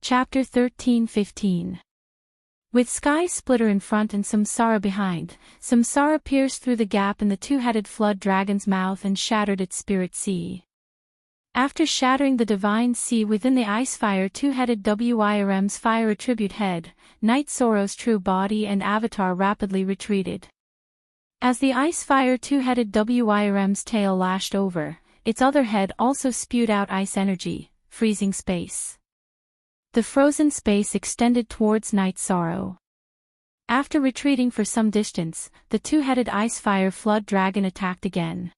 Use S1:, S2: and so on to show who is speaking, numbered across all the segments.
S1: Chapter 13-15. With Sky Splitter in front and Samsara behind, Samsara pierced through the gap in the two-headed flood dragon's mouth and shattered its spirit sea. After shattering the divine sea within the Icefire two-headed Wirm's fire attribute head, Night Sorrow's true body and avatar rapidly retreated. As the Icefire two-headed Wirm's tail lashed over, its other head also spewed out ice energy, freezing space. The frozen space extended towards Night Sorrow. After retreating for some distance, the two-headed Icefire flood dragon attacked again.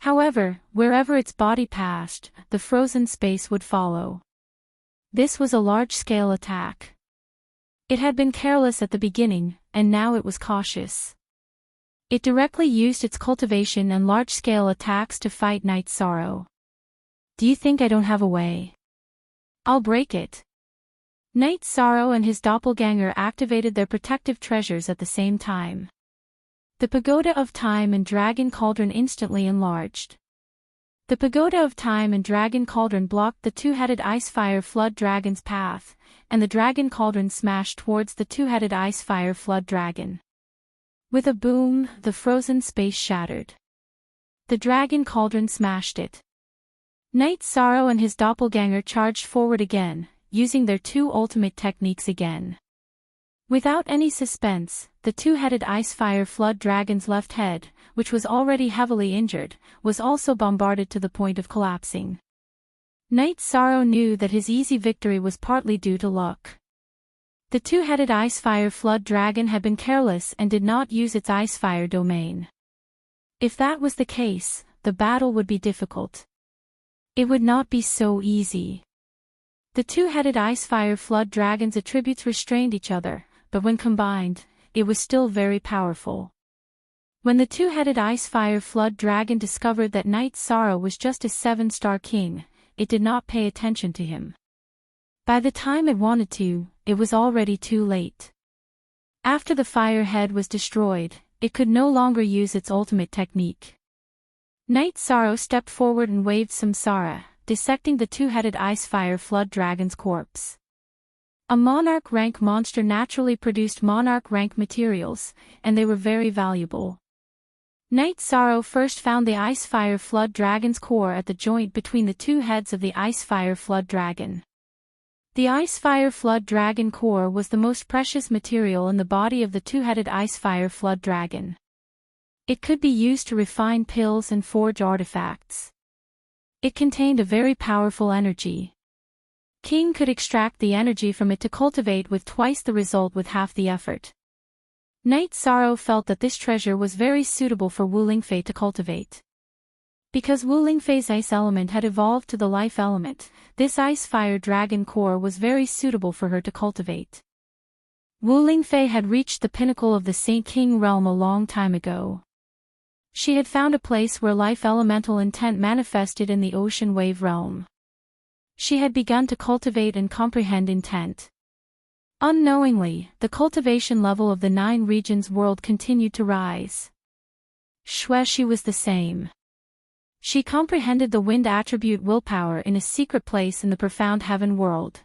S1: However, wherever its body passed, the frozen space would follow. This was a large-scale attack. It had been careless at the beginning, and now it was cautious. It directly used its cultivation and large-scale attacks to fight Night Sorrow. Do you think I don't have a way? I'll break it. Night Sorrow and his doppelganger activated their protective treasures at the same time. The Pagoda of Time and Dragon Cauldron instantly enlarged. The Pagoda of Time and Dragon Cauldron blocked the two-headed Icefire flood dragon's path, and the Dragon Cauldron smashed towards the two-headed Icefire flood dragon. With a boom, the frozen space shattered. The Dragon Cauldron smashed it. Night Sorrow and his doppelganger charged forward again, using their two ultimate techniques again. Without any suspense, the two-headed Icefire flood dragon's left head, which was already heavily injured, was also bombarded to the point of collapsing. Night Sorrow knew that his easy victory was partly due to luck. The two-headed Icefire flood dragon had been careless and did not use its Icefire domain. If that was the case, the battle would be difficult. It would not be so easy. The two-headed Icefire flood dragon's attributes restrained each other, but when combined, it was still very powerful. When the two-headed Icefire flood dragon discovered that Night Sorrow was just a 7-star king, it did not pay attention to him. By the time it wanted to, it was already too late. After the firehead was destroyed, it could no longer use its ultimate technique. Night Sorrow stepped forward and waved Samsara, dissecting the two-headed Icefire flood dragon's corpse. A monarch rank monster naturally produced monarch rank materials, and they were very valuable. Night Sorrow first found the Icefire flood dragon's core at the joint between the two heads of the Icefire flood dragon. The Icefire flood dragon core was the most precious material in the body of the two-headed Icefire flood dragon. It could be used to refine pills and forge artifacts. It contained a very powerful energy. King could extract the energy from it to cultivate with twice the result with half the effort. Night Sorrow felt that this treasure was very suitable for Wu Lingfei to cultivate. Because Wu Lingfei's ice element had evolved to the life element, this Icefire dragon core was very suitable for her to cultivate. Wu Lingfei had reached the pinnacle of the Saint King realm a long time ago. She had found a place where life elemental intent manifested in the ocean wave realm. She had begun to cultivate and comprehend intent. Unknowingly, the cultivation level of the 9 regions world continued to rise. She was the same. She comprehended the wind attribute willpower in a secret place in the profound heaven world.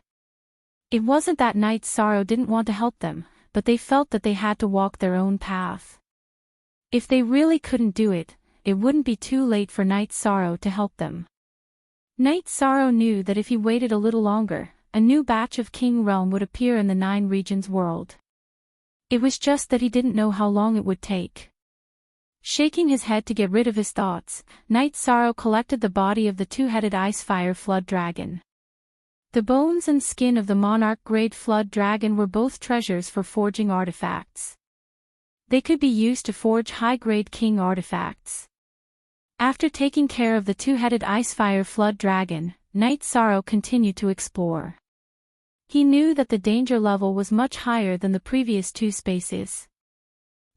S1: It wasn't that Night Sorrow didn't want to help them, but they felt that they had to walk their own path. If they really couldn't do it, it wouldn't be too late for Night Sorrow to help them. Night Sorrow knew that if he waited a little longer, a new batch of King Realm would appear in the 9 regions world. It was just that he didn't know how long it would take. Shaking his head to get rid of his thoughts, Night Sorrow collected the body of the two-headed Icefire flood dragon. The bones and skin of the monarch-grade flood dragon were both treasures for forging artifacts. They could be used to forge high-grade king artifacts. After taking care of the two-headed Icefire flood dragon, Night Sorrow continued to explore. He knew that the danger level was much higher than the previous 2 spaces.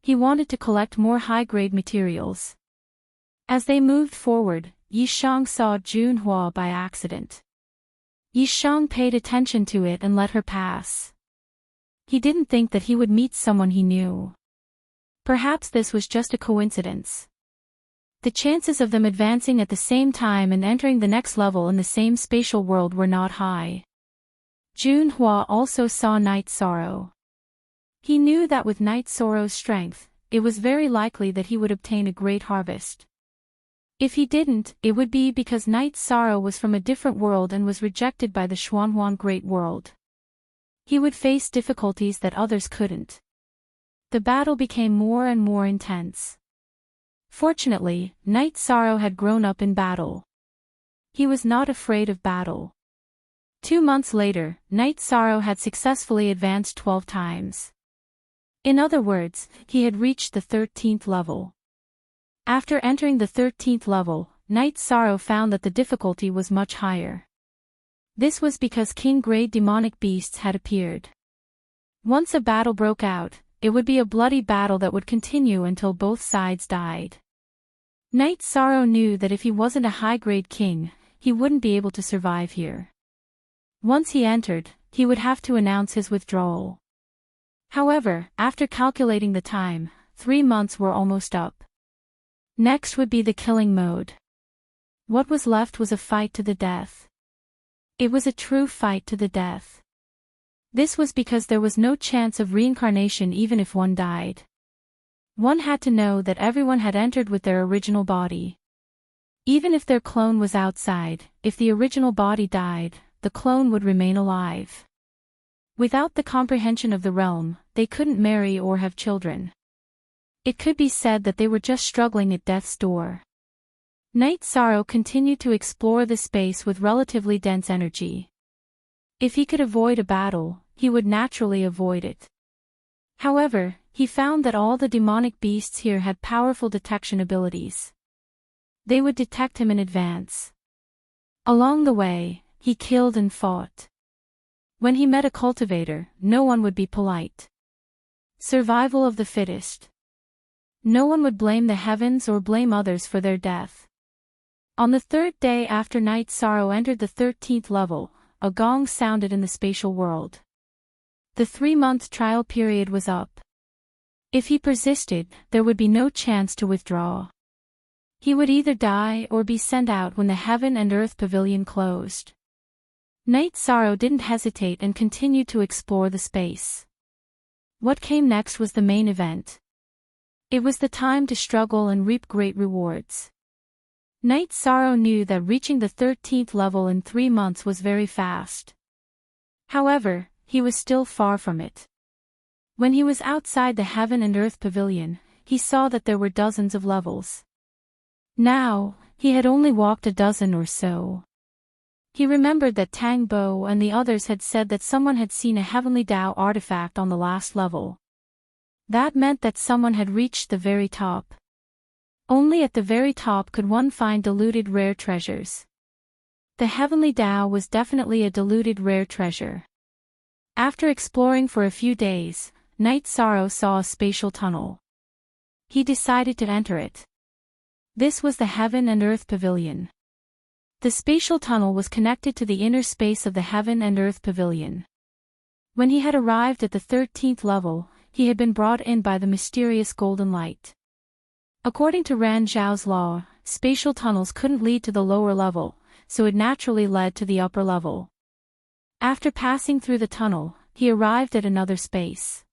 S1: He wanted to collect more high-grade materials. As they moved forward, Yishang saw Junhua by accident. Yishang paid attention to it and let her pass. He didn't think that he would meet someone he knew. Perhaps this was just a coincidence. The chances of them advancing at the same time and entering the next level in the same spatial world were not high. Junhua also saw Night Sorrow. He knew that with Night Sorrow's strength, it was very likely that he would obtain a great harvest. If he didn't, it would be because Night Sorrow was from a different world and was rejected by the Xuanhuan Great World. He would face difficulties that others couldn't. The battle became more and more intense. Fortunately, Night Sorrow had grown up in battle. He was not afraid of battle. 2 months later, Night Sorrow had successfully advanced 12 times. In other words, he had reached the 13th level. After entering the 13th level, Night Sorrow found that the difficulty was much higher. This was because king-grade demonic beasts had appeared. Once a battle broke out, it would be a bloody battle that would continue until both sides died. Night Sorrow knew that if he wasn't a high-grade king, he wouldn't be able to survive here. Once he entered, he would have to announce his withdrawal. However, after calculating the time, 3 months were almost up. Next would be the killing mode. What was left was a fight to the death. It was a true fight to the death. This was because there was no chance of reincarnation even if one died. One had to know that everyone had entered with their original body. Even if their clone was outside, if the original body died, the clone would remain alive. Without the comprehension of the realm, they couldn't marry or have children. It could be said that they were just struggling at death's door. Night Sorrow continued to explore the space with relatively dense energy. If he could avoid a battle, he would naturally avoid it. However, he found that all the demonic beasts here had powerful detection abilities. They would detect him in advance. Along the way, he killed and fought. When he met a cultivator, no one would be polite. Survival of the fittest. No one would blame the heavens or blame others for their death. On the 3rd day after Night Sorrow entered the 13th level, a gong sounded in the spatial world. The 3-month trial period was up. If he persisted, there would be no chance to withdraw. He would either die or be sent out when the heaven and earth pavilion closed. Night Sorrow didn't hesitate and continued to explore the space. What came next was the main event. It was the time to struggle and reap great rewards. Night Sorrow knew that reaching the 13th level in 3 months was very fast. However, he was still far from it. When he was outside the heaven and earth pavilion, he saw that there were dozens of levels. Now, he had only walked a dozen or so. He remembered that Tang Bo and the others had said that someone had seen a heavenly Tao artifact on the last level. That meant that someone had reached the very top. Only at the very top could one find diluted rare treasures. The heavenly Tao was definitely a diluted rare treasure. After exploring for a few days, Night Sorrow saw a spatial tunnel. He decided to enter it. This was the heaven and earth pavilion. The spatial tunnel was connected to the inner space of the heaven and earth pavilion. When he had arrived at the 13th level, he had been brought in by the mysterious golden light. According to Ran Zhao's law, spatial tunnels couldn't lead to the lower level, so it naturally led to the upper level. After passing through the tunnel, he arrived at another space.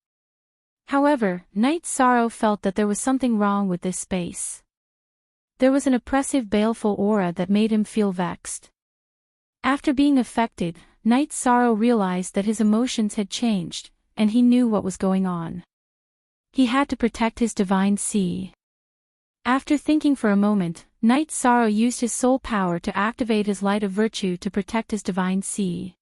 S1: However, Night Sorrow felt that there was something wrong with this space. There was an oppressive baleful aura that made him feel vexed. After being affected, Night Sorrow realized that his emotions had changed, and he knew what was going on. He had to protect his divine sea. After thinking for a moment, Night Sorrow used his soul power to activate his light of virtue to protect his divine sea.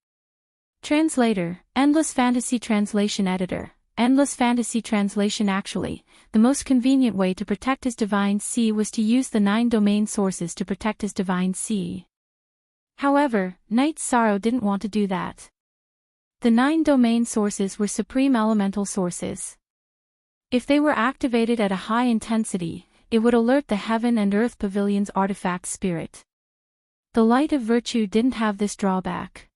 S1: Translator, Endless Fantasy Translation Editor. Endless Fantasy Translation. Actually, the most convenient way to protect his divine sea was to use the 9 domain sources to protect his divine sea. However, Night Sorrow didn't want to do that. The 9 domain sources were supreme elemental sources. If they were activated at a high intensity, it would alert the heaven and earth pavilion's artifact spirit. The light of virtue didn't have this drawback.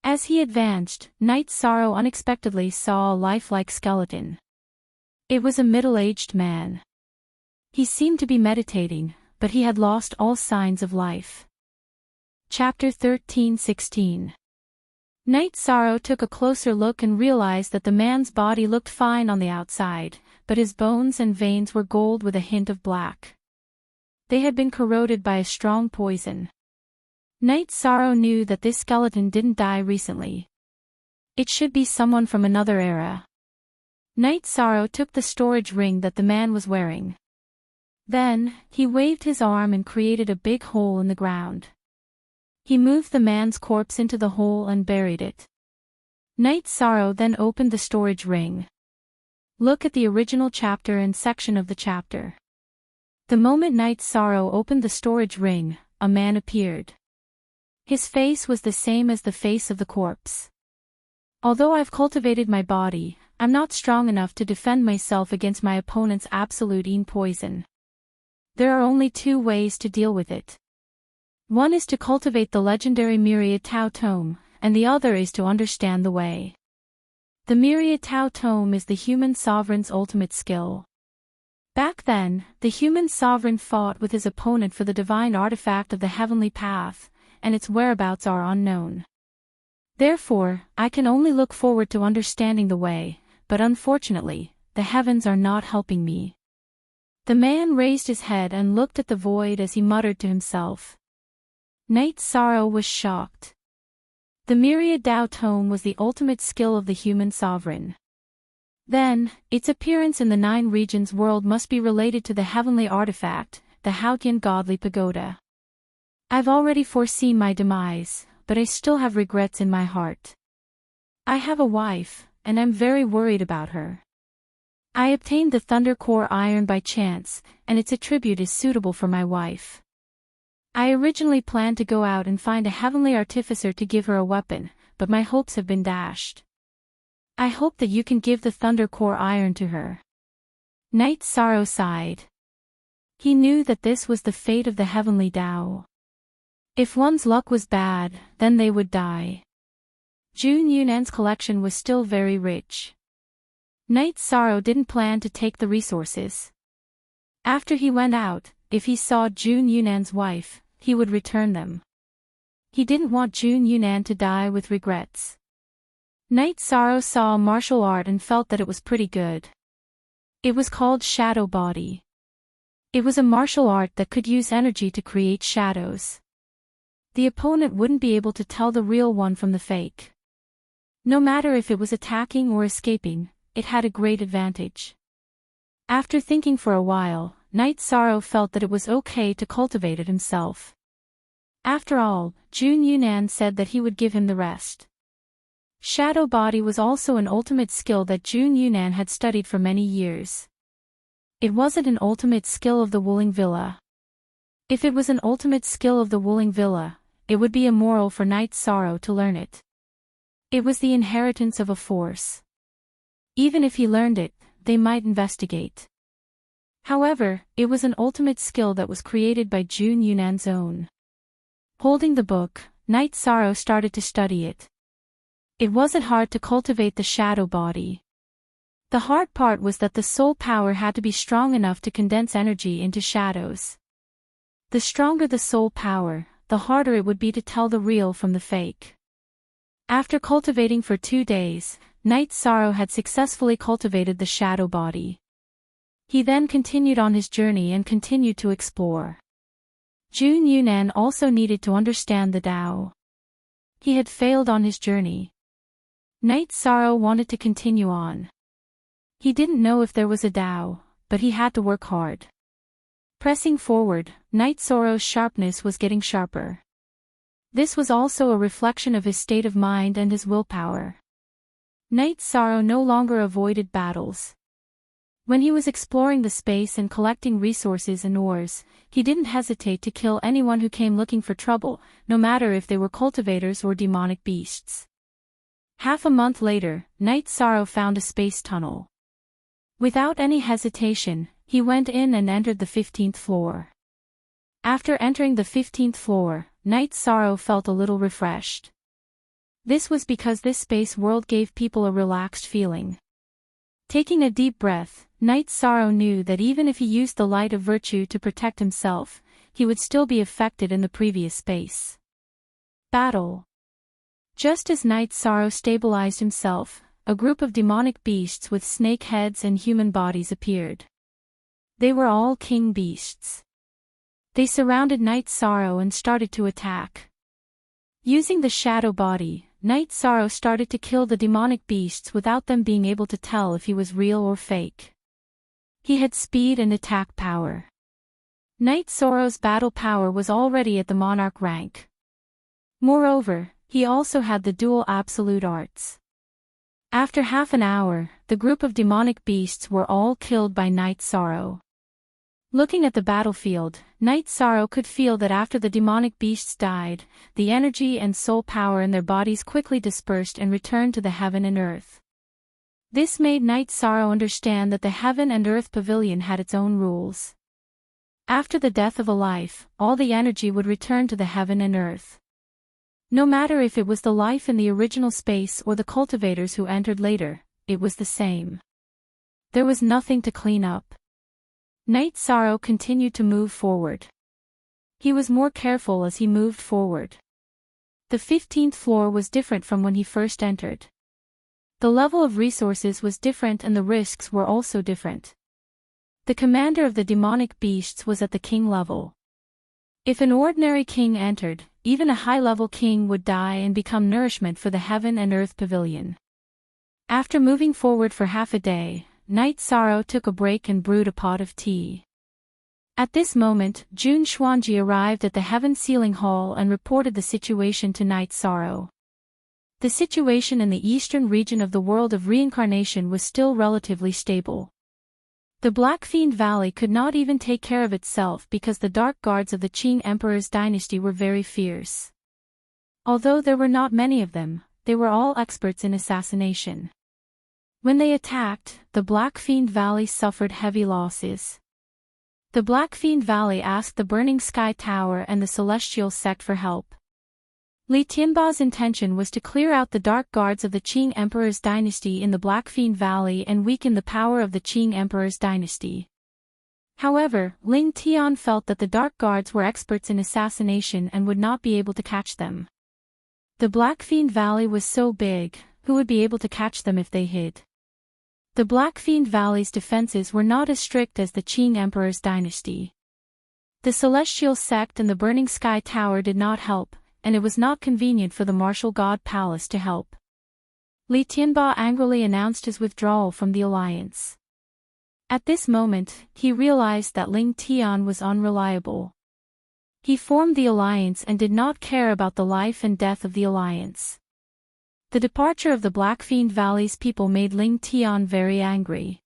S1: As he advanced, Night Sorrow unexpectedly saw a lifelike skeleton. It was a middle-aged man. He seemed to be meditating, but he had lost all signs of life. Chapter 13-16. Night Sorrow took a closer look and realized that the man's body looked fine on the outside, but his bones and veins were gold with a hint of black. They had been corroded by a strong poison. Night Sorrow knew that this skeleton didn't die recently. It should be someone from another era. Night Sorrow took the storage ring that the man was wearing. Then, he waved his arm and created a big hole in the ground. He moved the man's corpse into the hole and buried it. Night Sorrow then opened the storage ring. Look at the original chapter and section of the chapter. The moment Night Sorrow opened the storage ring, a man appeared. His face was the same as the face of the corpse. Although I've cultivated my body, I'm not strong enough to defend myself against my opponent's absolute poison. There are only two ways to deal with it. One is to cultivate the legendary Myriad Tao Tome, and the other is to understand the way. The Myriad Tao Tome is the human sovereign's ultimate skill. Back then, the human sovereign fought with his opponent for the divine artifact of the heavenly path, and its whereabouts are unknown. Therefore, I can only look forward to understanding the way, but unfortunately, the heavens are not helping me. The man raised his head and looked at the void as he muttered to himself. Night Sorrow was shocked. The Myriad Tao Tome was the ultimate skill of the human sovereign. Then, its appearance in the 9 regions world must be related to the heavenly artifact, the Hautian godly pagoda. I've already foreseen my demise, but I still have regrets in my heart. I have a wife, and I'm very worried about her. I obtained the Thunder Core Iron by chance, and its attribute is suitable for my wife. I originally planned to go out and find a heavenly artificer to give her a weapon, but my hopes have been dashed. I hope that you can give the Thunder Core Iron to her. Night Sorrow sighed. He knew that this was the fate of the heavenly Tao. If one's luck was bad, then they would die. Jun Yunan's collection was still very rich. Night Sorrow didn't plan to take the resources. After he went out, if he saw Jun Yunan's wife, he would return them. He didn't want Jun Yunan to die with regrets. Night Sorrow saw martial art and felt that it was pretty good. It was called Shadow Body. It was a martial art that could use energy to create shadows. The opponent wouldn't be able to tell the real one from the fake. No matter if it was attacking or escaping, it had a great advantage. After thinking for a while, Night Sorrow felt that it was okay to cultivate it himself. After all, Jun Yunan said that he would give him the rest. Shadow Body was also an ultimate skill that Jun Yunan had studied for many years. It wasn't an ultimate skill of the Wuling Villa. If it was an ultimate skill of the Wuling Villa, it would be immoral for Night Sorrow to learn it. It was the inheritance of a force. Even if he learned it, they might investigate. However, it was an ultimate skill that was created by Jun Yunan's own. Holding the book, Night Sorrow started to study it. It wasn't hard to cultivate the shadow body. The hard part was that the soul power had to be strong enough to condense energy into shadows. The stronger the soul power, the harder it would be to tell the real from the fake. After cultivating for 2 days, Night Sorrow had successfully cultivated the shadow body. He then continued on his journey and continued to explore. Jun Yunan also needed to understand the Tao. He had failed on his journey. Night Sorrow wanted to continue on. He didn't know if there was a Tao, but he had to work hard. Pressing forward, Night Sorrow's sharpness was getting sharper. This was also a reflection of his state of mind and his willpower. Night Sorrow no longer avoided battles. When he was exploring the space and collecting resources and ores, he didn't hesitate to kill anyone who came looking for trouble, no matter if they were cultivators or demonic beasts. Half a month later, Night Sorrow found a space tunnel. Without any hesitation, he went in and entered the 15th floor. After entering the 15th floor, Night Sorrow felt a little refreshed. This was because this space world gave people a relaxed feeling. Taking a deep breath, Night Sorrow knew that even if he used the light of virtue to protect himself, he would still be affected in the previous space. Battle. Just as Night Sorrow stabilized himself, a group of demonic beasts with snake heads and human bodies appeared. They were all king beasts. They surrounded Night Sorrow and started to attack. Using the shadow body, Night Sorrow started to kill the demonic beasts without them being able to tell if he was real or fake. He had speed and attack power. Night Sorrow's battle power was already at the monarch rank. Moreover, he also had the dual absolute arts. After half an hour, the group of demonic beasts were all killed by Night Sorrow. Looking at the battlefield, Night Sorrow could feel that after the demonic beasts died, the energy and soul power in their bodies quickly dispersed and returned to the heaven and earth. This made Night Sorrow understand that the heaven and earth pavilion had its own rules. After the death of a life, all the energy would return to the heaven and earth. No matter if it was the life in the original space or the cultivators who entered later, it was the same. There was nothing to clean up. Night Sorrow continued to move forward. He was more careful as he moved forward. The 15th floor was different from when he first entered. The level of resources was different and the risks were also different. The commander of the demonic beasts was at the king level. If an ordinary king entered, even a high-level king would die and become nourishment for the heaven and earth pavilion. After moving forward for half a day, Night Sorrow took a break and brewed a pot of tea. At this moment, Jun Xuanji arrived at the Heaven Sealing Hall and reported the situation to Night Sorrow. The situation in the eastern region of the world of reincarnation was still relatively stable. The Black Fiend Valley could not even take care of itself because the dark guards of the Qing Emperor's dynasty were very fierce. Although there were not many of them, they were all experts in assassination. When they attacked, the Black Fiend Valley suffered heavy losses. The Black Fiend Valley asked the Burning Sky Tower and the Celestial Sect for help. Li Tianba's intention was to clear out the dark guards of the Qing Emperor's dynasty in the Black Fiend Valley and weaken the power of the Qing Emperor's dynasty. However, Ling Tian felt that the dark guards were experts in assassination and would not be able to catch them. The Black Fiend Valley was so big, who would be able to catch them if they hid? The Black Fiend Valley's defenses were not as strict as the Qing Emperor's dynasty. The Celestial Sect and the Burning Sky Tower did not help, and it was not convenient for the Martial God Palace to help. Li Tianba angrily announced his withdrawal from the alliance. At this moment, he realized that Ling Tian was unreliable. He formed the alliance and did not care about the life and death of the alliance. The departure of the Black Fiend Valley's people made Ling Tian very angry.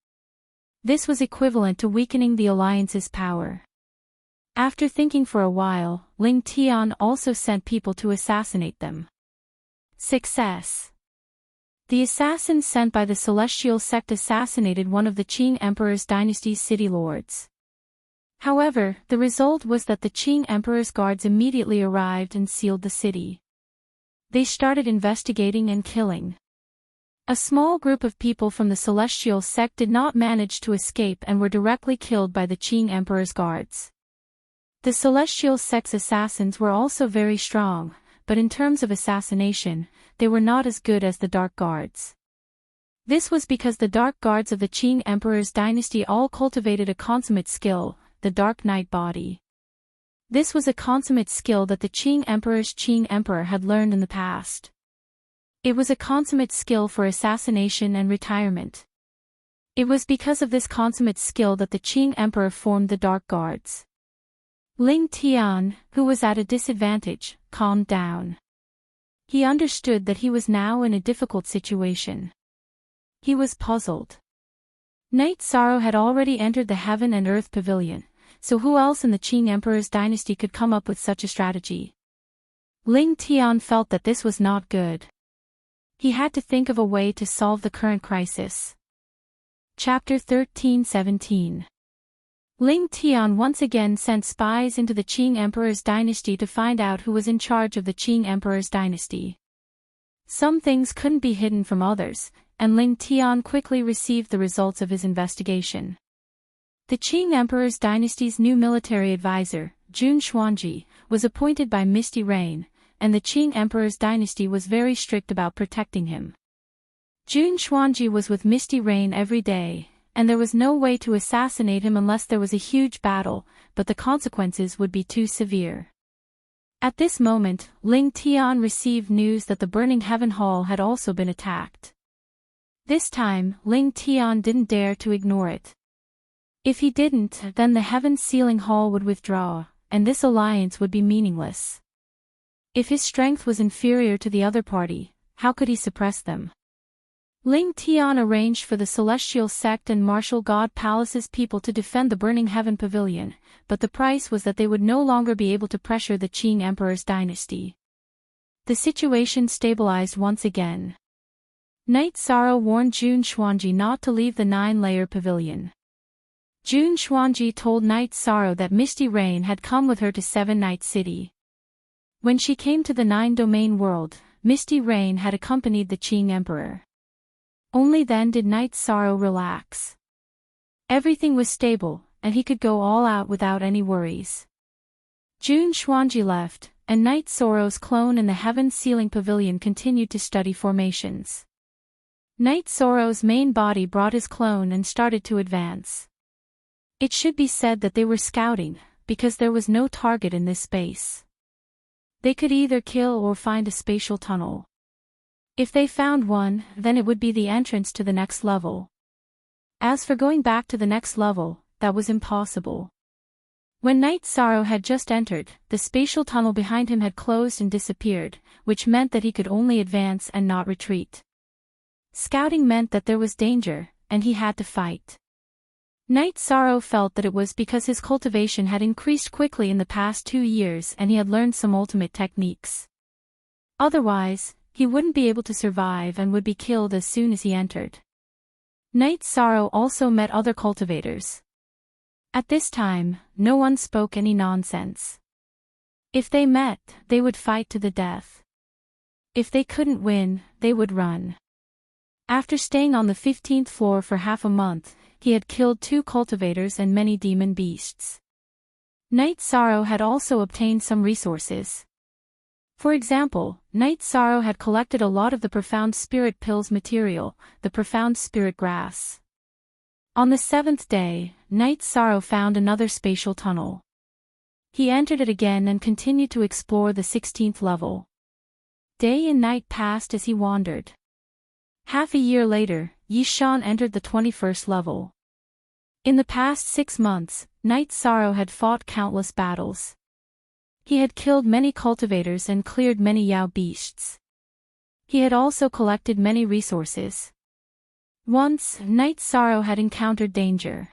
S1: This was equivalent to weakening the alliance's power. After thinking for a while, Ling Tian also sent people to assassinate them. Success. The assassins sent by the Celestial Sect assassinated one of the Qing Emperor's dynasty's city lords. However, the result was that the Qing Emperor's guards immediately arrived and sealed the city. They started investigating and killing. A small group of people from the Celestial Sect did not manage to escape and were directly killed by the Qing Emperor's guards. The Celestial Sect's assassins were also very strong, but in terms of assassination, they were not as good as the Dark Guards. This was because the Dark Guards of the Qing Emperor's dynasty all cultivated a consummate skill, the Dark Night Body. This was a consummate skill that the Qing Emperor's Qing Emperor had learned in the past. It was a consummate skill for assassination and retirement. It was because of this consummate skill that the Qing Emperor formed the Dark Guards. Ling Tian, who was at a disadvantage, calmed down. He understood that he was now in a difficult situation. He was puzzled. Night Sorrow had already entered the Heaven and Earth Pavilion, so who else in the Qing Emperor's dynasty could come up with such a strategy? Ling Tian felt that this was not good. He had to think of a way to solve the current crisis. Chapter 13-17. Ling Tian once again sent spies into the Qing Emperor's dynasty to find out who was in charge of the Qing Emperor's dynasty. Some things couldn't be hidden from others, and Ling Tian quickly received the results of his investigation. The Qing Emperor's dynasty's new military advisor, Jun Xuanji, was appointed by Misty Rain, and the Qing Emperor's dynasty was very strict about protecting him. Jun Xuanji was with Misty Rain every day, and there was no way to assassinate him unless there was a huge battle, but the consequences would be too severe. At this moment, Ling Tian received news that the Burning Heaven Hall had also been attacked. This time, Ling Tian didn't dare to ignore it. If he didn't, then the Heaven Sealing Hall would withdraw, and this alliance would be meaningless. If his strength was inferior to the other party, how could he suppress them? Ling Tian arranged for the Celestial Sect and Martial God Palace's people to defend the Burning Heaven Pavilion, but the price was that they would no longer be able to pressure the Qing Emperor's dynasty. The situation stabilized once again. Night Sorrow warned Jun Xuanji not to leave the 9-layer pavilion. Jun Xuanji told Night Sorrow that Misty Rain had come with her to Seven Night City. When she came to the 9-domain world, Misty Rain had accompanied the Qing Emperor. Only then did Night Sorrow relax. Everything was stable, and he could go all out without any worries. Jun Xuanji left, and Night Sorrow's clone in the Heaven Sealing Pavilion continued to study formations. Night Sorrow's main body brought his clone and started to advance. It should be said that they were scouting, because there was no target in this space. They could either kill or find a spatial tunnel. If they found one, then it would be the entrance to the next level. As for going back to the next level, that was impossible. When Night Sorrow had just entered, the spatial tunnel behind him had closed and disappeared, which meant that he could only advance and not retreat. Scouting meant that there was danger, and he had to fight. Night Sorrow felt that it was because his cultivation had increased quickly in the past 2 years and he had learned some ultimate techniques. Otherwise, he wouldn't be able to survive and would be killed as soon as he entered. Night Sorrow also met other cultivators. At this time, no one spoke any nonsense. If they met, they would fight to the death. If they couldn't win, they would run. After staying on the 15th floor for half a month, he had killed 2 cultivators and many demon beasts. Night Sorrow had also obtained some resources. For example, Night Sorrow had collected a lot of the Profound Spirit Pills material, the Profound Spirit Grass. On the 7th day, Night Sorrow found another spatial tunnel. He entered it again and continued to explore the 16th level. Day and night passed as he wandered. Half a year later, Yishan entered the 21st level. In the past 6 months, Night Sorrow had fought countless battles. He had killed many cultivators and cleared many Yao beasts. He had also collected many resources. Once, Night Sorrow had encountered danger.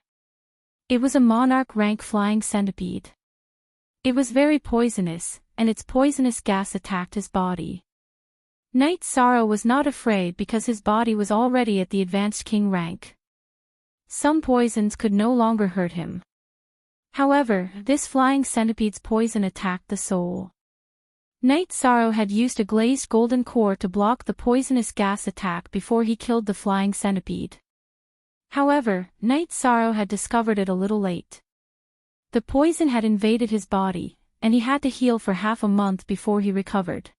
S1: It was a monarch-rank flying centipede. It was very poisonous, and its poisonous gas attacked his body. Night Sorrow was not afraid because his body was already at the advanced king rank. Some poisons could no longer hurt him. However, this flying centipede's poison attacked the soul. Night Sorrow had used a glazed golden core to block the poisonous gas attack before he killed the flying centipede. However, Night Sorrow had discovered it a little late. The poison had invaded his body, and he had to heal for half a month before he recovered.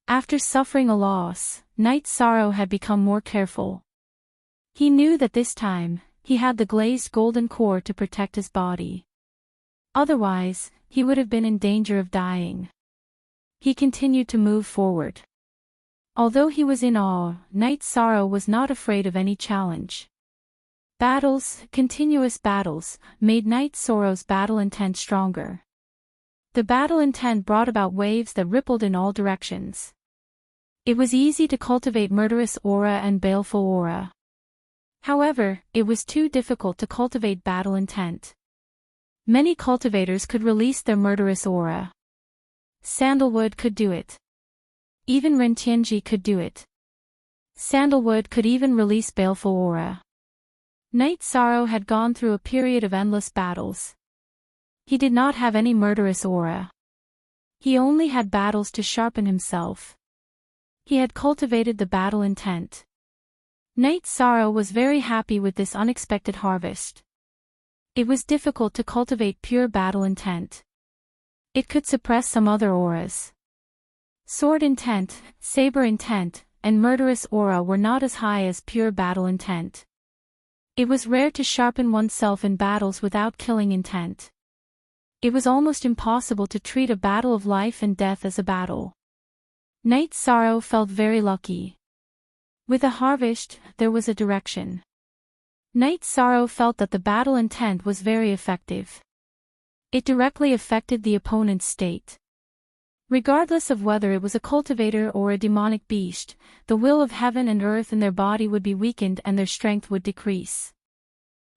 S1: After suffering a loss, Night Sorrow had become more careful. He knew that this time, he had the glazed golden core to protect his body. Otherwise, he would have been in danger of dying. He continued to move forward. Although he was in awe, Night Sorrow was not afraid of any challenge. Battles, continuous battles, made Night Sorrow's battle intent stronger. The battle intent brought about waves that rippled in all directions. It was easy to cultivate murderous aura and baleful aura. However, it was too difficult to cultivate battle intent. Many cultivators could release their murderous aura. Sandalwood could do it. Even Rentianji could do it. Sandalwood could even release baleful aura. Night Sorrow had gone through a period of endless battles. He did not have any murderous aura. He only had battles to sharpen himself. He had cultivated the battle intent. Night Sorrow was very happy with this unexpected harvest. It was difficult to cultivate pure battle intent. It could suppress some other auras. Sword intent, saber intent, and murderous aura were not as high as pure battle intent. It was rare to sharpen oneself in battles without killing intent. It was almost impossible to treat a battle of life and death as a battle. Knight Sorrow felt very lucky. With a harvest, there was a direction. Knight Sorrow felt that the battle intent was very effective. It directly affected the opponent's state. Regardless of whether it was a cultivator or a demonic beast, the will of heaven and earth in their body would be weakened and their strength would decrease.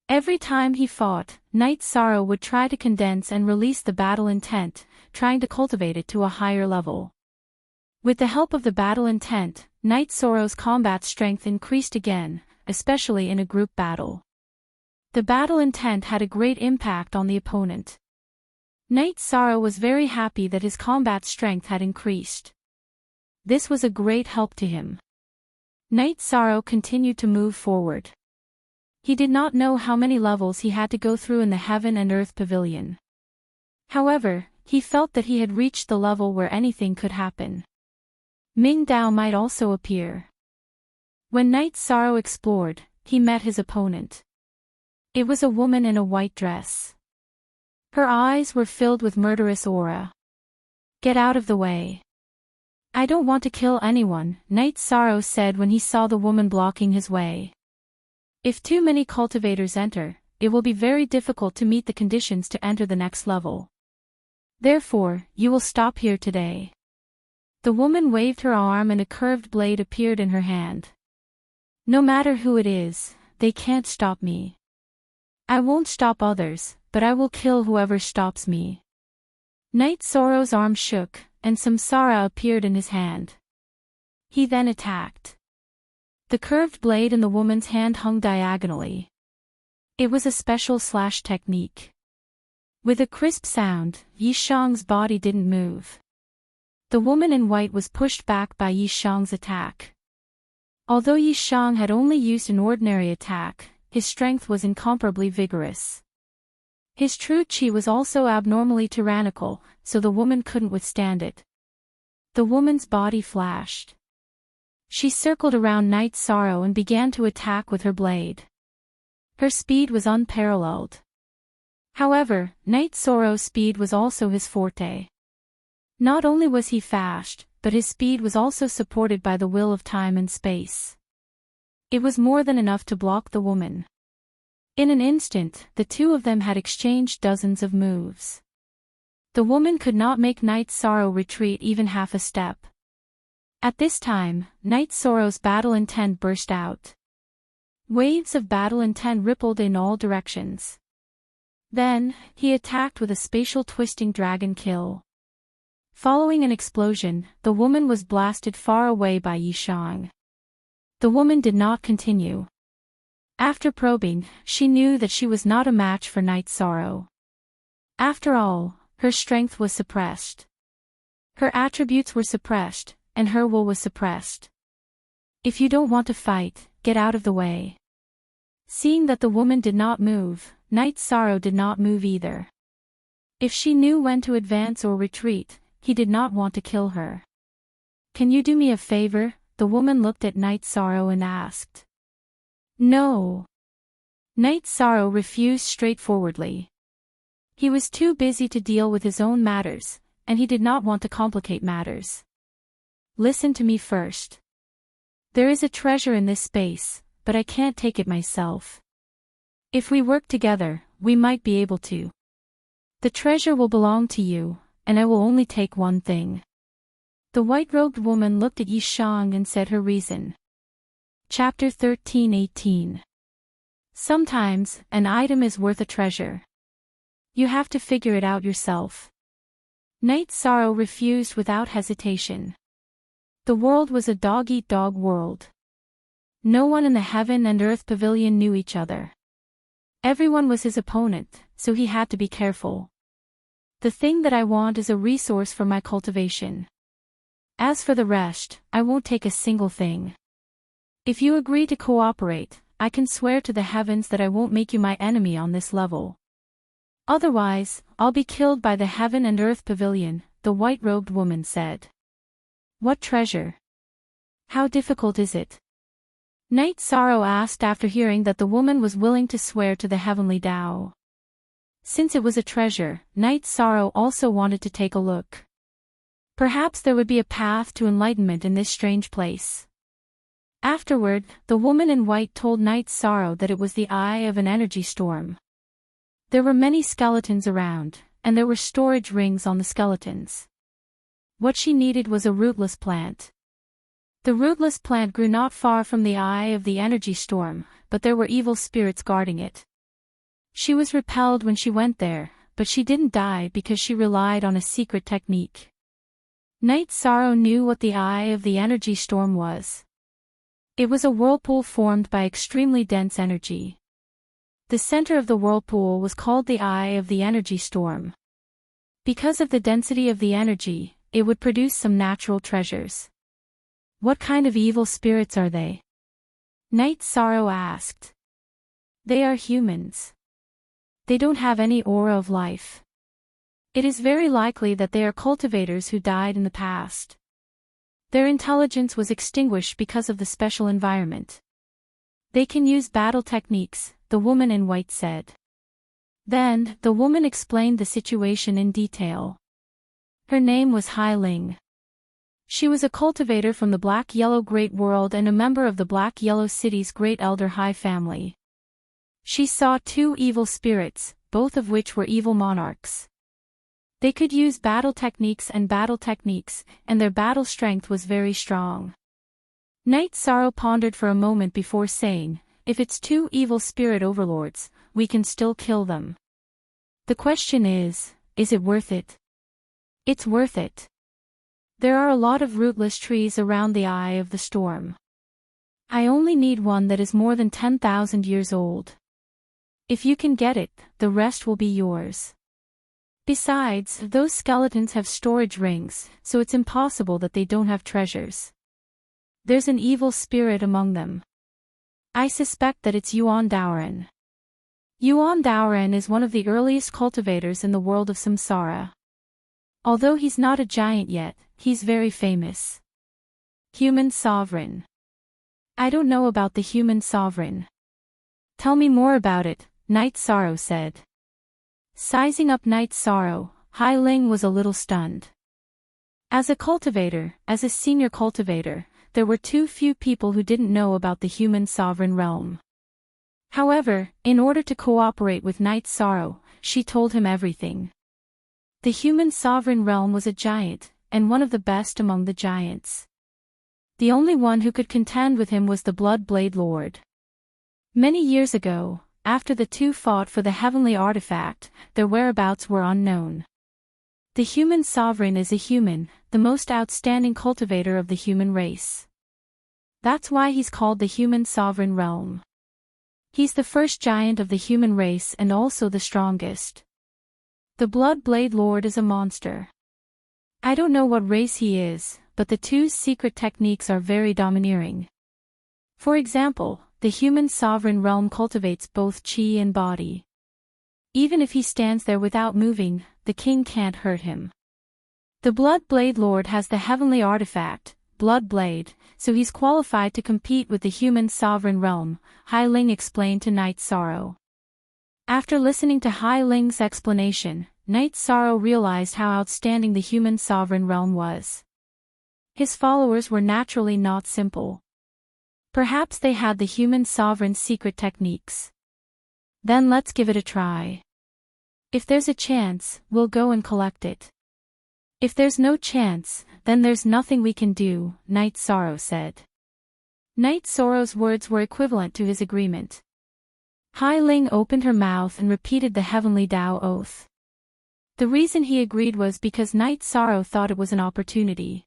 S1: Every time he fought, Knight Sorrow would try to condense and release the battle intent, trying to cultivate it to a higher level. With the help of the battle intent, Knight Sorrow's combat strength increased again, especially in a group battle. The battle intent had a great impact on the opponent. Knight Sorrow was very happy that his combat strength had increased. This was a great help to him. Knight Sorrow continued to move forward. He did not know how many levels he had to go through in the Heaven and Earth Pavilion. However, he felt that he had reached the level where anything could happen. Ming Dao might also appear. When Knight Sorrow explored, he met his opponent. It was a woman in a white dress. Her eyes were filled with murderous aura. "Get out of the way. I don't want to kill anyone," Knight Sorrow said when he saw the woman blocking his way. If too many cultivators enter, it will be very difficult to meet the conditions to enter the next level. Therefore, you will stop here today. The woman waved her arm and a curved blade appeared in her hand. "No matter who it is, they can't stop me. I won't stop others, but I will kill whoever stops me." Knight Sorrow's arm shook, and samsara appeared in his hand. He then attacked. The curved blade in the woman's hand hung diagonally. It was a special slash technique. With a crisp sound, Yishang's body didn't move. The woman in white was pushed back by Yishang's attack. Although Yishang had only used an ordinary attack, his strength was incomparably vigorous. His true chi was also abnormally tyrannical, so the woman couldn't withstand it. The woman's body flashed. She circled around Knight Sorrow and began to attack with her blade. Her speed was unparalleled. However, Knight Sorrow's speed was also his forte. Not only was he fast, but his speed was also supported by the will of time and space. It was more than enough to block the woman. In an instant, the two of them had exchanged dozens of moves. The woman could not make Knight Sorrow retreat even half a step. At this time, Knight Sorrow's battle intent burst out. Waves of battle intent rippled in all directions. Then, he attacked with a spatial twisting dragon kill. Following an explosion, the woman was blasted far away by Yishang. The woman did not continue. After probing, she knew that she was not a match for Knight Sorrow. After all, her strength was suppressed. Her attributes were suppressed, and her will was suppressed. "If you don't want to fight, get out of the way." Seeing that the woman did not move, Knight Sorrow did not move either. If she knew when to advance or retreat, he did not want to kill her. "Can you do me a favor?" the woman looked at Knight Sorrow and asked. "No." Knight Sorrow refused straightforwardly. He was too busy to deal with his own matters, and he did not want to complicate matters. "Listen to me first. There is a treasure in this space, but I can't take it myself. If we work together, we might be able to. The treasure will belong to you, and I will only take one thing." The white-robed woman looked at Yishang and said her reason. Chapter 13:18. Sometimes, an item is worth a treasure. You have to figure it out yourself. Knight Sorrow refused without hesitation. The world was a dog-eat-dog world. No one in the Heaven and Earth Pavilion knew each other. Everyone was his opponent, so he had to be careful. "The thing that I want is a resource for my cultivation. As for the rest, I won't take a single thing. If you agree to cooperate, I can swear to the heavens that I won't make you my enemy on this level. Otherwise, I'll be killed by the Heaven and Earth Pavilion," the white-robed woman said. What treasure? How difficult is it? Night Sorrow asked after hearing that the woman was willing to swear to the heavenly Tao. Since it was a treasure, Night Sorrow also wanted to take a look. Perhaps there would be a path to enlightenment in this strange place. Afterward, the woman in white told Night Sorrow that it was the eye of an energy storm. There were many skeletons around, and there were storage rings on the skeletons. What she needed was a rootless plant. The rootless plant grew not far from the eye of the energy storm, but there were evil spirits guarding it. She was repelled when she went there, but she didn't die because she relied on a secret technique. Night Sorrow knew what the eye of the energy storm was. It was a whirlpool formed by extremely dense energy. The center of the whirlpool was called the eye of the energy storm. Because of the density of the energy, it would produce some natural treasures. What kind of evil spirits are they? Night Sorrow asked. They are humans. They don't have any aura of life. It is very likely that they are cultivators who died in the past. Their intelligence was extinguished because of the special environment. They can use battle techniques, the woman in white said. Then, the woman explained the situation in detail. Her name was Hai Ling. She was a cultivator from the Black-Yellow Great World and a member of the Black-Yellow City's Great Elder Hai family. She saw two evil spirits, both of which were evil monarchs. They could use battle techniques, and their battle strength was very strong. Night Sorrow pondered for a moment before saying, if it's two evil spirit overlords, we can still kill them. The question is it worth it? It's worth it. There are a lot of rootless trees around the eye of the storm. I only need one that is more than 10,000 years old. If you can get it, the rest will be yours. Besides, those skeletons have storage rings, so it's impossible that they don't have treasures. There's an evil spirit among them. I suspect that it's Yuan Daoren. Yuan Daoren is one of the earliest cultivators in the world of samsara. Although he's not a giant yet, he's very famous. Human sovereign. I don't know about the human sovereign. Tell me more about it, Night Sorrow said. Sizing up Night Sorrow, Hai Ling was a little stunned. As a senior cultivator, there were too few people who didn't know about the human sovereign realm. However, in order to cooperate with Night Sorrow, she told him everything. The human sovereign realm was a giant, and one of the best among the giants. The only one who could contend with him was the Blood Blade Lord. Many years ago, after the two fought for the heavenly artifact, their whereabouts were unknown. The human sovereign is a human, the most outstanding cultivator of the human race. That's why he's called the human sovereign realm. He's the first giant of the human race and also the strongest. The Blood Blade Lord is a monster. I don't know what race he is, but the two's secret techniques are very domineering. For example, the human sovereign realm cultivates both chi and body. Even if he stands there without moving, the king can't hurt him. The Blood Blade Lord has the heavenly artifact, Blood Blade, so he's qualified to compete with the human sovereign realm, Hai Ling explained to Night Sorrow. After listening to Hai Ling's explanation, Night Sorrow realized how outstanding the human sovereign realm was. His followers were naturally not simple. Perhaps they had the human sovereign's secret techniques. Then let's give it a try. If there's a chance, we'll go and collect it. If there's no chance, then there's nothing we can do, Night Sorrow said. Night Sorrow's words were equivalent to his agreement. Hai Ling opened her mouth and repeated the heavenly Tao oath. The reason he agreed was because Night Sorrow thought it was an opportunity.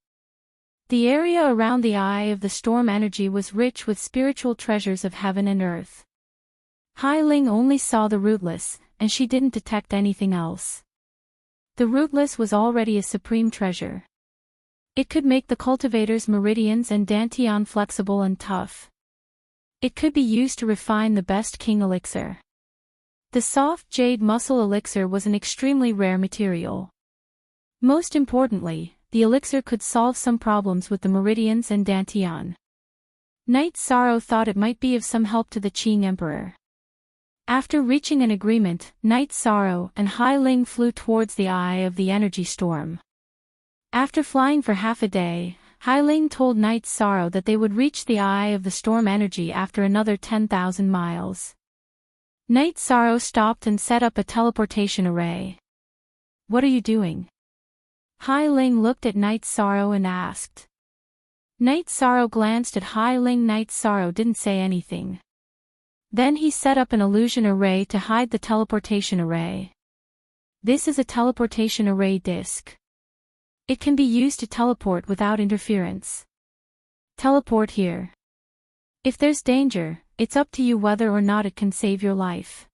S1: The area around the eye of the storm energy was rich with spiritual treasures of heaven and earth. Hai Ling only saw the rootless, and she didn't detect anything else. The rootless was already a supreme treasure. It could make the cultivator's meridians and dantian flexible and tough. It could be used to refine the best king elixir. The soft jade muscle elixir was an extremely rare material. Most importantly, the elixir could solve some problems with the meridians and Dantian. Night Sorrow thought it might be of some help to the Qing Emperor. After reaching an agreement, Night Sorrow and Hai Ling flew towards the eye of the energy storm. After flying for half a day, Hai Ling told Night Sorrow that they would reach the eye of the storm energy after another 10,000 miles. Night Sorrow stopped and set up a teleportation array. "What are you doing?" Hai Ling looked at Night Sorrow and asked. Night Sorrow glanced at Hai Ling. Night Sorrow didn't say anything. Then he set up an illusion array to hide the teleportation array. This is a teleportation array disc. It can be used to teleport without interference. Teleport here. If there's danger, it's up to you whether or not it can save your life.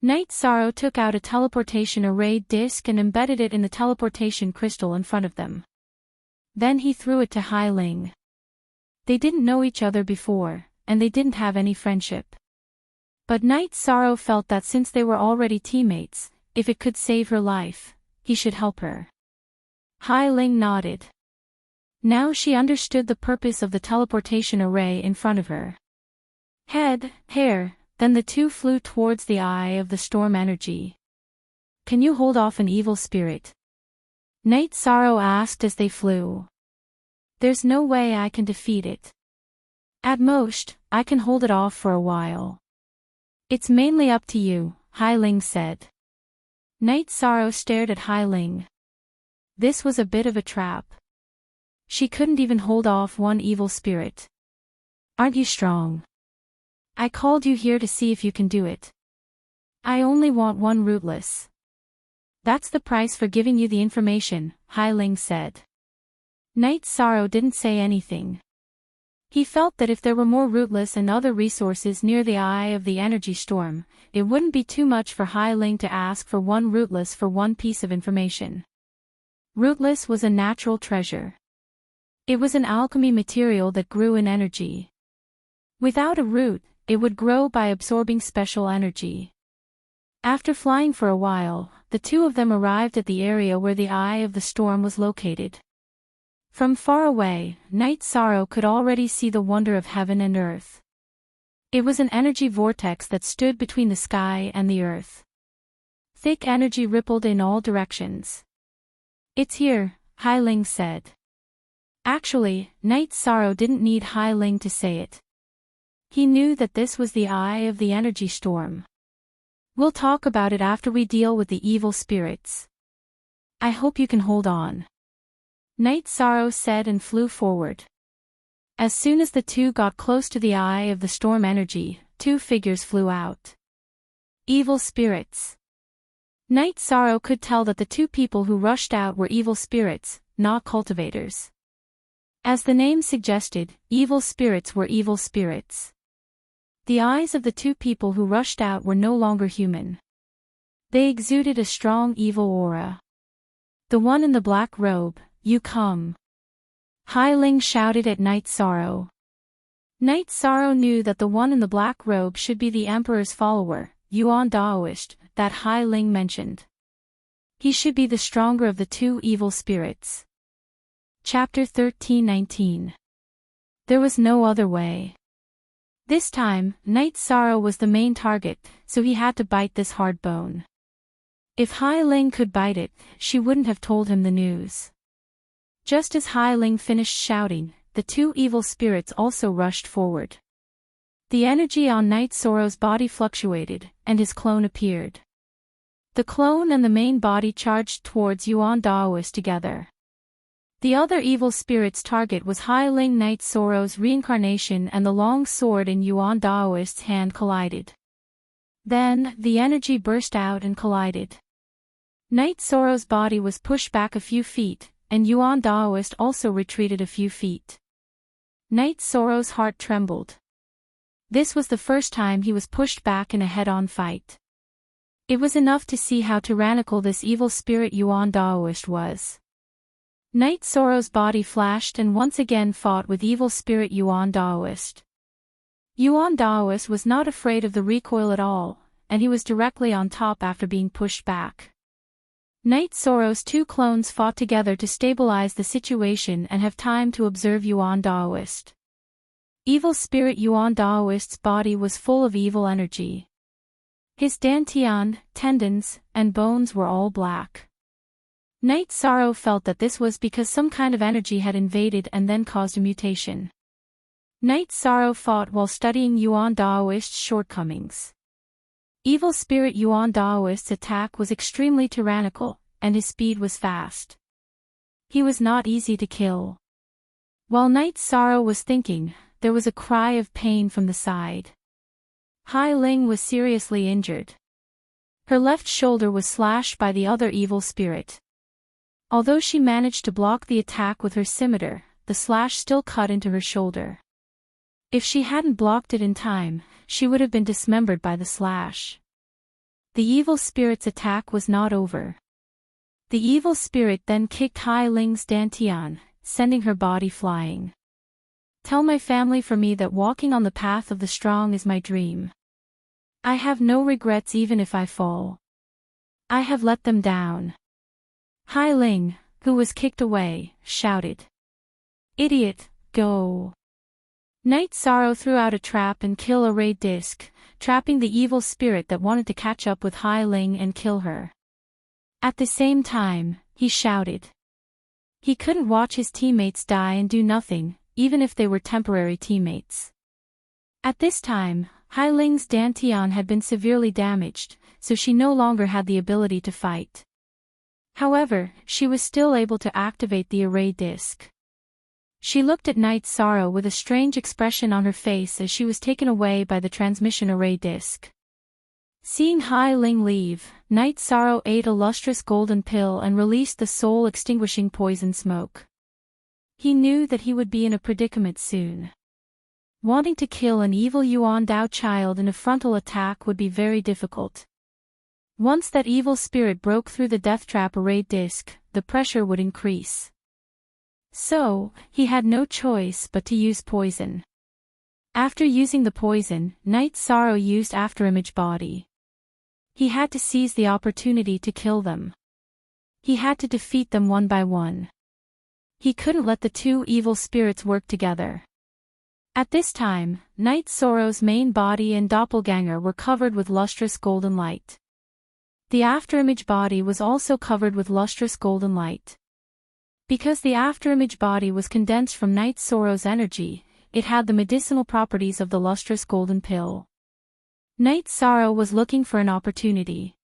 S1: Night Sorrow took out a teleportation array disc and embedded it in the teleportation crystal in front of them. Then he threw it to Hai Ling. They didn't know each other before, and they didn't have any friendship. But Night Sorrow felt that since they were already teammates, if it could save her life, he should help her. Hai Ling nodded. Now she understood the purpose of the teleportation array in front of her. Then the two flew towards the eye of the storm energy. "Can you hold off an evil spirit?" Night Sorrow asked as they flew. "There's no way I can defeat it. At most, I can hold it off for a while." "It's mainly up to you," Hai Ling said. Night Sorrow stared at Hai Ling. This was a bit of a trap. She couldn't even hold off one evil spirit. "Aren't you strong? I called you here to see if you can do it. I only want one rootless." "That's the price for giving you the information," Hai Ling said. Night Sorrow didn't say anything. He felt that if there were more rootless and other resources near the eye of the energy storm, it wouldn't be too much for Hai Ling to ask for one rootless for one piece of information. Rootless was a natural treasure. It was an alchemy material that grew in energy. Without a root, it would grow by absorbing special energy. After flying for a while, the two of them arrived at the area where the eye of the storm was located. From far away, Night Sorrow could already see the wonder of heaven and earth. It was an energy vortex that stood between the sky and the earth. Thick energy rippled in all directions. "It's here," Hai Ling said. Actually, Night Sorrow didn't need Hai Ling to say it. He knew that this was the eye of the energy storm. "We'll talk about it after we deal with the evil spirits. I hope you can hold on," Night Sorrow said and flew forward. As soon as the two got close to the eye of the storm energy, two figures flew out. Evil spirits. Night Sorrow could tell that the two people who rushed out were evil spirits, not cultivators. As the name suggested, evil spirits were evil spirits. The eyes of the two people who rushed out were no longer human. They exuded a strong evil aura. "The one in the black robe, you come." Hai Ling shouted at Night Sorrow. Night Sorrow knew that the one in the black robe should be the Emperor's follower, Yuan Daoist, that Hai Ling mentioned. He should be the stronger of the two evil spirits. Chapter 13:19. There was no other way. This time, Night Sorrow was the main target, so he had to bite this hard bone. If Hai Ling could bite it, she wouldn't have told him the news. Just as Hai Ling finished shouting, the two evil spirits also rushed forward. The energy on Night Sorrow's body fluctuated, and his clone appeared. The clone and the main body charged towards Yuan Daoist together. The other evil spirit's target was Hai Ling. Night Sorrow's reincarnation and the long sword in Yuan Daoist's hand collided. Then, the energy burst out and collided. Night Sorrow's body was pushed back a few feet, and Yuan Daoist also retreated a few feet. Night Sorrow's heart trembled. This was the first time he was pushed back in a head-on fight. It was enough to see how tyrannical this evil spirit Yuan Daoist was. Night Sorrow's body flashed and once again fought with evil spirit Yuan Daoist. Yuan Daoist was not afraid of the recoil at all, and he was directly on top after being pushed back. Night Sorrow's two clones fought together to stabilize the situation and have time to observe Yuan Daoist. Evil spirit Yuan Daoist's body was full of evil energy. His dantian, tendons, and bones were all black. Night Sorrow felt that this was because some kind of energy had invaded and then caused a mutation. Night Sorrow fought while studying Yuan Daoist's shortcomings. Evil spirit Yuan Daoist's attack was extremely tyrannical, and his speed was fast. He was not easy to kill. While Night Sorrow was thinking, there was a cry of pain from the side. Hai Ling was seriously injured. Her left shoulder was slashed by the other evil spirit. Although she managed to block the attack with her scimitar, the slash still cut into her shoulder. If she hadn't blocked it in time, she would have been dismembered by the slash. The evil spirit's attack was not over. The evil spirit then kicked Hai Ling's dantian, sending her body flying. Tell my family for me that walking on the path of the strong is my dream. I have no regrets even if I fall. I have let them down. Hai Ling, who was kicked away, shouted. Idiot, go. Night Sorrow threw out a trap and kill a ray disc, trapping the evil spirit that wanted to catch up with Hai Ling and kill her. At the same time, he shouted. He couldn't watch his teammates die and do nothing, even if they were temporary teammates. At this time, Hai Ling's dantian had been severely damaged, so she no longer had the ability to fight. However, she was still able to activate the array disc. She looked at Night Sorrow with a strange expression on her face as she was taken away by the transmission array disc. Seeing Hai Ling leave, Night Sorrow ate a lustrous golden pill and released the soul-extinguishing poison smoke. He knew that he would be in a predicament soon. Wanting to kill an evil Yuan Dao child in a frontal attack would be very difficult. Once that evil spirit broke through the death trap array disc, the pressure would increase. So, he had no choice but to use poison. After using the poison, Night Sorrow used afterimage body. He had to seize the opportunity to kill them. He had to defeat them one by one. He couldn't let the two evil spirits work together. At this time, Night Sorrow's main body and doppelganger were covered with lustrous golden light. The afterimage body was also covered with lustrous golden light. Because the afterimage body was condensed from Night Sorrow's energy, it had the medicinal properties of the lustrous golden pill. Night Sorrow was looking for an opportunity.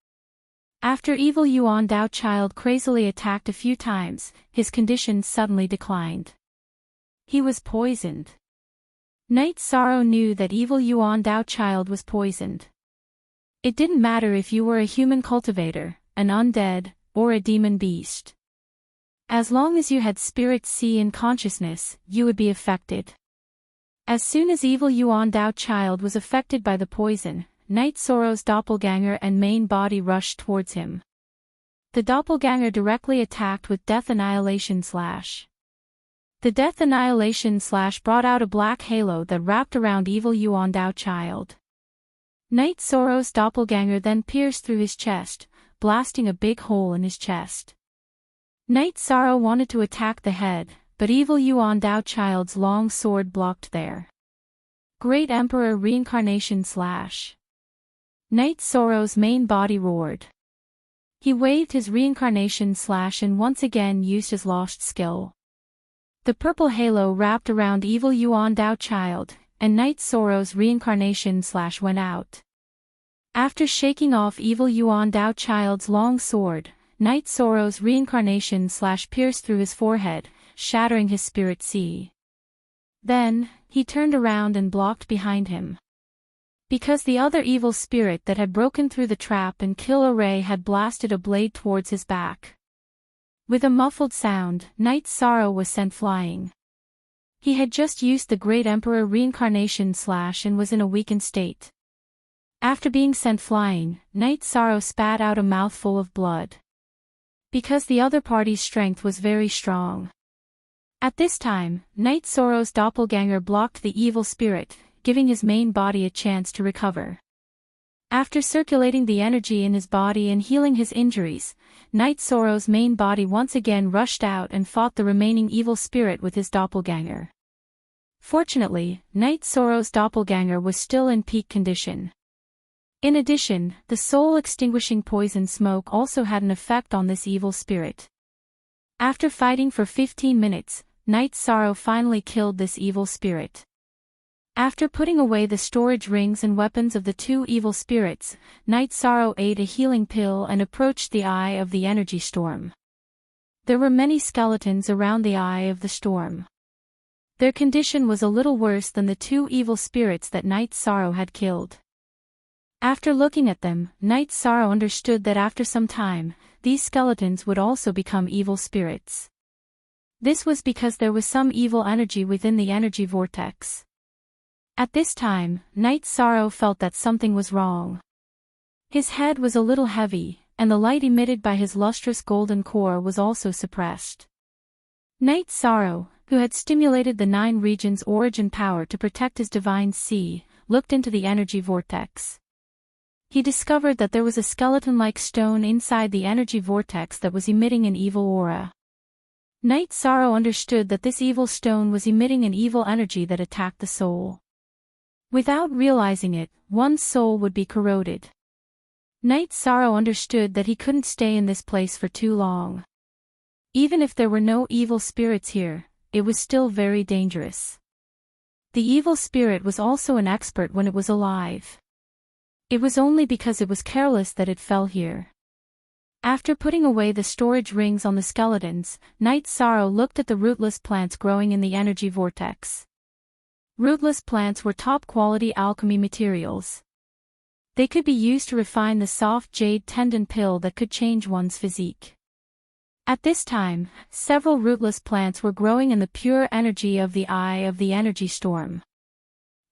S1: After evil Yuan Dao child crazily attacked a few times, his condition suddenly declined. He was poisoned. Night Sorrow knew that evil Yuan Dao child was poisoned. It didn't matter if you were a human cultivator, an undead, or a demon beast. As long as you had spirit C in consciousness, you would be affected. As soon as evil Yuan Dao child was affected by the poison, Night Sorrow's doppelganger and main body rushed towards him. The doppelganger directly attacked with Death Annihilation Slash. The Death Annihilation Slash brought out a black halo that wrapped around evil Yuan Dao child. Night Sorrow's doppelganger then pierced through his chest, blasting a big hole in his chest. Night Sorrow wanted to attack the head, but evil Yuan Dao child's long sword blocked there. Great Emperor Reincarnation Slash. Night Sorrow's main body roared. He waved his reincarnation slash and once again used his lost skill. The purple halo wrapped around evil Yuan Dao child, and Night Sorrow's reincarnation slash went out. After shaking off evil Yuan Dao child's long sword, Night Sorrow's reincarnation slash pierced through his forehead, shattering his spirit sea. Then, he turned around and blocked behind him. Because the other evil spirit that had broken through the trap and kill array had blasted a blade towards his back. With a muffled sound, Night Sorrow was sent flying. He had just used the Great Emperor Reincarnation Slash and was in a weakened state. After being sent flying, Night Sorrow spat out a mouthful of blood. Because the other party's strength was very strong. At this time, Night Sorrow's doppelganger blocked the evil spirit, giving his main body a chance to recover. After circulating the energy in his body and healing his injuries, Night Sorrow's main body once again rushed out and fought the remaining evil spirit with his doppelganger. Fortunately, Night Sorrow's doppelganger was still in peak condition. In addition, the soul-extinguishing poison smoke also had an effect on this evil spirit. After fighting for 15 minutes, Night Sorrow finally killed this evil spirit. After putting away the storage rings and weapons of the two evil spirits, Night Sorrow ate a healing pill and approached the eye of the energy storm. There were many skeletons around the eye of the storm. Their condition was a little worse than the two evil spirits that Night Sorrow had killed. After looking at them, Night Sorrow understood that after some time, these skeletons would also become evil spirits. This was because there was some evil energy within the energy vortex. At this time, Night Sorrow felt that something was wrong. His head was a little heavy, and the light emitted by his lustrous golden core was also suppressed. Night Sorrow, who had stimulated the 9 regions' origin power to protect his divine sea, looked into the energy vortex. He discovered that there was a skeleton-like stone inside the energy vortex that was emitting an evil aura. Night Sorrow understood that this evil stone was emitting an evil energy that attacked the soul. Without realizing it, one's soul would be corroded. Night Sorrow understood that he couldn't stay in this place for too long. Even if there were no evil spirits here, it was still very dangerous. The evil spirit was also an expert when it was alive. It was only because it was careless that it fell here. After putting away the storage rings on the skeletons, Night Sorrow looked at the rootless plants growing in the energy vortex. Rootless plants were top-quality alchemy materials. They could be used to refine the soft jade tendon pill that could change one's physique. At this time, several rootless plants were growing in the pure energy of the eye of the energy storm.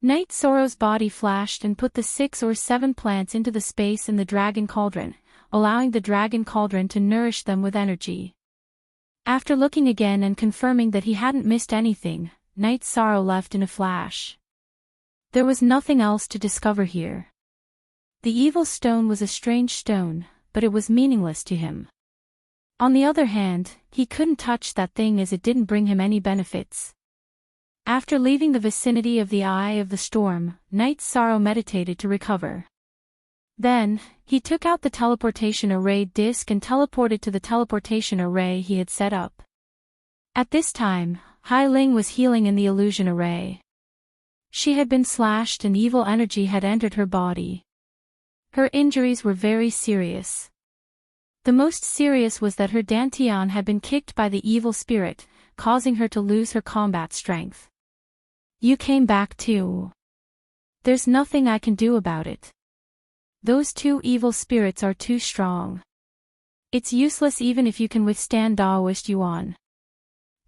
S1: Night Sorrow's body flashed and put the 6 or 7 plants into the space in the dragon cauldron, allowing the dragon cauldron to nourish them with energy. After looking again and confirming that he hadn't missed anything, Night Sorrow left in a flash. There was nothing else to discover here. The evil stone was a strange stone, but it was meaningless to him. On the other hand, he couldn't touch that thing as it didn't bring him any benefits. After leaving the vicinity of the eye of the storm, Night Sorrow meditated to recover. Then, he took out the teleportation array disc and teleported to the teleportation array he had set up. At this time, Hai Ling was healing in the illusion array. She had been slashed and evil energy had entered her body. Her injuries were very serious. The most serious was that her dantian had been kicked by the evil spirit, causing her to lose her combat strength. You came back too. There's nothing I can do about it. Those two evil spirits are too strong. It's useless even if you can withstand Daoist Yuan.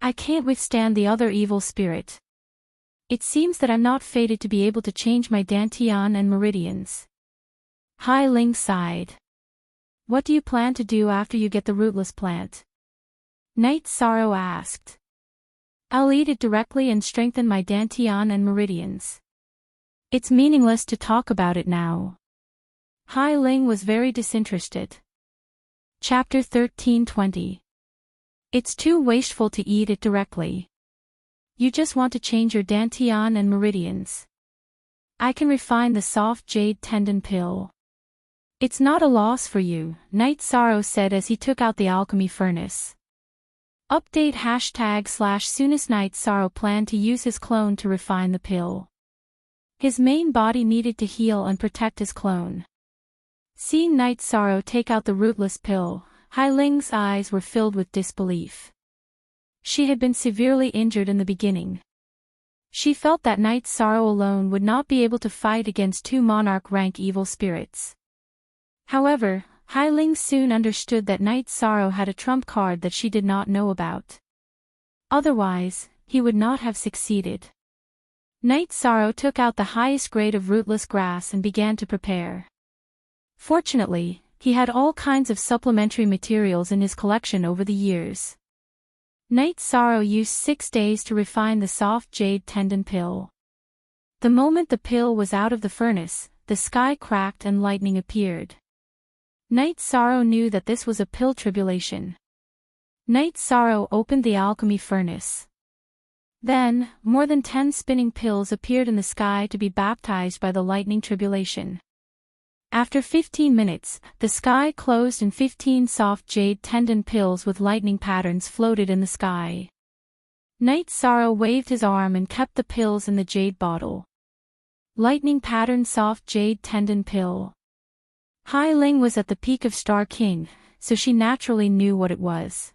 S1: I can't withstand the other evil spirit. It seems that I'm not fated to be able to change my dantian and meridians. Hai Ling sighed. What do you plan to do after you get the rootless plant? Night Sorrow asked. I'll eat it directly and strengthen my dantian and meridians. It's meaningless to talk about it now. Hai Ling was very disinterested. Chapter 13:20. It's too wasteful to eat it directly. You just want to change your dantian and meridians. I can refine the soft jade tendon pill. It's not a loss for you, Night Sorrow said as he took out the alchemy furnace. Update #/soonest Night Sorrow planned to use his clone to refine the pill. His main body needed to heal and protect his clone. Seeing Night Sorrow take out the rootless pill, Hai Ling's eyes were filled with disbelief. She had been severely injured in the beginning. She felt that Night Sorrow alone would not be able to fight against 2 monarch-rank evil spirits. However, Hai Ling soon understood that Night Sorrow had a trump card that she did not know about. Otherwise, he would not have succeeded. Night Sorrow took out the highest grade of rootless grass and began to prepare. Fortunately, he had all kinds of supplementary materials in his collection over the years. Night Sorrow used 6 days to refine the soft jade tendon pill. The moment the pill was out of the furnace, the sky cracked and lightning appeared. Night Sorrow knew that this was a pill tribulation. Night Sorrow opened the alchemy furnace. Then, more than 10 spinning pills appeared in the sky to be baptized by the lightning tribulation. After 15 minutes, the sky closed and 15 soft jade tendon pills with lightning patterns floated in the sky. Night Sorrow waved his arm and kept the pills in the jade bottle. Lightning pattern soft jade tendon pill. Hai Ling was at the peak of Star King, so she naturally knew what it was.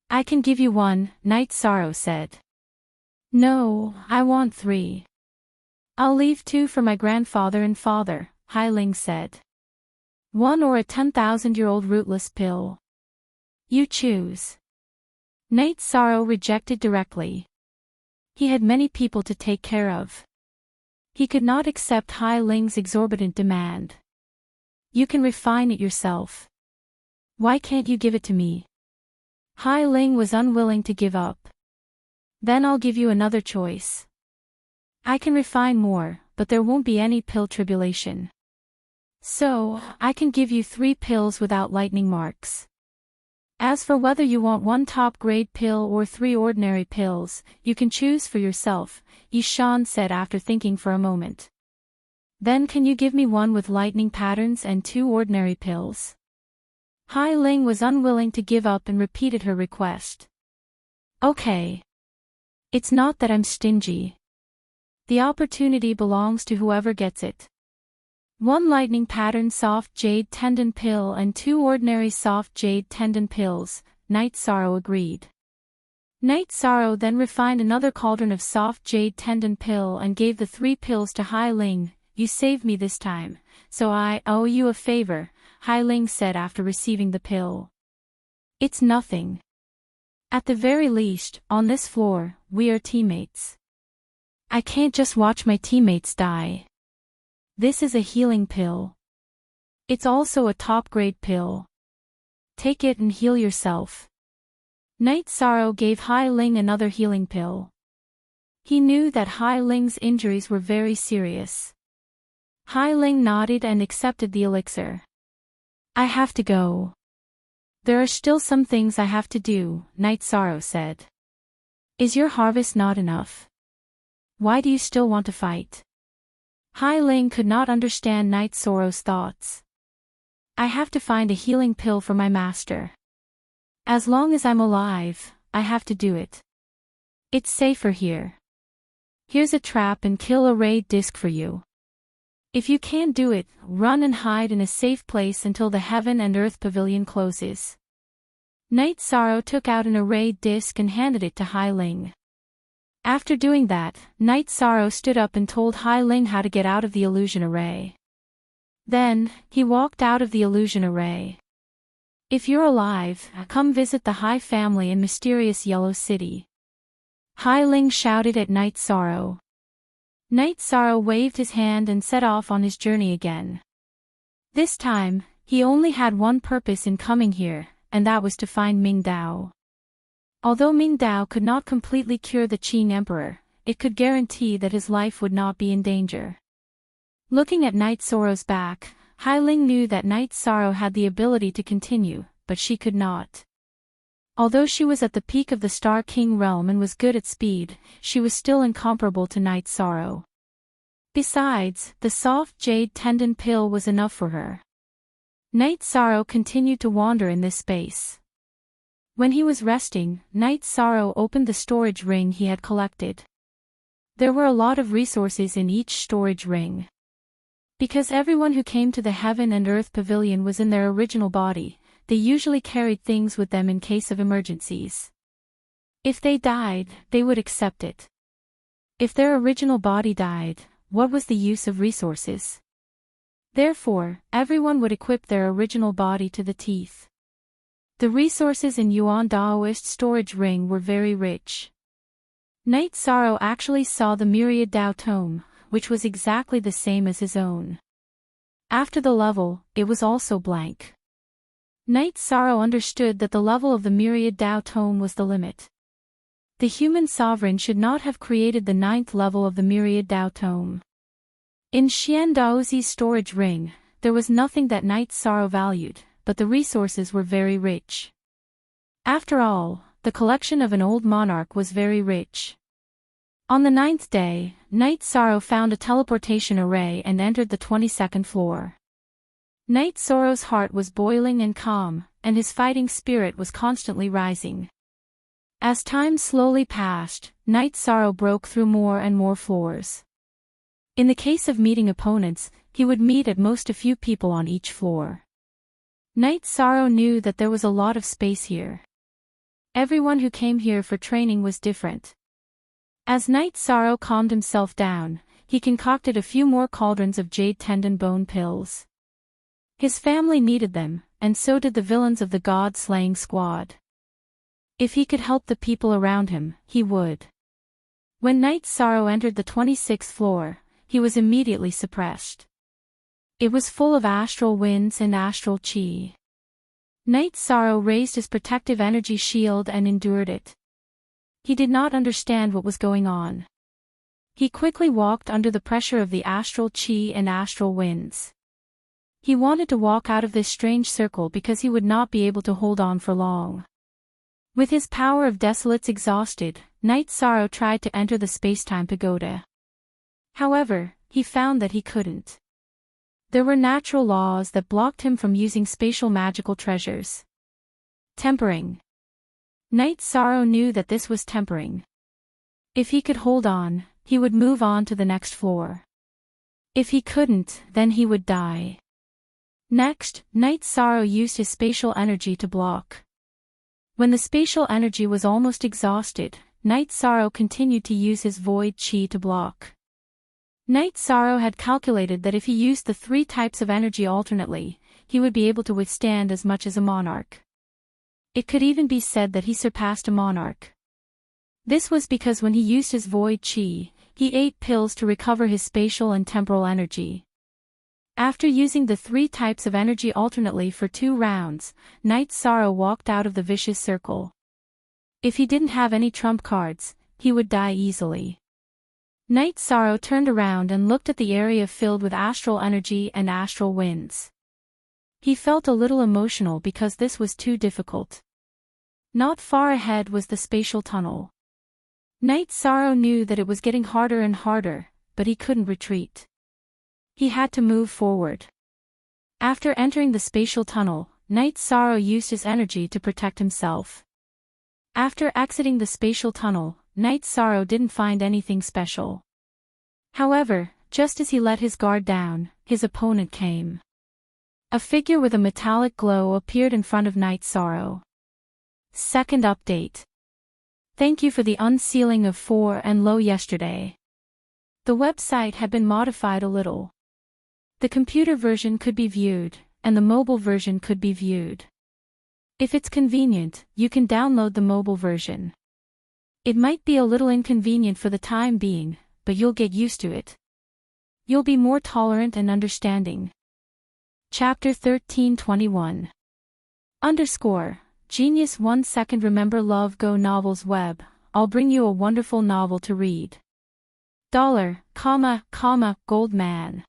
S1: I can give you one, Night Sorrow said. No, I want 3. I'll leave 2 for my grandfather and father, Hai Ling said. 1 or a 10,000-year-old rootless pill. You choose. Night Sorrow rejected directly. He had many people to take care of. He could not accept Hai Ling's exorbitant demand. You can refine it yourself. Why can't you give it to me? Hai Ling was unwilling to give up. Then I'll give you another choice. I can refine more, but there won't be any pill tribulation. So, I can give you 3 pills without lightning marks. As for whether you want 1 top-grade pill or 3 ordinary pills, you can choose for yourself, Yishan said after thinking for a moment. Then can you give me 1 with lightning patterns and 2 ordinary pills? Hai Ling was unwilling to give up and repeated her request. Okay. It's not that I'm stingy. The opportunity belongs to whoever gets it. 1 lightning pattern soft jade tendon pill and 2 ordinary soft jade tendon pills, Night Sorrow agreed. Night Sorrow then refined another cauldron of soft jade tendon pill and gave the 3 pills to Hai Ling. You saved me this time, so I owe you a favor, Hai Ling said after receiving the pill. It's nothing. At the very least, on this floor, we are teammates. I can't just watch my teammates die. This is a healing pill. It's also a top-grade pill. Take it and heal yourself. Night Sorrow gave Hai Ling another healing pill. He knew that Hai Ling's injuries were very serious. Hai Ling nodded and accepted the elixir. I have to go. There are still some things I have to do, Night Sorrow said. Is your harvest not enough? Why do you still want to fight? Hai Ling could not understand Night Sorrow's thoughts. I have to find a healing pill for my master. As long as I'm alive, I have to do it. It's safer here. Here's a trap and kill a raid disc for you. If you can't do it, run and hide in a safe place until the Heaven and Earth Pavilion closes. Night Sorrow took out an arrayed disc and handed it to Hai Ling. After doing that, Night Sorrow stood up and told Hai Ling how to get out of the illusion array. Then, he walked out of the illusion array. If you're alive, come visit the Hai family in mysterious Yellow City. Hai Ling shouted at Night Sorrow. Night Sorrow waved his hand and set off on his journey again. This time, he only had one purpose in coming here, and that was to find Ming Dao. Although Ming Dao could not completely cure the Qing Emperor, it could guarantee that his life would not be in danger. Looking at Night Sorrow's back, Hai Ling knew that Night Sorrow had the ability to continue, but she could not. Although she was at the peak of the Star King realm and was good at speed, she was still incomparable to Night Sorrow. Besides, the soft jade tendon pill was enough for her. Night Sorrow continued to wander in this space. When he was resting, Night Sorrow opened the storage ring he had collected. There were a lot of resources in each storage ring. Because everyone who came to the Heaven and Earth Pavilion was in their original body, they usually carried things with them in case of emergencies. If they died, they would accept it. If their original body died, what was the use of resources? Therefore, everyone would equip their original body to the teeth. The resources in Yuan Daoist storage ring were very rich. Night Sorrow actually saw the Myriad Dao Tome, which was exactly the same as his own. After the level, it was also blank. Night Sorrow understood that the level of the Myriad Dao Tome was the limit. The human sovereign should not have created the 9th level of the Myriad Dao Tome. In Xian Daozi's storage ring, there was nothing that Night Sorrow valued, but the resources were very rich. After all, the collection of an old monarch was very rich. On the 9th day, Night Sorrow found a teleportation array and entered the 22nd floor. Night Sorrow's heart was boiling and calm, and his fighting spirit was constantly rising. As time slowly passed, Night Sorrow broke through more and more floors. In the case of meeting opponents, he would meet at most a few people on each floor. Night Sorrow knew that there was a lot of space here. Everyone who came here for training was different. As Night Sorrow calmed himself down, he concocted a few more cauldrons of jade tendon bone pills. His family needed them, and so did the villains of the god-slaying squad. If he could help the people around him, he would. When Night Sorrow entered the 26th floor, he was immediately suppressed. It was full of astral winds and astral chi. Night Sorrow raised his protective energy shield and endured it. He did not understand what was going on. He quickly walked under the pressure of the astral chi and astral winds. He wanted to walk out of this strange circle because he would not be able to hold on for long. With his power of desolates exhausted, Night Sorrow tried to enter the spacetime pagoda. However, he found that he couldn't. There were natural laws that blocked him from using spatial magical treasures. Tempering. Night Sorrow knew that this was tempering. If he could hold on, he would move on to the next floor. If he couldn't, then he would die. Next, Night Sorrow used his spatial energy to block. When the spatial energy was almost exhausted, Night Sorrow continued to use his void chi to block. Night Sorrow had calculated that if he used the 3 types of energy alternately, he would be able to withstand as much as a monarch. It could even be said that he surpassed a monarch. This was because when he used his void chi, he ate pills to recover his spatial and temporal energy. After using the 3 types of energy alternately for 2 rounds, Night Sorrow walked out of the vicious circle. If he didn't have any trump cards, he would die easily. Night Sorrow turned around and looked at the area filled with astral energy and astral winds. He felt a little emotional because this was too difficult. Not far ahead was the spatial tunnel. Night Sorrow knew that it was getting harder and harder, but he couldn't retreat. He had to move forward. After entering the spatial tunnel, Night Sorrow used his energy to protect himself. After exiting the spatial tunnel, Night Sorrow didn't find anything special. However, just as he let his guard down, his opponent came. A figure with a metallic glow appeared in front of Night Sorrow. Second update. Thank you for the unsealing of 4 and low yesterday. The website had been modified a little. The computer version could be viewed, and the mobile version could be viewed. If it's convenient, you can download the mobile version. It might be a little inconvenient for the time being, but you'll get used to it. You'll be more tolerant and understanding. Chapter 1321. Genius 1 second. Remember Love Go Novels Web, I'll bring you a wonderful novel to read. Gold man.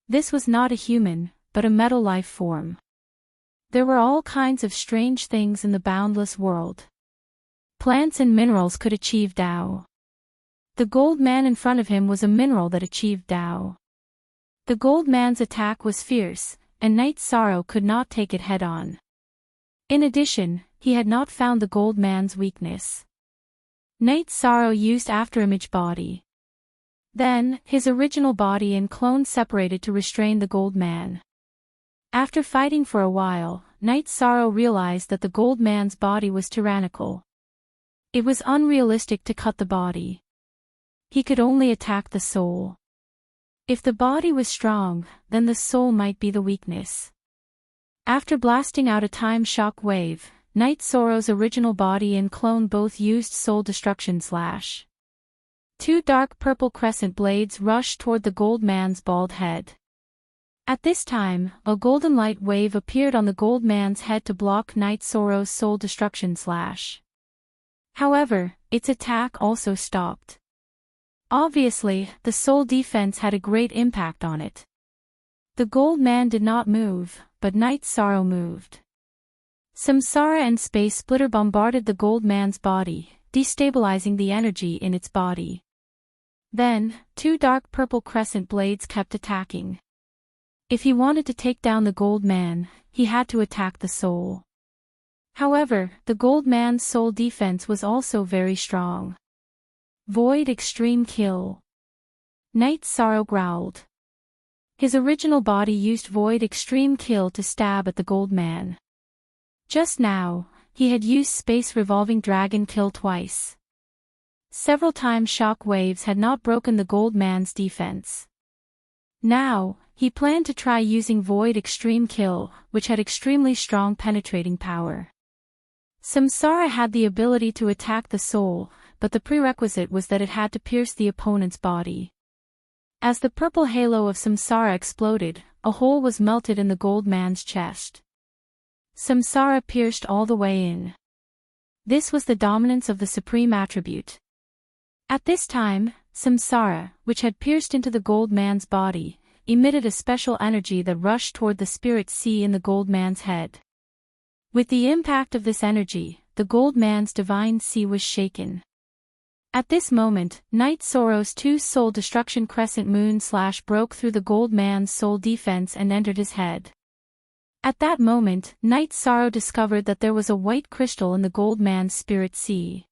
S1: This was not a human, but a metal life form. There were all kinds of strange things in the boundless world. Plants and minerals could achieve Tao. The gold man in front of him was a mineral that achieved Tao. The gold man's attack was fierce, and Night Sorrow could not take it head-on. In addition, he had not found the gold man's weakness. Night Sorrow used afterimage body. Then, his original body and clone separated to restrain the gold man. After fighting for a while, Night Sorrow realized that the gold man's body was tyrannical. It was unrealistic to cut the body. He could only attack the soul. If the body was strong, then the soul might be the weakness. After blasting out a time shock wave, Night Sorrow's original body and clone both used soul destruction slash. 2 dark purple crescent blades rushed toward the gold man's bald head. At this time, a golden light wave appeared on the gold man's head to block Night Sorrow's soul destruction slash. However, its attack also stopped. Obviously, the soul defense had a great impact on it. The gold man did not move, but Night Sorrow moved. Samsara and Space Splitter bombarded the gold man's body, destabilizing the energy in its body. Then, two dark purple crescent blades kept attacking. If he wanted to take down the gold man, he had to attack the soul. However, the gold man's soul defense was also very strong. Void Extreme Kill. Night Sorrow growled. His original body used Void Extreme Kill to stab at the gold man. Just now, he had used Space Revolving Dragon Kill twice. Several times shock waves had not broken the gold man's defense. Now, he planned to try using Void Extreme Kill, which had extremely strong penetrating power. Samsara had the ability to attack the soul, but the prerequisite was that it had to pierce the opponent's body. As the purple halo of Samsara exploded, a hole was melted in the gold man's chest. Samsara pierced all the way in. This was the dominance of the supreme attribute. At this time, Samsara, which had pierced into the gold man's body, emitted a special energy that rushed toward the spirit sea in the gold man's head. With the impact of this energy, the gold man's divine sea was shaken. At this moment, Night Sorrow's two soul destruction crescent moon slash broke through the gold man's soul defense and entered his head. At that moment, Night Sorrow discovered that there was a white crystal in the gold man's spirit sea.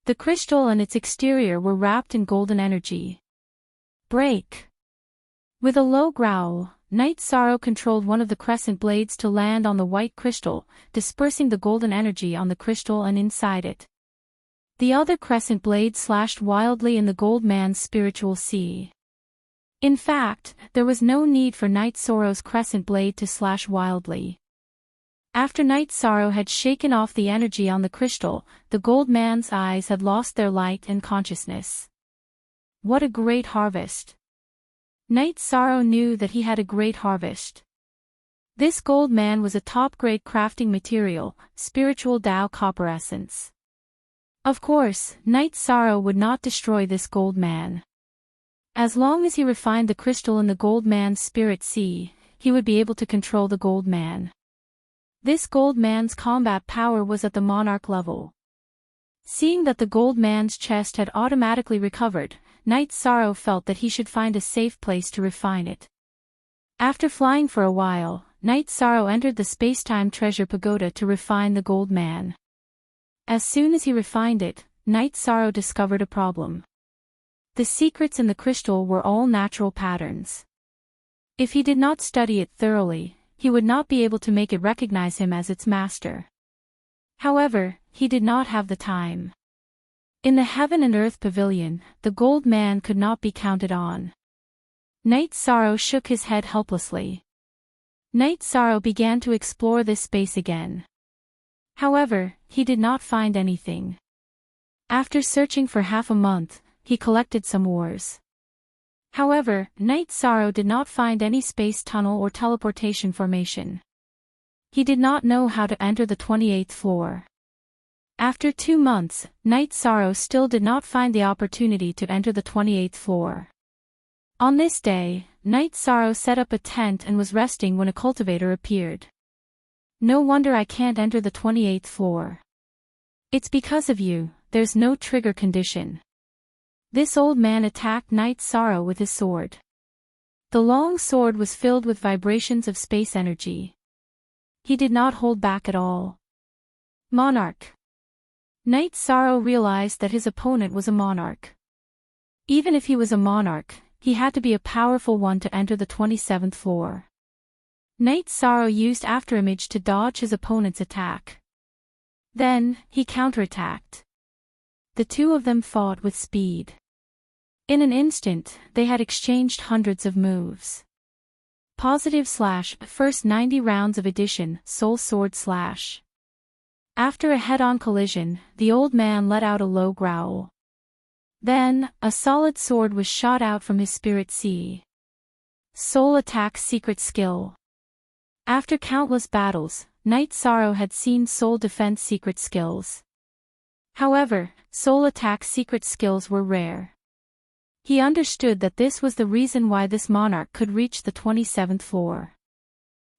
S1: The crystal and its exterior were wrapped in golden energy. Break. With a low growl, Night Sorrow controlled one of the crescent blades to land on the white crystal, dispersing the golden energy on the crystal and inside it. The other crescent blade slashed wildly in the gold man's spiritual sea. In fact, there was no need for Night Sorrow's crescent blade to slash wildly. After Night Sorrow had shaken off the energy on the crystal, the gold man's eyes had lost their light and consciousness. What a great harvest! Night Sorrow knew that he had a great harvest. This gold man was a top-grade crafting material, spiritual Tao copper essence. Of course, Night Sorrow would not destroy this gold man. As long as he refined the crystal in the gold man's spirit sea, he would be able to control the gold man. This gold man's combat power was at the monarch level. Seeing that the gold man's chest had automatically recovered, Night Sorrow felt that he should find a safe place to refine it. After flying for a while, Night Sorrow entered the space-time treasure pagoda to refine the gold man. As soon as he refined it, Night Sorrow discovered a problem. The secrets in the crystal were all natural patterns. If he did not study it thoroughly, he would not be able to make it recognize him as its master. However, he did not have the time. In the heaven and earth pavilion, the gold man could not be counted on. Night Sorrow shook his head helplessly. Night Sorrow began to explore this space again. However, he did not find anything. After searching for half a month, he collected some ores. However, Night Sorrow did not find any space tunnel or teleportation formation. He did not know how to enter the 28th floor. After 2 months, Night Sorrow still did not find the opportunity to enter the 28th floor. On this day, Night Sorrow set up a tent and was resting when a cultivator appeared. No wonder I can't enter the 28th floor. It's because of you, there's no trigger condition. This old man attacked Night Sorrow with his sword. The long sword was filled with vibrations of space energy. He did not hold back at all. Monarch. Night Sorrow realized that his opponent was a monarch. Even if he was a monarch, he had to be a powerful one to enter the 27th floor. Night Sorrow used Afterimage to dodge his opponent's attack. Then, he counterattacked. The two of them fought with speed. In an instant, they had exchanged hundreds of moves. / first 90 rounds of addition, soul sword /. After a head-on collision, the old man let out a low growl. Then, a solid sword was shot out from his spirit sea. Soul attack secret skill. After countless battles, Night Sorrow had seen soul defense secret skills. However, soul attack secret skills were rare. He understood that this was the reason why this monarch could reach the 27th floor.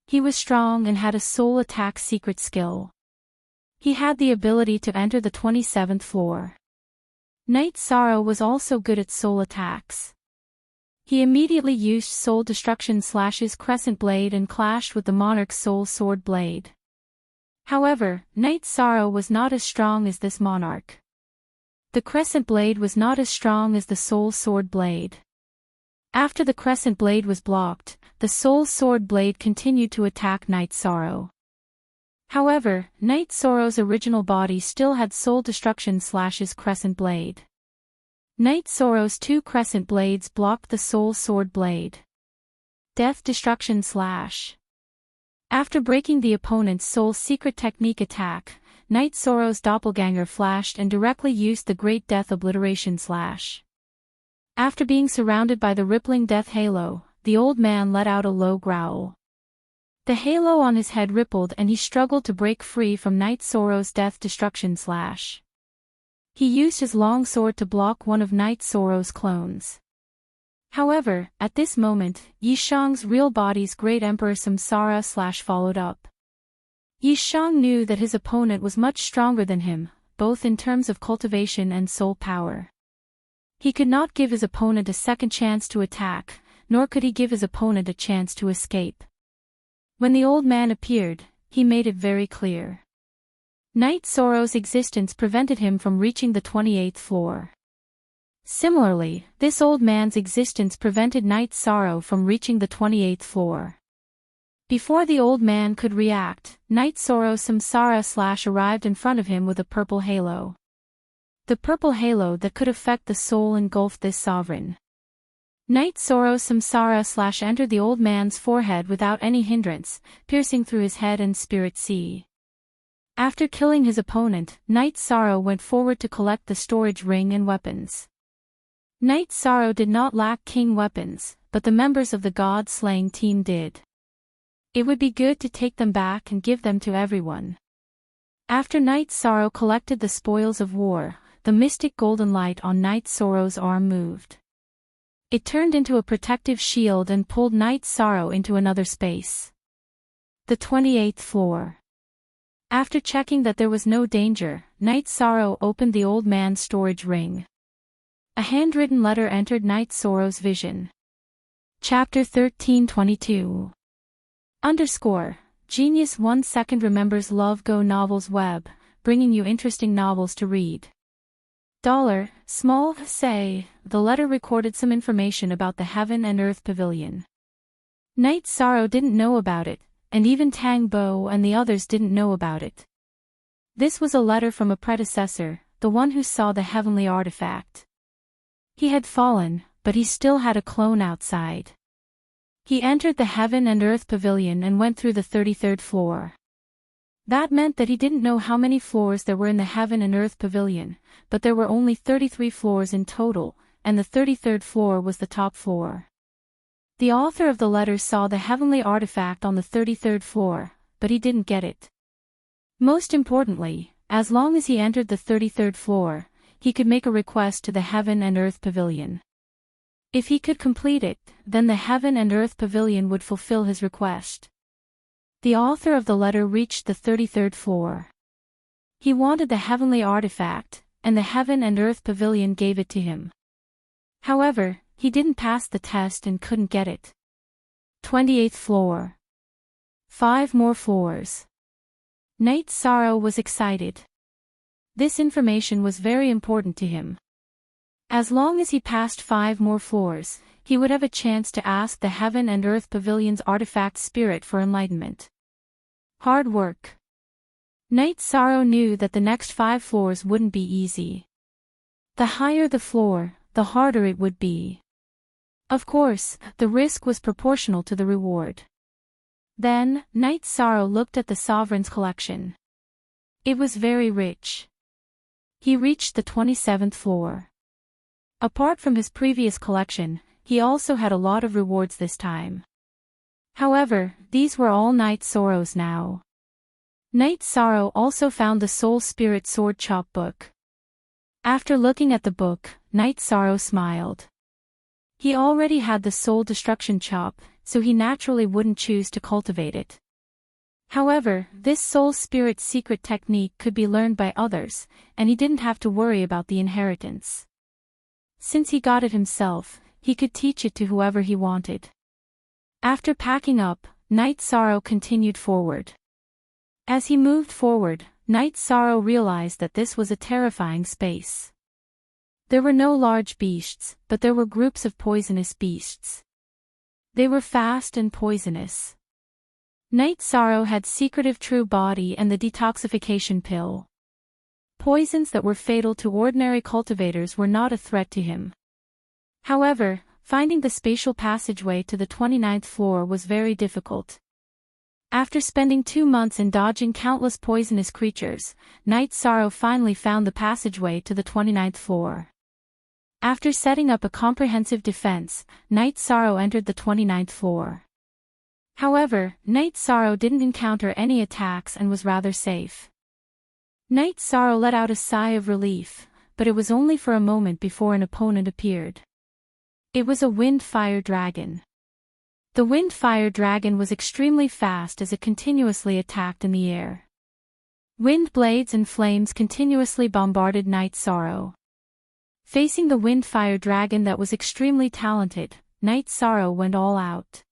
S1: He was strong and had a soul attack secret skill. He had the ability to enter the 27th floor. Knight Sorrow was also good at soul attacks. He immediately used Soul Destruction Slash's Crescent Blade and clashed with the monarch's Soul Sword Blade. However, Knight Sorrow was not as strong as this monarch. The Crescent Blade was not as strong as the Soul Sword Blade. After the Crescent Blade was blocked, the Soul Sword Blade continued to attack Knight Sorrow. However, Knight Sorrow's original body still had Soul Destruction Slash's Crescent Blade. Knight Sorrow's two Crescent Blades blocked the Soul Sword Blade. Death Destruction Slash. After breaking the opponent's Soul Secret Technique attack, Knight Sorrow's doppelganger flashed and directly used the Great Death Obliteration Slash. After being surrounded by the rippling death halo, the old man let out a low growl. The halo on his head rippled and he struggled to break free from Knight Sorrow's Death Destruction Slash. He used his long sword to block one of Knight Sorrow's clones. However, at this moment, Yishang's real body's Great Emperor Samsara Slash followed up. Yishang knew that his opponent was much stronger than him, both in terms of cultivation and soul power. He could not give his opponent a second chance to attack, nor could he give his opponent a chance to escape. When the old man appeared, he made it very clear. Knight Sorrow's existence prevented him from reaching the 28th floor. Similarly, this old man's existence prevented Knight Sorrow from reaching the 28th floor. Before the old man could react, Knight Sorrow's Samsara Slash arrived in front of him with a purple halo. The purple halo that could affect the soul engulfed this sovereign. Knight Sorrow's Samsara Slash entered the old man's forehead without any hindrance, piercing through his head and spirit sea. After killing his opponent, Knight Sorrow went forward to collect the storage ring and weapons. Knight Sorrow did not lack king weapons, but the members of the god-slaying team did. It would be good to take them back and give them to everyone. After Knight Sorrow collected the spoils of war, the mystic golden light on Knight Sorrow's arm moved. It turned into a protective shield and pulled Knight Sorrow into another space. The 28th floor. After checking that there was no danger, Knight Sorrow opened the old man's storage ring. A handwritten letter entered Knight Sorrow's vision. Chapter 1322. Genius 1 second remembers Love Go Novels Web, bringing you interesting novels to read. Small say, the letter recorded some information about the Heaven and Earth Pavilion. Knight Sorrow didn't know about it, and even Tang Bo and the others didn't know about it. This was a letter from a predecessor, the one who saw the heavenly artifact. He had fallen, but he still had a clone outside. He entered the Heaven and Earth Pavilion and went through the 33rd floor. That meant that he didn't know how many floors there were in the Heaven and Earth Pavilion, but there were only 33 floors in total, and the 33rd floor was the top floor. The author of the letter saw the heavenly artifact on the 33rd floor, but he didn't get it. Most importantly, as long as he entered the 33rd floor, he could make a request to the Heaven and Earth Pavilion. If he could complete it, then the Heaven and Earth Pavilion would fulfill his request. The author of the letter reached the 33rd floor. He wanted the heavenly artifact, and the Heaven and Earth Pavilion gave it to him. However, he didn't pass the test and couldn't get it. 28th floor. 5 more floors. Knight Sorrow was excited. This information was very important to him. As long as he passed 5 more floors, he would have a chance to ask the Heaven and Earth Pavilion's artifact spirit for enlightenment. Hard work. Knight Sorrow knew that the next 5 floors wouldn't be easy. The higher the floor, the harder it would be. Of course, the risk was proportional to the reward. Then, Knight Sorrow looked at the Sovereign's collection. It was very rich. He reached the 27th floor. Apart from his previous collection, he also had a lot of rewards this time. However, these were all Knight Sorrow's now. Knight Sorrow also found the Soul Spirit Sword Chop book. After looking at the book, Knight Sorrow smiled. He already had the soul destruction chop, so he naturally wouldn't choose to cultivate it. However, this soul spirit secret technique could be learned by others, and he didn't have to worry about the inheritance. Since he got it himself, he could teach it to whoever he wanted. After packing up, Night Sorrow continued forward. As he moved forward, Night Sorrow realized that this was a terrifying space. There were no large beasts, but there were groups of poisonous beasts. They were fast and poisonous. Night Sorrow had secretive true body and the detoxification pill. Poisons that were fatal to ordinary cultivators were not a threat to him. However, finding the spatial passageway to the 29th floor was very difficult. After spending 2 months in dodging countless poisonous creatures, Night Sorrow finally found the passageway to the 29th floor. After setting up a comprehensive defense, Night Sorrow entered the 29th floor. However, Night Sorrow didn't encounter any attacks and was rather safe. Night Sorrow let out a sigh of relief, but it was only for a moment before an opponent appeared. It was a wind-fire dragon. The wind-fire dragon was extremely fast as it continuously attacked in the air. Wind blades and flames continuously bombarded Night Sorrow. Facing the wind-fire dragon that was extremely talented, Night Sorrow went all out.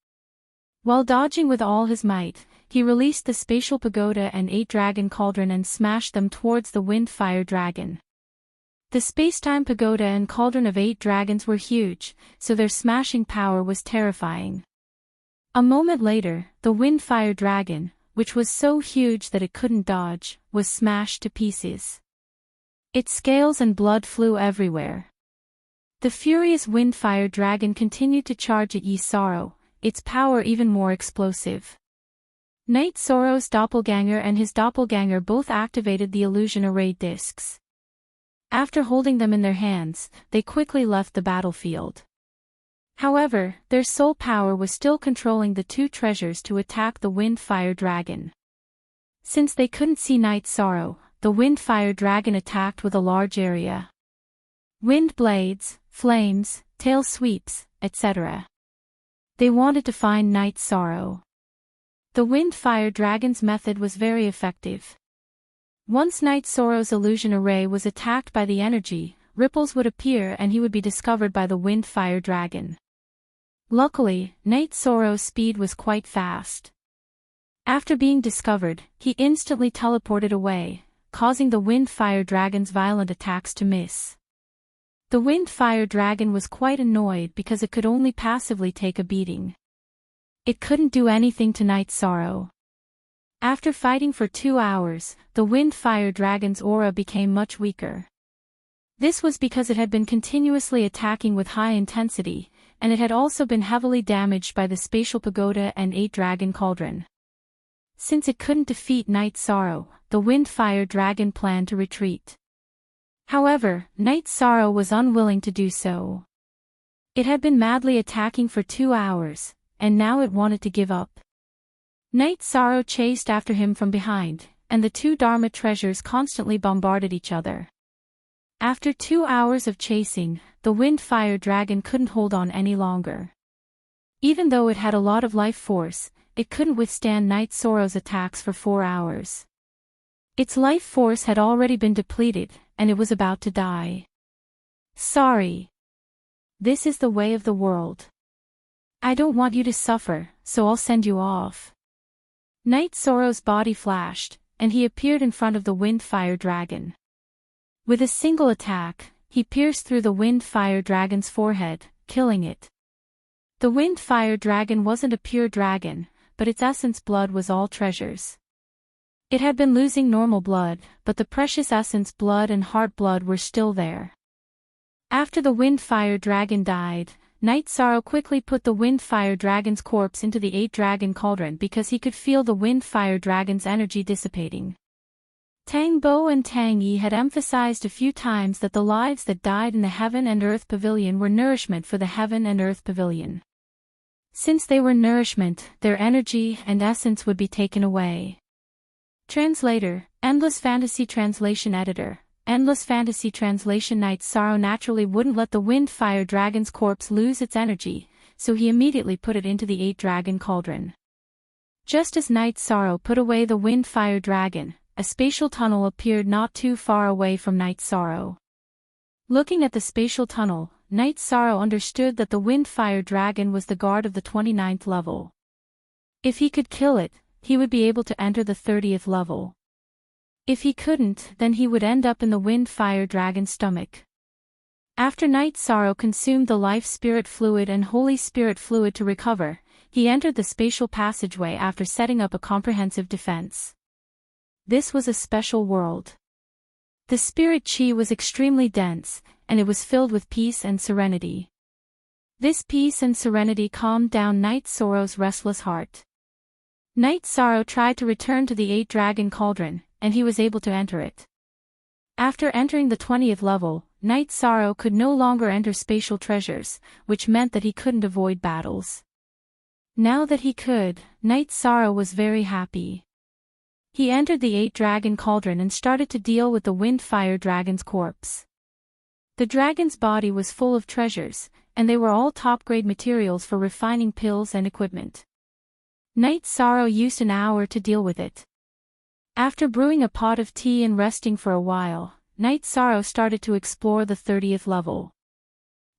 S1: While dodging with all his might, he released the spatial pagoda and 8-dragon cauldron and smashed them towards the wind-fire dragon. The space-time pagoda and cauldron of 8 dragons were huge, so their smashing power was terrifying. A moment later, the wind-fire dragon, which was so huge that it couldn't dodge, was smashed to pieces. Its scales and blood flew everywhere. The furious wind-fire dragon continued to charge at Yi Sorrow, its power even more explosive. Night Sorrow's doppelganger and his doppelganger both activated the illusion array discs. After holding them in their hands, they quickly left the battlefield. However, their soul power was still controlling the 2 treasures to attack the wind-fire dragon. Since they couldn't see Night Sorrow, the wind-fire dragon attacked with a large area. Wind blades, flames, tail sweeps, etc. They wanted to find Night Sorrow. The wind-fire dragon's method was very effective. Once Night Sorrow's illusion array was attacked by the energy, ripples would appear and he would be discovered by the wind-fire dragon. Luckily, Night Sorrow's speed was quite fast. After being discovered, he instantly teleported away, causing the wind-fire dragon's violent attacks to miss. The wind-fire dragon was quite annoyed because it could only passively take a beating. It couldn't do anything to Night Sorrow. After fighting for 2 hours, the wind-fire dragon's aura became much weaker. This was because it had been continuously attacking with high intensity, and it had also been heavily damaged by the spatial pagoda and 8-dragon cauldron. Since it couldn't defeat Night Sorrow, the wind-fire dragon planned to retreat. However, Night Sorrow was unwilling to do so. It had been madly attacking for 2 hours, and now it wanted to give up. Night Sorrow chased after him from behind, and the 2 Dharma treasures constantly bombarded each other. After 2 hours of chasing, the wind-fire dragon couldn't hold on any longer. Even though it had a lot of life force, it couldn't withstand Night Sorrow's attacks for 4 hours. Its life force had already been depleted, and it was about to die. Sorry. This is the way of the world. I don't want you to suffer, so I'll send you off. Night Sorrow's body flashed, and he appeared in front of the wind-fire dragon. With a single attack, he pierced through the wind-fire dragon's forehead, killing it. The wind-fire dragon wasn't a pure dragon, but its essence blood was all treasures. It had been losing normal blood, but the precious essence blood and heart blood were still there. After the wind-fire dragon died, Night Sorrow quickly put the wind-fire dragon's corpse into the 8-dragon cauldron because he could feel the wind-fire dragon's energy dissipating. Tang Bo and Tang Yi had emphasized a few times that the lives that died in the Heaven and Earth Pavilion were nourishment for the Heaven and Earth Pavilion. Since they were nourishment, their energy and essence would be taken away. Translator, Endless Fantasy Translation Editor, endless fantasy translation. Night Sorrow naturally wouldn't let the wind fire dragon's corpse lose its energy, so he immediately put it into the 8-dragon cauldron. Just as Night Sorrow put away the wind fire dragon, a spatial tunnel appeared not too far away from Night Sorrow. Looking at the spatial tunnel, Night Sorrow understood that the wind fire dragon was the guard of the 29th level. If he could kill it, he would be able to enter the 30th level. If he couldn't, then he would end up in the wind fire dragon's stomach. After Night Sorrow consumed the life spirit fluid and holy spirit fluid to recover, he entered the spatial passageway after setting up a comprehensive defense. This was a special world. The spirit chi was extremely dense, and it was filled with peace and serenity. This peace and serenity calmed down Night Sorrow's restless heart. Night Sorrow tried to return to the 8-dragon cauldron, and he was able to enter it. After entering the 20th level, Night Sorrow could no longer enter spatial treasures, which meant that he couldn't avoid battles. Now that he could, Night Sorrow was very happy. He entered the 8-dragon cauldron and started to deal with the wind fire dragon's corpse. The dragon's body was full of treasures, and they were all top-grade materials for refining pills and equipment. Night Sorrow used an hour to deal with it. After brewing a pot of tea and resting for a while, Night Sorrow started to explore the 30th level.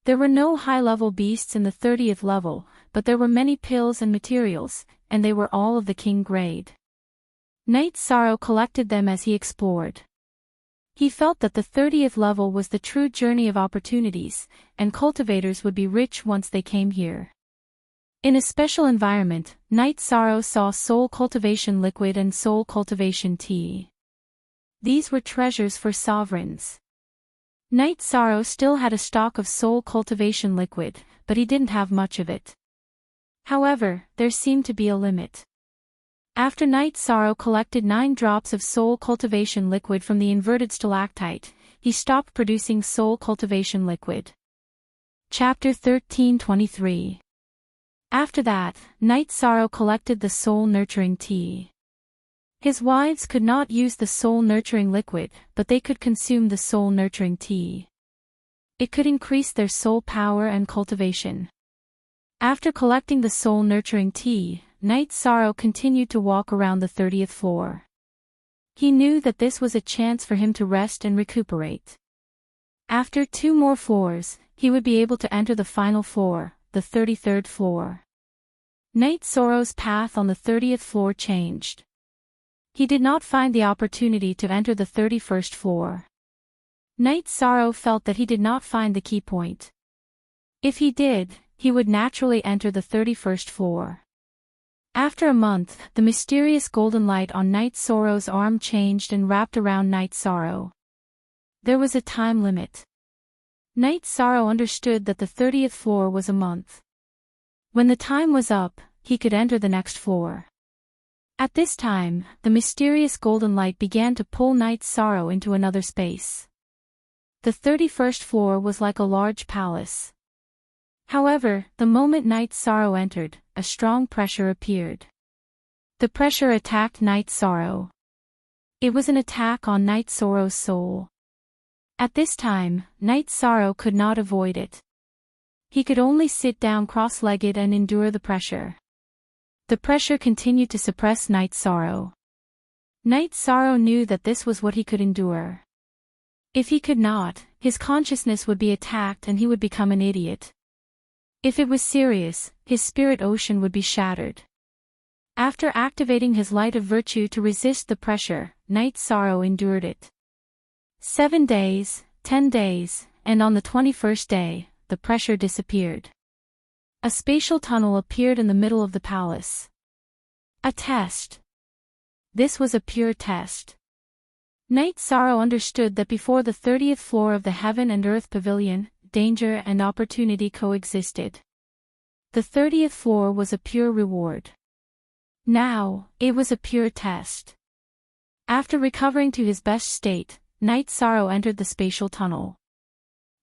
S1: There were no high-level beasts in the 30th level, but there were many pills and materials, and they were all of the king grade. Night Sorrow collected them as he explored. He felt that the 30th level was the true journey of opportunities, and cultivators would be rich once they came here. In a special environment, Night Sorrow saw soul cultivation liquid and soul cultivation tea. These were treasures for sovereigns. Night Sorrow still had a stock of soul cultivation liquid, but he didn't have much of it. However, there seemed to be a limit. After Night Sorrow collected 9 drops of soul cultivation liquid from the inverted stalactite, he stopped producing soul cultivation liquid. Chapter 13:23. After that, Night Sorrow collected the soul nurturing tea. His wives could not use the soul nurturing liquid, but they could consume the soul nurturing tea. It could increase their soul power and cultivation. After collecting the soul nurturing tea, Night Sorrow continued to walk around the 30th floor. He knew that this was a chance for him to rest and recuperate. After 2 more floors, he would be able to enter the final floor, the 33rd floor. Night Sorrow's path on the 30th floor changed. He did not find the opportunity to enter the 31st floor. Night Sorrow felt that he did not find the key point. If he did, he would naturally enter the 31st floor. After a month, the mysterious golden light on Night Sorrow's arm changed and wrapped around Night Sorrow. There was a time limit. Night Sorrow understood that the 30th floor was a month. When the time was up, he could enter the next floor. At this time, the mysterious golden light began to pull Night Sorrow into another space. The 31st floor was like a large palace. However, the moment Night Sorrow entered, a strong pressure appeared. The pressure attacked Night Sorrow. It was an attack on Night Sorrow's soul. At this time, Night Sorrow could not avoid it. He could only sit down cross-legged and endure the pressure. The pressure continued to suppress Night Sorrow. Night Sorrow knew that this was what he could endure. If he could not, his consciousness would be attacked and he would become an idiot. If it was serious, his spirit ocean would be shattered. After activating his light of virtue to resist the pressure, Night Sorrow endured it. 7 days, 10 days, and on the 21st day, the pressure disappeared. A spatial tunnel appeared in the middle of the palace. A test. This was a pure test. Night Sorrow understood that before the 30th floor of the Heaven and Earth Pavilion, danger and opportunity coexisted. The 30th floor was a pure reward. Now, it was a pure test. After recovering to his best state, Night Sorrow entered the spatial tunnel.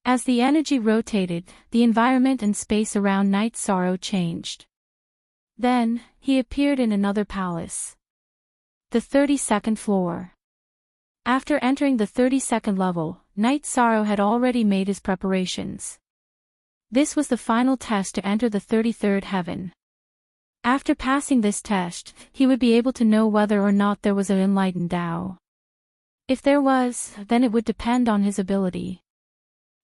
S1: As the energy rotated, the environment and space around Night Sorrow changed. Then, he appeared in another palace. The 32nd floor. After entering the 32nd level, Night Sorrow had already made his preparations. This was the final test to enter the 33rd heaven. After passing this test, he would be able to know whether or not there was an enlightened Tao. If there was, then it would depend on his ability.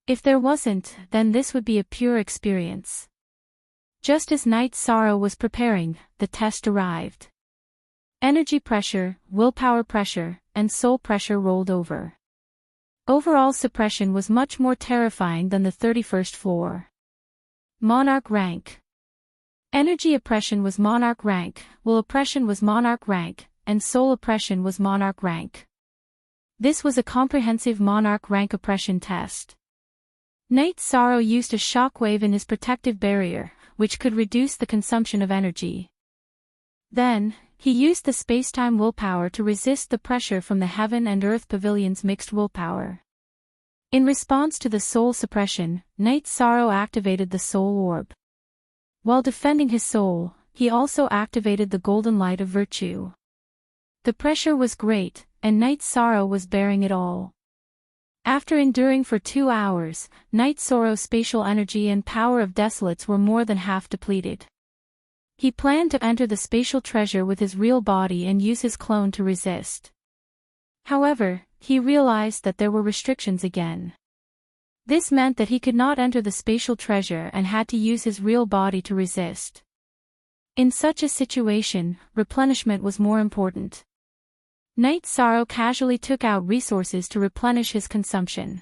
S1: If there wasn't, then this would be a pure experience. Just as Night Sorrow was preparing, the test arrived. Energy pressure, willpower pressure, and soul pressure rolled over. Overall suppression was much more terrifying than the 31st floor. Monarch rank. Energy oppression was monarch rank, will oppression was monarch rank, and soul oppression was monarch rank. This was a comprehensive monarch rank oppression test. Night Sorrow used a shockwave in his protective barrier, which could reduce the consumption of energy. Then, he used the spacetime willpower to resist the pressure from the heaven and earth pavilion's mixed willpower. In response to the soul suppression, Night Sorrow activated the soul orb. While defending his soul, he also activated the golden light of virtue. The pressure was great, and Night Sorrow was bearing it all. After enduring for 2 hours, Night Sorrow's spatial energy and power of desolates were more than half depleted. He planned to enter the spatial treasure with his real body and use his clone to resist. However, he realized that there were restrictions again. This meant that he could not enter the spatial treasure and had to use his real body to resist. In such a situation, replenishment was more important. Night Sorrow casually took out resources to replenish his consumption.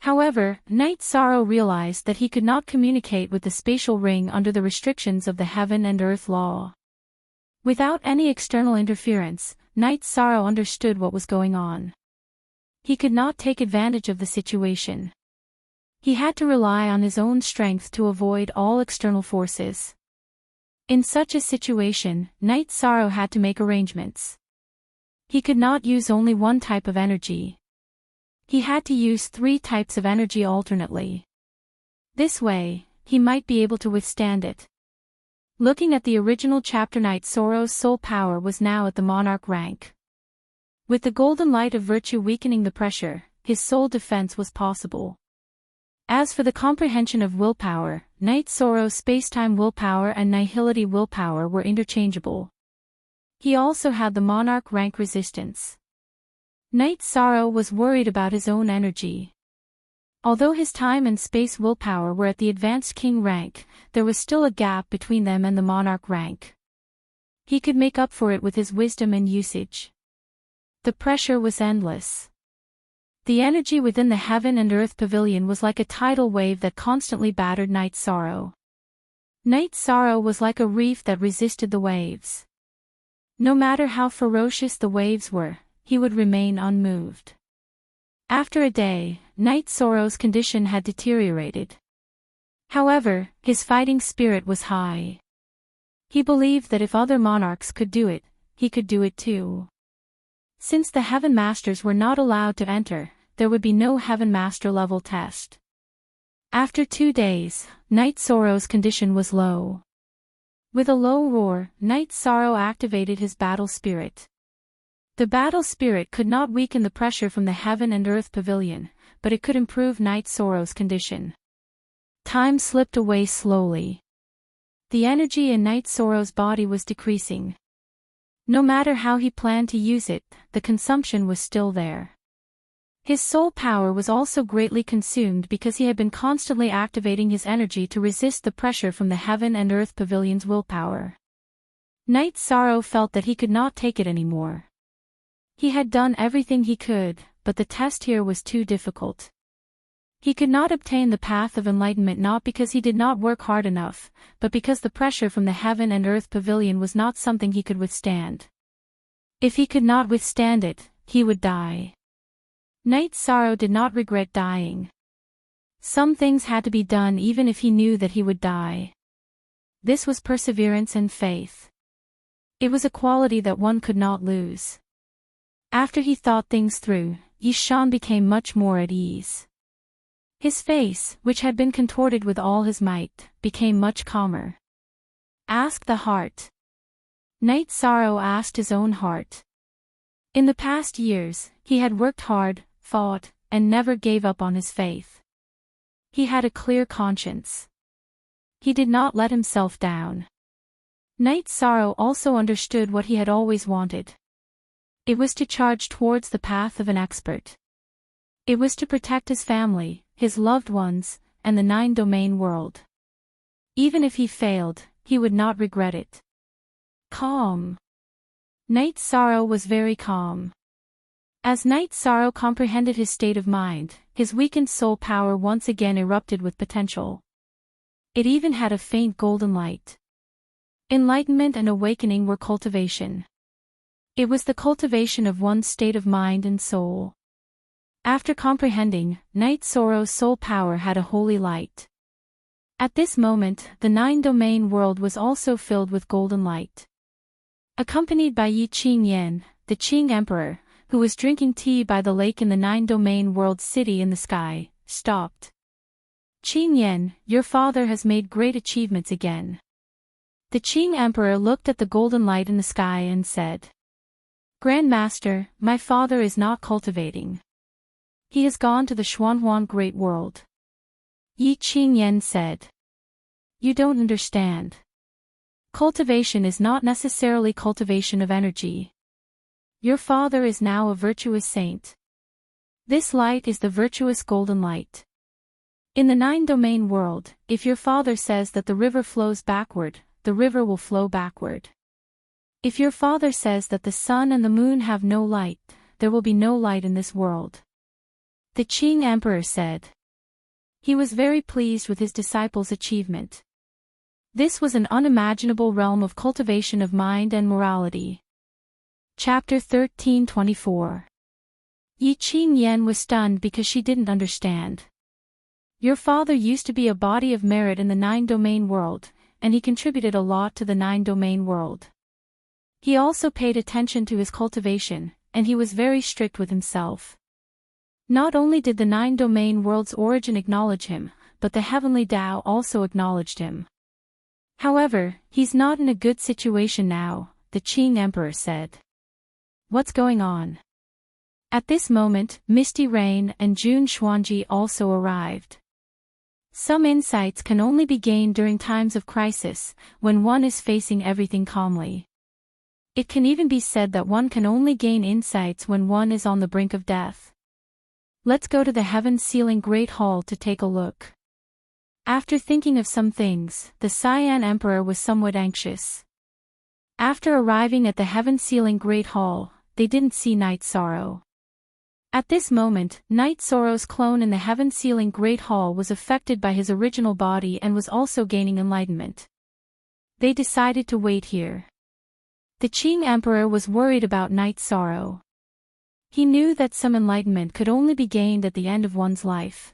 S1: However, Night Sorrow realized that he could not communicate with the spatial ring under the restrictions of the heaven and earth law. Without any external interference, Night Sorrow understood what was going on. He could not take advantage of the situation. He had to rely on his own strength to avoid all external forces. In such a situation, Night Sorrow had to make arrangements. He could not use only one type of energy. He had to use 3 types of energy alternately. This way, he might be able to withstand it. Looking at the original chapter, Night Sorrow's soul power was now at the monarch rank. With the golden light of virtue weakening the pressure, his soul defense was possible. As for the comprehension of willpower, Night Sorrow's spacetime willpower and nihility willpower were interchangeable. He also had the monarch rank resistance. Night Sorrow was worried about his own energy. Although his time and space willpower were at the advanced king rank, there was still a gap between them and the monarch rank. He could make up for it with his wisdom and usage. The pressure was endless. The energy within the heaven and earth pavilion was like a tidal wave that constantly battered Night Sorrow. Night Sorrow was like a reef that resisted the waves. No matter how ferocious the waves were, he would remain unmoved. After a day, Night Sorrow's condition had deteriorated. However, his fighting spirit was high. He believed that if other monarchs could do it, he could do it too. Since the Heaven Masters were not allowed to enter, there would be no Heaven Master level test. After 2 days, Night Sorrow's condition was low. With a low roar, Night Sorrow activated his battle spirit. The battle spirit could not weaken the pressure from the heaven and earth pavilion, but it could improve Night Sorrow's condition. Time slipped away slowly. The energy in Night Sorrow's body was decreasing. No matter how he planned to use it, the consumption was still there. His soul power was also greatly consumed because he had been constantly activating his energy to resist the pressure from the heaven and earth pavilion's willpower. Night Sorrow felt that he could not take it anymore. He had done everything he could, but the test here was too difficult. He could not obtain the path of enlightenment not because he did not work hard enough, but because the pressure from the heaven and earth pavilion was not something he could withstand. If he could not withstand it, he would die. Night Sorrow did not regret dying. Some things had to be done even if he knew that he would die. This was perseverance and faith. It was a quality that one could not lose. After he thought things through, Yishan became much more at ease. His face, which had been contorted with all his might, became much calmer. Ask the heart. Night Sorrow asked his own heart. In the past years, he had worked hard, fought, and never gave up on his faith. He had a clear conscience. He did not let himself down. Night Sorrow also understood what he had always wanted. It was to charge towards the path of an expert. It was to protect his family, his loved ones, and the nine-domain world. Even if he failed, he would not regret it. Calm. Night Sorrow was very calm. As Night Sorrow comprehended his state of mind, his weakened soul power once again erupted with potential. It even had a faint golden light. Enlightenment and awakening were cultivation. It was the cultivation of one's state of mind and soul. After comprehending, Night Sorrow's soul power had a holy light. At this moment, the nine-domain world was also filled with golden light. Accompanied by Yi Qing Yan, the Qing Emperor, who was drinking tea by the lake in the nine-domain world city in the sky, stopped. Qing Yan, your father has made great achievements again. The Qing Emperor looked at the golden light in the sky and said, Grand Master, my father is not cultivating. He has gone to the Xuanhuan Great World. Yi Qing Yan said, You don't understand. Cultivation is not necessarily cultivation of energy. Your father is now a virtuous saint. This light is the virtuous golden light. In the nine-domain world, if your father says that the river flows backward, the river will flow backward. If your father says that the sun and the moon have no light, there will be no light in this world. The Qing Emperor said. He was very pleased with his disciple's achievement. This was an unimaginable realm of cultivation of mind and morality. Chapter 13:24. Yi Qing Yan was stunned because she didn't understand. Your father used to be a body of merit in the nine-domain world, and he contributed a lot to the nine-domain world. He also paid attention to his cultivation, and he was very strict with himself. Not only did the nine-domain world's origin acknowledge him, but the heavenly Tao also acknowledged him. However, he's not in a good situation now, the Qing Emperor said. What's going on? At this moment, Misty Rain and Jun Xuanji also arrived. Some insights can only be gained during times of crisis, when one is facing everything calmly. It can even be said that one can only gain insights when one is on the brink of death. Let's go to the heaven-sealing Great Hall to take a look. After thinking of some things, the Cyan Emperor was somewhat anxious. After arriving at the heaven-sealing Great Hall, they didn't see Night Sorrow. At this moment, Night Sorrow's clone in the heaven-sealing Great Hall was affected by his original body and was also gaining enlightenment. They decided to wait here. The Qing Emperor was worried about Night Sorrow. He knew that some enlightenment could only be gained at the end of one's life.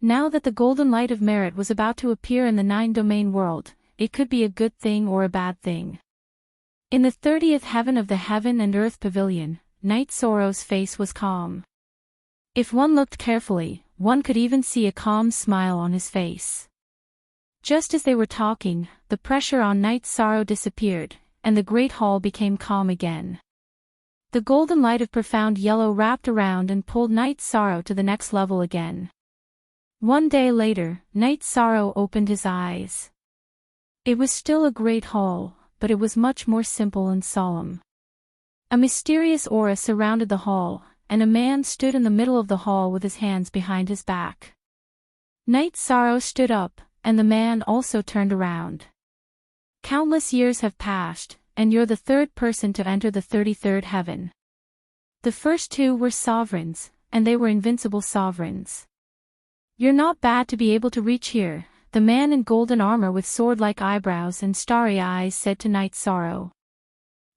S1: Now that the golden light of merit was about to appear in the nine-domain world, it could be a good thing or a bad thing. In the 30th heaven of the Heaven and Earth Pavilion, Night Sorrow's face was calm. If one looked carefully, one could even see a calm smile on his face. Just as they were talking, the pressure on Night Sorrow disappeared, and the Great Hall became calm again. The golden light of profound yellow wrapped around and pulled Night Sorrow to the next level again. One day later, Night Sorrow opened his eyes. It was still a great hall, but it was much more simple and solemn. A mysterious aura surrounded the hall, and a man stood in the middle of the hall with his hands behind his back. Night Sorrow stood up, and the man also turned around. Countless years have passed, and you're the third person to enter the 33rd heaven. The first two were sovereigns, and they were invincible sovereigns. You're not bad to be able to reach here, the man in golden armor with sword-like eyebrows and starry eyes said to Night Sorrow.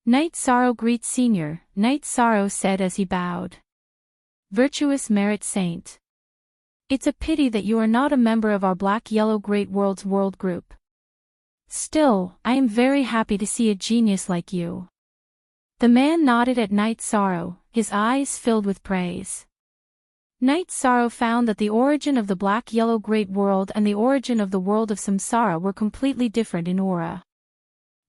S1: Night Sorrow greets Senior, Night Sorrow said as he bowed. Virtuous merit saint. It's a pity that you are not a member of our Black-Yellow Great Worlds world group. Still, I am very happy to see a genius like you. The man nodded at Night Sorrow, his eyes filled with praise. Night Sorrow found that the origin of the Black-Yellow Great World and the origin of the world of Samsara were completely different in aura.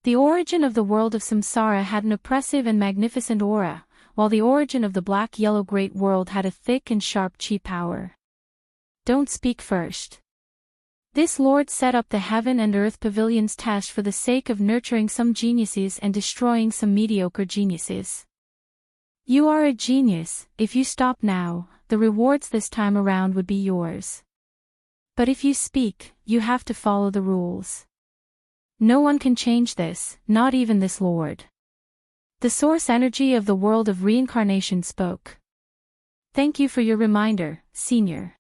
S1: The origin of the world of Samsara had an oppressive and magnificent aura, while the origin of the black-yellow great world had a thick and sharp chi power. Don't speak first. This lord set up the heaven and earth pavilions test for the sake of nurturing some geniuses and destroying some mediocre geniuses. You are a genius. If you stop now, the rewards this time around would be yours. But if you speak, you have to follow the rules. No one can change this, not even this lord. The source energy of the world of reincarnation spoke. Thank you for your reminder, Senior.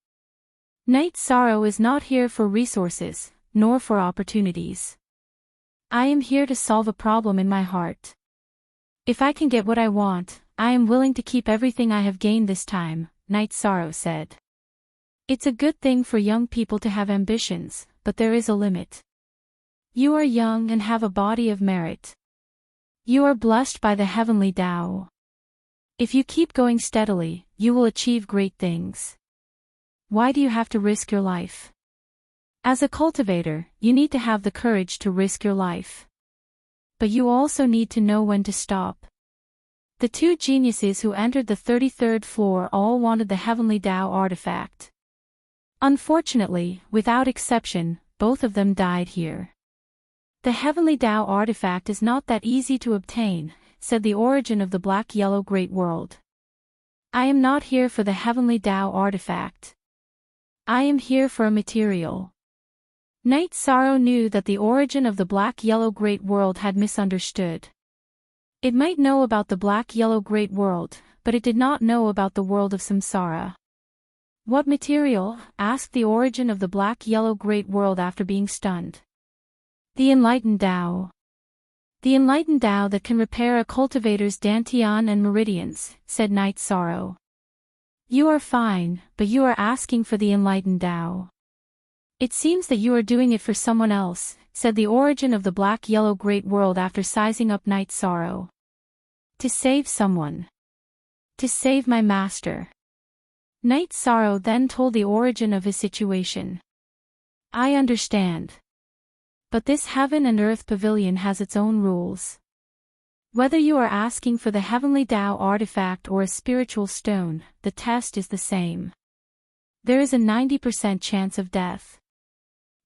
S1: Night sorrow is not here for resources, nor for opportunities. I am here to solve a problem in my heart. If I can get what I want, I am willing to keep everything I have gained this time, Night sorrow said. It's a good thing for young people to have ambitions, but there is a limit. You are young and have a body of merit. You are blessed by the heavenly Tao. If you keep going steadily, you will achieve great things. Why do you have to risk your life? As a cultivator, you need to have the courage to risk your life. But you also need to know when to stop. The two geniuses who entered the 33rd floor all wanted the heavenly Tao artifact. Unfortunately, without exception, both of them died here. The heavenly Tao artifact is not that easy to obtain, said the origin of the black-yellow great world. I am not here for the heavenly Tao artifact. I am here for a material. Night sorrow knew that the origin of the black-yellow great world had misunderstood. It might know about the black-yellow great world, but it did not know about the world of samsara. What material? Asked the origin of the black-yellow great world after being stunned. The enlightened Tao. The enlightened Tao that can repair a cultivator's dantian and meridians, said Night sorrow. You are fine, but you are asking for the enlightened Tao. It seems that you are doing it for someone else, said the origin of the black-yellow great world after sizing up Night sorrow. To save someone. To save my master. Night sorrow then told the origin of his situation. I understand. But this heaven and earth pavilion has its own rules. Whether you are asking for the heavenly Tao artifact or a spiritual stone, the test is the same. There is a 90% chance of death.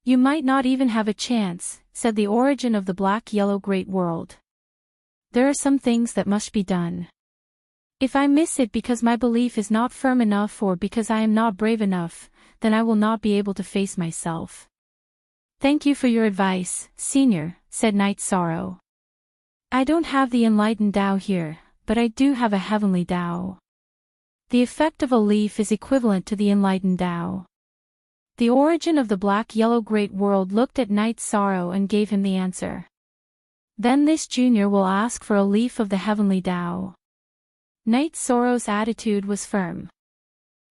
S1: You might not even have a chance, said the origin of the black-yellow great world. There are some things that must be done. If I miss it because my belief is not firm enough or because I am not brave enough, then I will not be able to face myself. Thank you for your advice, Senior, said Night sorrow. I don't have the enlightened Tao here, but I do have a heavenly Tao. The effect of a leaf is equivalent to the enlightened Tao. The origin of the black-yellow great world looked at Night sorrow and gave him the answer. Then this junior will ask for a leaf of the heavenly Tao. Night sorrow's attitude was firm.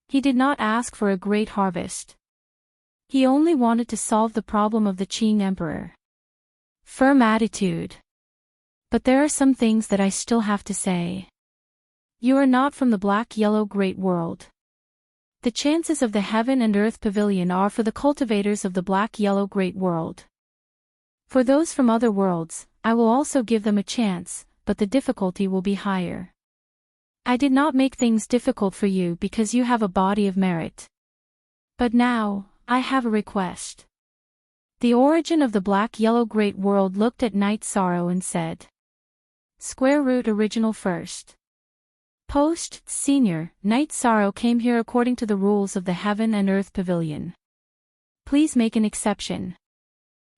S1: He did not ask for a great harvest. He only wanted to solve the problem of the Qing Emperor. Firm attitude. But there are some things that I still have to say. You are not from the black-yellow great world. The chances of the heaven and earth pavilion are for the cultivators of the black-yellow great world. For those from other worlds, I will also give them a chance, but the difficulty will be higher. I did not make things difficult for you because you have a body of merit. But now, I have a request. The origin of the black-yellow great world looked at Night sorrow and said. Square root original first. Post, Senior, Night sorrow came here according to the rules of the heaven and earth pavilion. Please make an exception.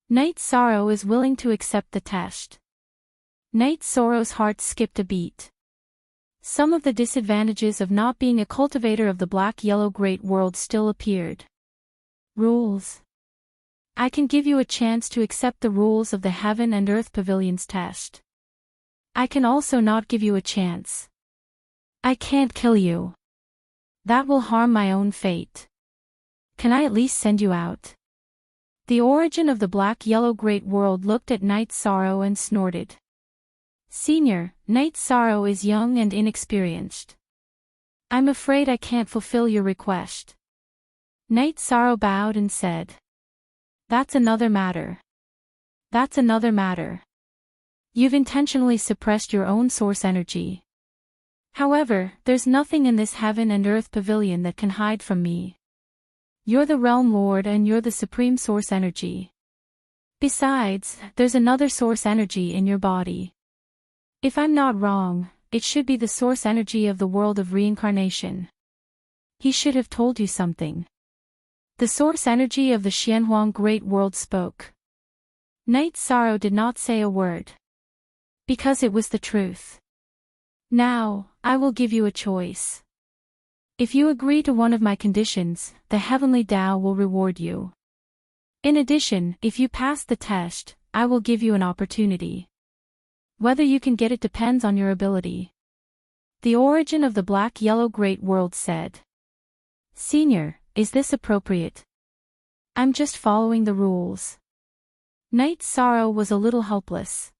S1: Night sorrow is willing to accept the test. Night sorrow's heart skipped a beat. Some of the disadvantages of not being a cultivator of the black-yellow great world still appeared. Rules. I can give you a chance to accept the rules of the heaven and earth pavilions test. I can also not give you a chance. I can't kill you. That will harm my own fate. Can I at least send you out? The origin of the black-yellow great world looked at Night sorrow and snorted. Senior, Night sorrow is young and inexperienced. I'm afraid I can't fulfill your request. Night sorrow bowed and said. That's another matter. That's another matter. You've intentionally suppressed your own source energy. However, there's nothing in this heaven and earth pavilion that can hide from me. You're the realm lord and you're the supreme source energy. Besides, there's another source energy in your body. If I'm not wrong, it should be the source energy of the world of reincarnation. He should have told you something. The source energy of the Xianhuang Great World spoke. Night Sorrow did not say a word. Because it was the truth. Now, I will give you a choice. If you agree to one of my conditions, the heavenly Tao will reward you. In addition, if you pass the test, I will give you an opportunity. Whether you can get it depends on your ability. The origin of the Black-Yellow Great World said. Senior, is this appropriate? I'm just following the rules. Night Sorrow was a little helpless.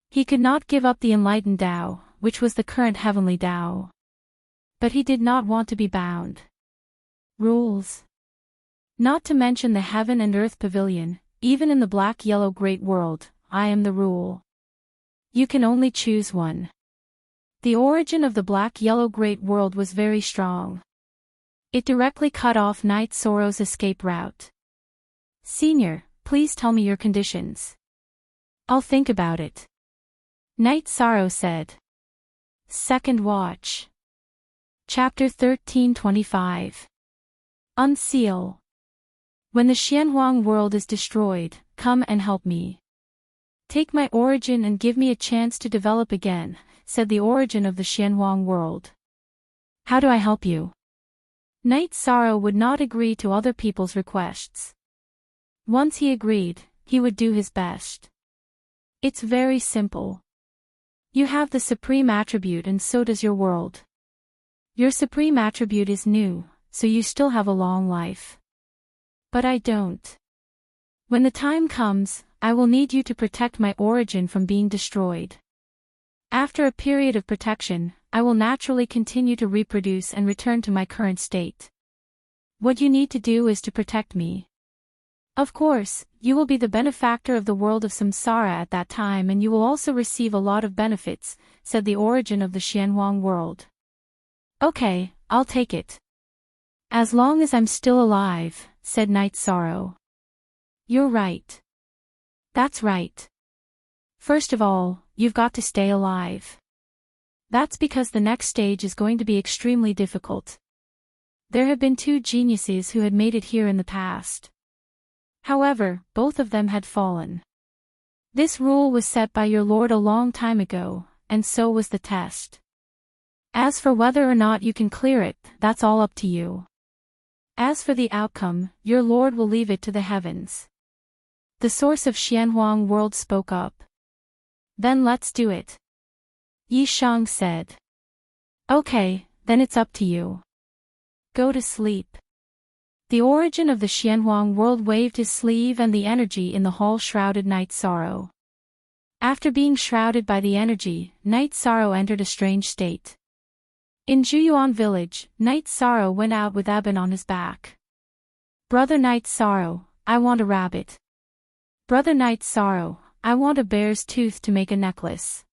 S1: He could not give up the enlightened Tao, which was the current heavenly Tao. But he did not want to be bound. Rules. Not to mention the heaven and earth pavilion, even in the Black-Yellow Great World, I am the rule. You can only choose one. The origin of the Black-Yellow Great World was very strong. It directly cut off Night Sorrow's escape route. Senior, please tell me your conditions. I'll think about it. Night Sorrow said. Second Watch. Chapter 1325. Unseal. When the Xianhuang world is destroyed, come and help me. Take my origin and give me a chance to develop again, said the origin of the Xianhuang world. How do I help you? Night Sorrow would not agree to other people's requests. Once he agreed, he would do his best. It's very simple. You have the supreme attribute and so does your world. Your supreme attribute is new, so you still have a long life. But I don't. When the time comes, I will need you to protect my origin from being destroyed. After a period of protection, I will naturally continue to reproduce and return to my current state. What you need to do is to protect me. Of course, you will be the benefactor of the world of samsara at that time and you will also receive a lot of benefits, said the origin of the Xianhuang world. Okay, I'll take it. As long as I'm still alive, said Night Sorrow. You're right. That's right. First of all, you've got to stay alive. That's because the next stage is going to be extremely difficult. There have been 2 geniuses who had made it here in the past. However, both of them had fallen. This rule was set by your Lord a long time ago, and so was the test. As for whether or not you can clear it, that's all up to you. As for the outcome, your Lord will leave it to the heavens. The source of Xianhuang world spoke up. Then let's do it. Yi Shang said. Okay, then it's up to you. Go to sleep. The origin of the Xianhuang world waved his sleeve and the energy in the hall shrouded Night Sorrow. After being shrouded by the energy, Night Sorrow entered a strange state. In Juyuan village, Night Sorrow went out with Eben on his back. Brother Night Sorrow, I want a rabbit. Brother Night Sorrow, I want a bear's tooth to make a necklace.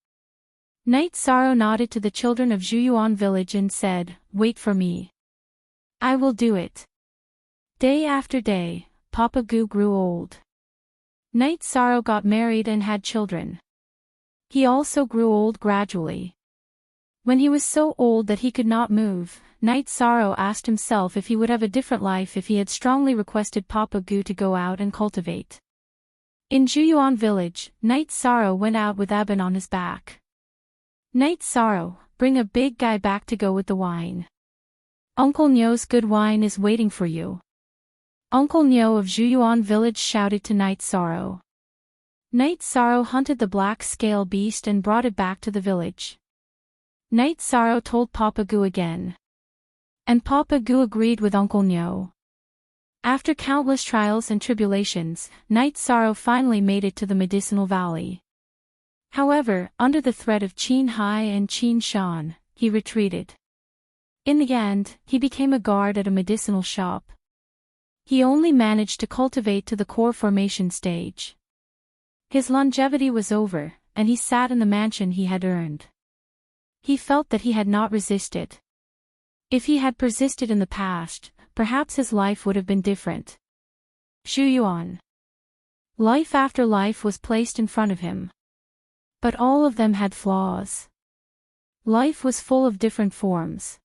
S1: Night Sorrow nodded to the children of Juyuan village and said, wait for me. I will do it. Day after day, Papa Gu grew old. Night Sorrow got married and had children. He also grew old gradually. When he was so old that he could not move, Night Sorrow asked himself if he would have a different life if he had strongly requested Papa Gu to go out and cultivate. In Juyuan village, Night Sorrow went out with Eben on his back. Night Sorrow, bring a big guy back to go with the wine. Uncle Nyo's good wine is waiting for you. Uncle Nyo of Juyuan village shouted to Night Sorrow. Night Sorrow hunted the black scale beast and brought it back to the village. Night Sorrow told Papa Gu again. And Papa Gu agreed with Uncle Nyo. After countless trials and tribulations, Night Sorrow finally made it to the medicinal valley. However, under the threat of Qin Hai and Qin Shan, he retreated. In the end, he became a guard at a medicinal shop. He only managed to cultivate to the core formation stage. His longevity was over, and he sat in the mansion he had earned. He felt that he had not resisted. If he had persisted in the past, perhaps his life would have been different. Xu Yuan. Life after life was placed in front of him. But all of them had flaws. Life was full of different forms.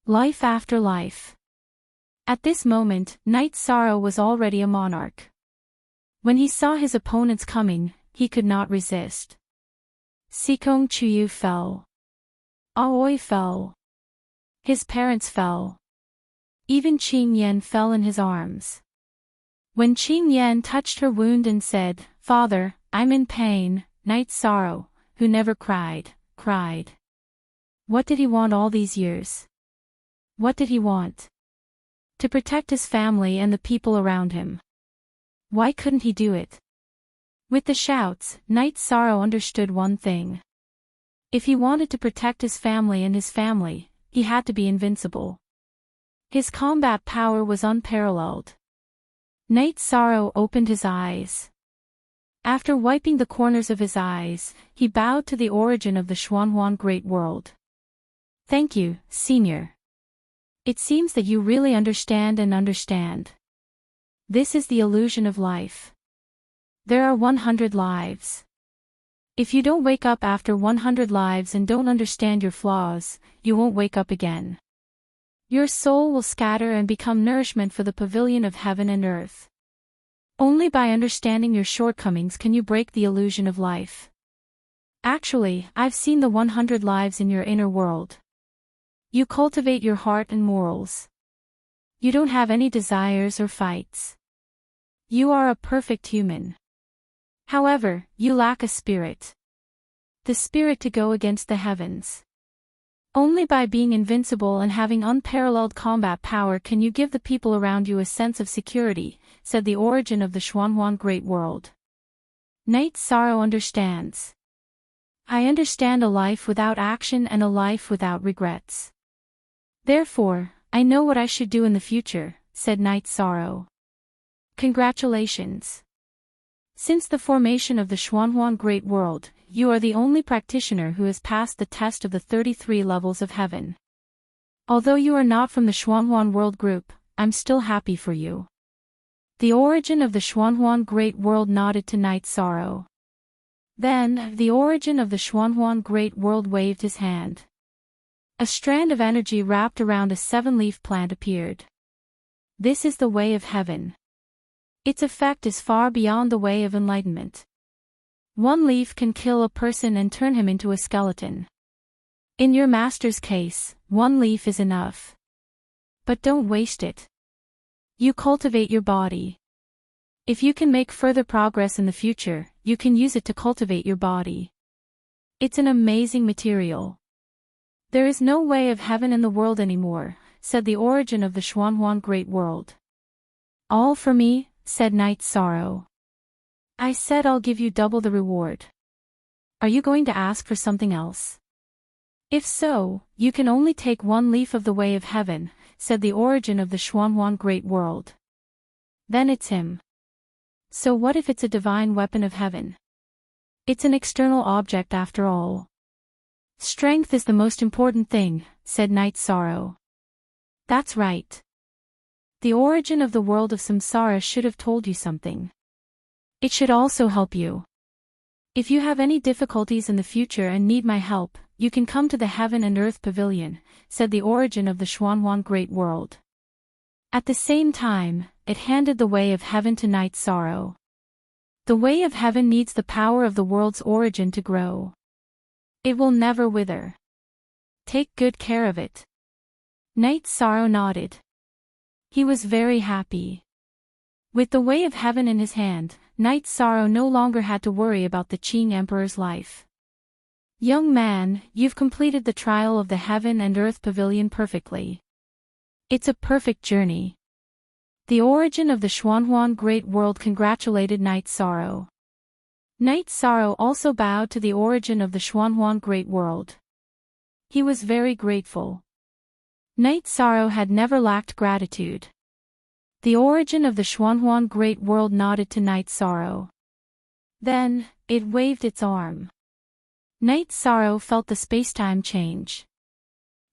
S1: Life after life. At this moment, Knight Sorrow was already a monarch. When he saw his opponents coming, he could not resist. Sikong Chuyu fell. Aoi fell. His parents fell. Even Qing Yan fell in his arms. When Qing Yan touched her wound and said, "Father, I'm in pain," Knight Sorrow, who never cried, cried. What did he want all these years? What did he want? To protect his family and the people around him. Why couldn't he do it? With the shouts, Knight Sorrow understood one thing. If he wanted to protect his family and his family, he had to be invincible. His combat power was unparalleled. Knight Sorrow opened his eyes. After wiping the corners of his eyes, he bowed to the origin of the Xuanhuan Great World. Thank you, Senior. It seems that you really understand and understand. This is the illusion of life. There are 100 lives. If you don't wake up after 100 lives and don't understand your flaws, you won't wake up again. Your soul will scatter and become nourishment for the pavilion of heaven and earth. Only by understanding your shortcomings can you break the illusion of life. Actually, I've seen the 100 lives in your inner world. You cultivate your heart and morals. You don't have any desires or fights. You are a perfect human. However, you lack a spirit. The spirit to go against the heavens. Only by being invincible and having unparalleled combat power can you give the people around you a sense of security, said the origin of the Xuanhuan Great World. Knight Sorrow understands. I understand a life without action and a life without regrets. Therefore, I know what I should do in the future, said Knight Sorrow. Congratulations. Since the formation of the Xuanhuan Great World, you are the only practitioner who has passed the test of the 33 levels of heaven. Although you are not from the Xuanhuan World Group, I'm still happy for you. The origin of the Xuanhuan Great World nodded to Knight Sorrow. Then, the origin of the Xuanhuan Great World waved his hand. A strand of energy wrapped around a 7-leaf plant appeared. This is the way of heaven. Its effect is far beyond the way of enlightenment. One leaf can kill a person and turn him into a skeleton. In your master's case, one leaf is enough. But don't waste it. You cultivate your body. If you can make further progress in the future, you can use it to cultivate your body. It's an amazing material. There is no way of heaven in the world anymore, said the origin of the Xuanhuan Great World. All for me, said Knight Sorrow. I said I'll give you double the reward. Are you going to ask for something else? If so, you can only take one leaf of the way of heaven, said the origin of the Xuanhuan Great World. Then it's him. So what if it's a divine weapon of heaven? It's an external object after all. Strength is the most important thing, said Knight Sorrow. That's right. The origin of the world of samsara should have told you something. It should also help you. If you have any difficulties in the future and need my help, you can come to the Heaven and Earth Pavilion, said the origin of the Xuanhuan Great World. At the same time, it handed the way of heaven to Knight Sorrow. The way of heaven needs the power of the world's origin to grow. It will never wither. Take good care of it. Knight Sorrow nodded. He was very happy. With the way of heaven in his hand, Knight Sorrow no longer had to worry about the Qing Emperor's life. Young man, you've completed the trial of the Heaven and Earth Pavilion perfectly. It's a perfect journey. The origin of the Xuanhuan Great World congratulated Knight Sorrow. Knight Sorrow also bowed to the origin of the Xuanhuan Great World. He was very grateful. Knight Sorrow had never lacked gratitude. The origin of the Xuanhuan Great World nodded to Knight Sorrow. Then, it waved its arm. Night Sorrow felt the spacetime change.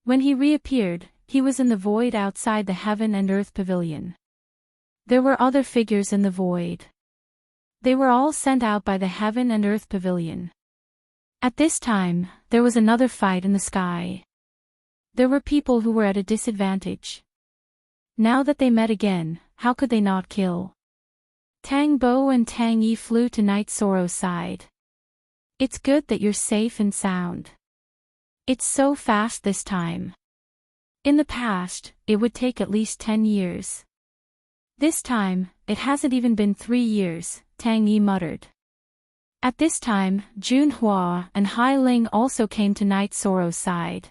S1: When he reappeared, he was in the void outside the heaven and earth pavilion. There were other figures in the void. They were all sent out by the heaven and earth pavilion. At this time, there was another fight in the sky. There were people who were at a disadvantage. Now that they met again, how could they not kill? Tang Bo and Tang Yi flew to Night Sorrow's side. It's good that you're safe and sound. It's so fast this time. In the past, it would take at least 10 years. This time, it hasn't even been 3 years, Tang Yi muttered. At this time, Junhua and Hai Ling also came to Night Sorrow's side.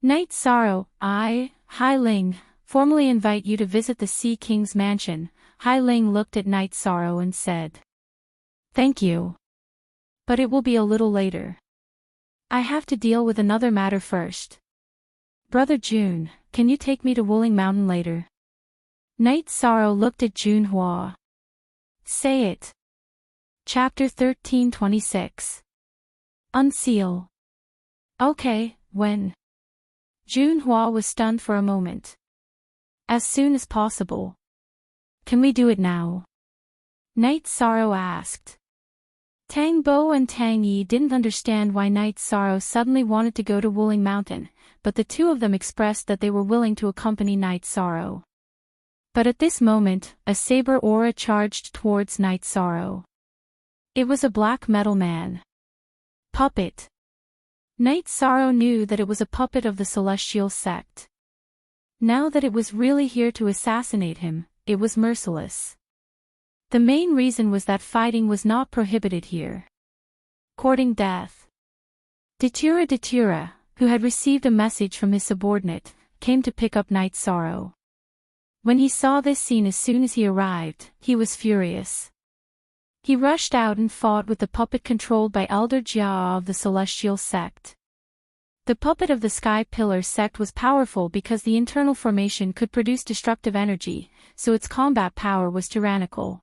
S1: Night Sorrow, Hai Ling, formally invite you to visit the Sea King's mansion. Hai Ling looked at Night Sorrow and said, "Thank you. But it will be a little later. I have to deal with another matter first. Brother Jun, can you take me to Wuling Mountain later?" Night Sorrow looked at Junhua. Say it. Chapter 1326. Unseal. Okay, when? Junhua was stunned for a moment. As soon as possible. Can we do it now? Night Sorrow asked. Tang Bo and Tang Yi didn't understand why Night Sorrow suddenly wanted to go to Wuling Mountain, but the two of them expressed that they were willing to accompany Night Sorrow. But at this moment, a saber aura charged towards Night Sorrow. It was a black metal man. Puppet. Night Sorrow knew that it was a puppet of the celestial sect. Now that it was really here to assassinate him, it was merciless. The main reason was that fighting was not prohibited here. Courting death. Datura, who had received a message from his subordinate, came to pick up Night Sorrow. When he saw this scene as soon as he arrived, he was furious. He rushed out and fought with the puppet controlled by Elder Jia of the Celestial Sect. The puppet of the Sky Pillar sect was powerful because the internal formation could produce destructive energy, so its combat power was tyrannical.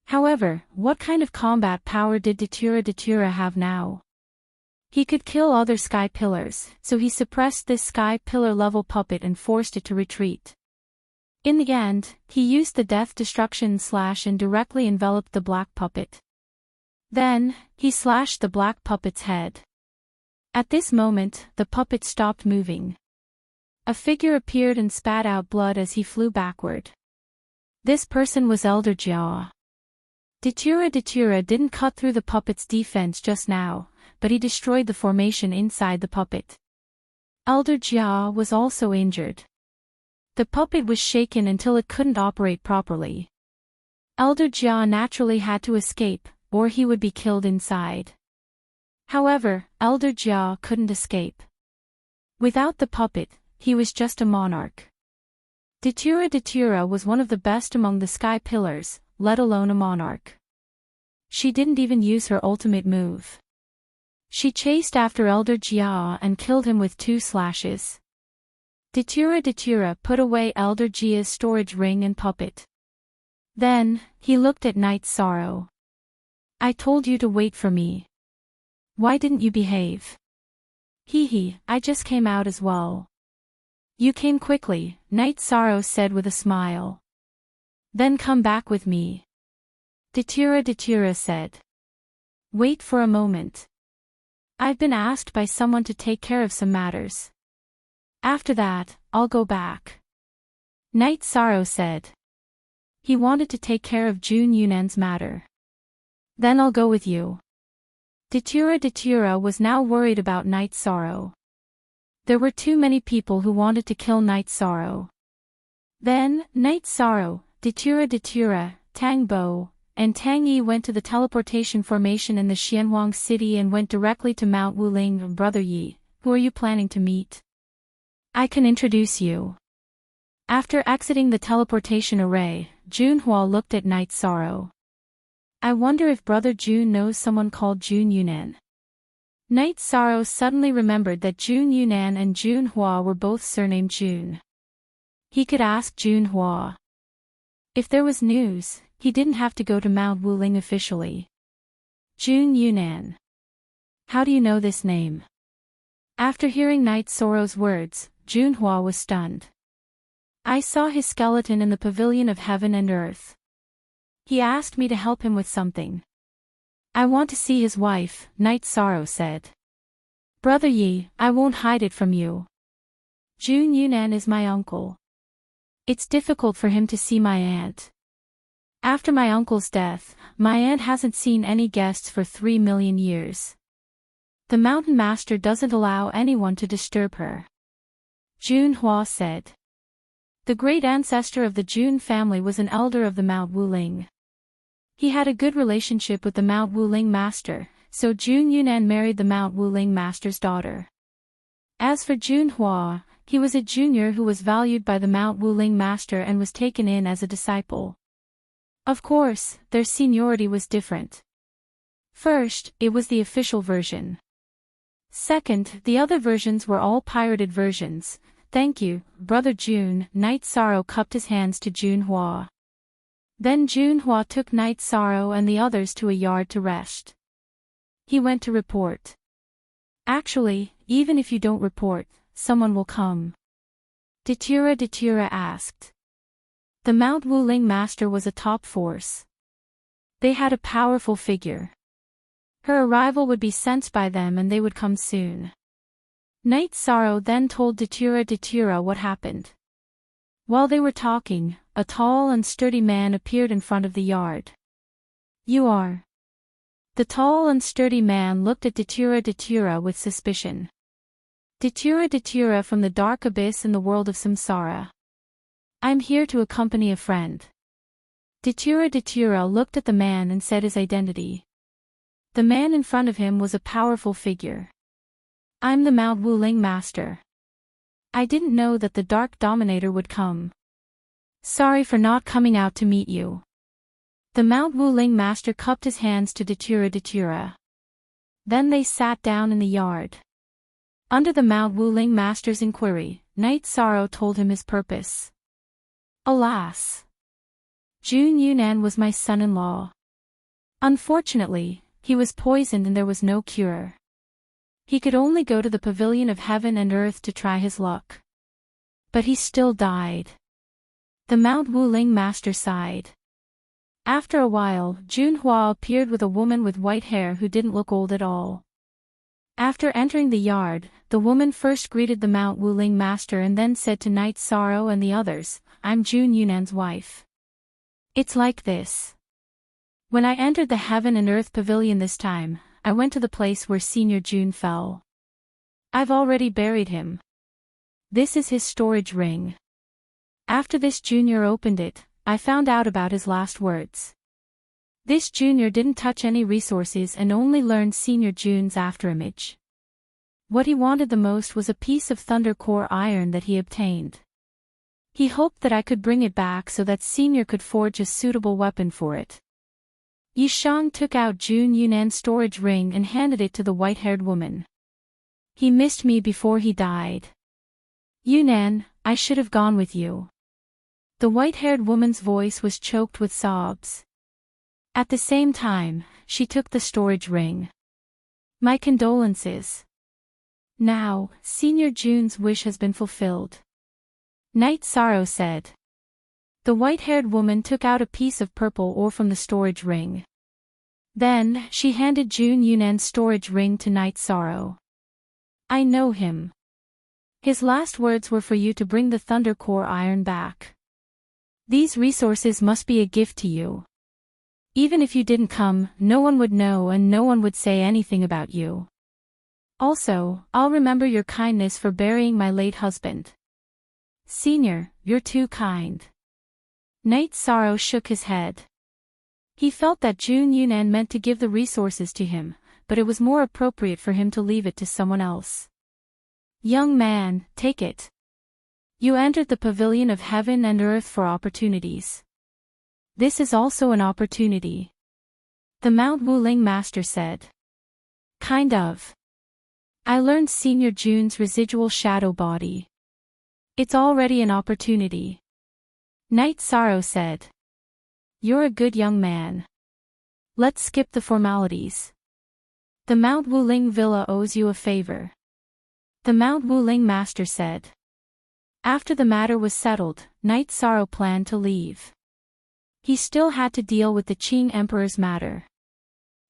S1: However, what kind of combat power did Datura have now? He could kill other Sky Pillars, so he suppressed this Sky Pillar level puppet and forced it to retreat. In the end, he used the Death Destruction Slash and directly enveloped the black puppet. Then, he slashed the black puppet's head. At this moment, the puppet stopped moving. A figure appeared and spat out blood as he flew backward. This person was Elder Jia. Datura didn't cut through the puppet's defense just now, but he destroyed the formation inside the puppet. Elder Jia was also injured. The puppet was shaken until it couldn't operate properly. Elder Jia naturally had to escape, or he would be killed inside. However, Elder Jia couldn't escape. Without the puppet, he was just a monarch. Datura was one of the best among the Sky Pillars, let alone a monarch. She didn't even use her ultimate move. She chased after Elder Jia and killed him with 2 slashes. Datura put away Elder Jia's storage ring and puppet. Then, he looked at Night Sorrow. "I told you to wait for me. Why didn't you behave?" I just came out as well." "You came quickly," Night Sorrow said with a smile. "Then come back with me." Datura said. "Wait for a moment. I've been asked by someone to take care of some matters. After that, I'll go back." Night Sorrow said. He wanted to take care of Jun Yunan's matter. "Then I'll go with you." Datura was now worried about Night Sorrow. There were too many people who wanted to kill Night Sorrow. Then, Night Sorrow, Datura, Tang Bo, and Tang Yi went to the teleportation formation in the Xianhuang city and went directly to Mount Wuling. "Brother Yi, who are you planning to meet? I can introduce you." After exiting the teleportation array, Junhua looked at Night Sorrow. "I wonder if Brother Jun knows someone called Jun Yunan." Night Sorrow suddenly remembered that Jun Yunan and Junhua were both surnamed Jun. He could ask Junhua. If there was news, he didn't have to go to Mount Wuling officially. Jun Yunan. How do you know this name? After hearing Night Sorrow's words, Junhua was stunned. I saw his skeleton in the pavilion of heaven and earth. He asked me to help him with something. I want to see his wife, Night Sorrow said. Brother Yi, I won't hide it from you. Jun Yunan is my uncle. It's difficult for him to see my aunt. After my uncle's death, my aunt hasn't seen any guests for 3 million years. The mountain master doesn't allow anyone to disturb her. Junhua said. The great ancestor of the Jun family was an elder of the Mount Wuling. He had a good relationship with the Mount Wuling master, so Jun Yunan married the Mount Wuling master's daughter. As for Junhua, he was a junior who was valued by the Mount Wuling master and was taken in as a disciple. Of course, their seniority was different. First, it was the official version. Second, the other versions were all pirated versions. Thank you, Brother Jun. Night Sorrow cupped his hands to Junhua. Then Junhua took Night Sorrow and the others to a yard to rest. He went to report. Actually, even if you don't report, someone will come. Datura asked. The Mount Wuling master was a top force. They had a powerful figure. Her arrival would be sensed by them and they would come soon. Night Sorrow then told Datura what happened. While they were talking, a tall and sturdy man appeared in front of the yard. You are. The tall and sturdy man looked at Datura with suspicion. Datura from the dark abyss in the world of samsara. I'm here to accompany a friend. Datura looked at the man and said his identity. The man in front of him was a powerful figure. I'm the Mount Wuling master. I didn't know that the Dark Dominator would come. Sorry for not coming out to meet you. The Mount Wuling master cupped his hands to Datura. Then they sat down in the yard. Under the Mount Wuling master's inquiry, Night Sorrow told him his purpose. Alas! Jun Yunan was my son-in-law. Unfortunately, he was poisoned and there was no cure. He could only go to the pavilion of heaven and earth to try his luck. But he still died. The Mount Wuling master sighed. After a while, Junhua appeared with a woman with white hair who didn't look old at all. After entering the yard, the woman first greeted the Mount Wuling master and then said to Night Sorrow and the others, I'm Jun Yunan's wife. It's like this. When I entered the heaven and earth pavilion this time, I went to the place where Senior Jun fell. I've already buried him. This is his storage ring. After this junior opened it, I found out about his last words. This junior didn't touch any resources and only learned Senior Jun's afterimage. What he wanted the most was a piece of thunder core iron that he obtained. He hoped that I could bring it back so that Senior could forge a suitable weapon for it. Yishang took out Jun Yunan's storage ring and handed it to the white-haired woman. He missed me before he died. Yunan, I should have gone with you. The white-haired woman's voice was choked with sobs. At the same time, she took the storage ring. My condolences. Now, Senior Jun's wish has been fulfilled. Night Sorrow said. The white-haired woman took out a piece of purple ore from the storage ring. Then, she handed Jun Yunan's storage ring to Night Sorrow. I know him. His last words were for you to bring the thunder core iron back. These resources must be a gift to you. Even if you didn't come, no one would know and no one would say anything about you. Also, I'll remember your kindness for burying my late husband. Senior, you're too kind. Night Sorrow shook his head. He felt that Jun Yunan meant to give the resources to him, but it was more appropriate for him to leave it to someone else. Young man, take it. You entered the pavilion of heaven and earth for opportunities. This is also an opportunity. The Mount Wuling master said. Kind of. I learned Senior Jun's residual shadow body. It's already an opportunity. Night Sorrow said. You're a good young man. Let's skip the formalities. The Mount Wuling Villa owes you a favor. The Mount Wuling master said. After the matter was settled, Knight Sorrow planned to leave. He still had to deal with the Qing Emperor's matter.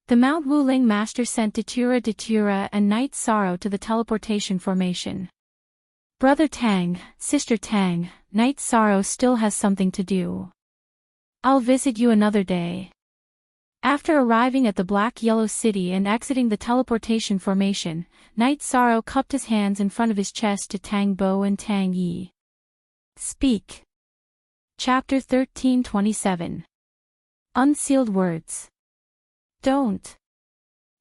S1: The Mount Wuling master sent Datura and Knight Sorrow to the teleportation formation. Brother Tang, Sister Tang, Knight Sorrow still has something to do. I'll visit you another day. After arriving at the Black Yellow City and exiting the teleportation formation, Knight Sorrow cupped his hands in front of his chest to Tang Bo and Tang Yi. Speak. Chapter 13:27. Unsealed Words. Don't.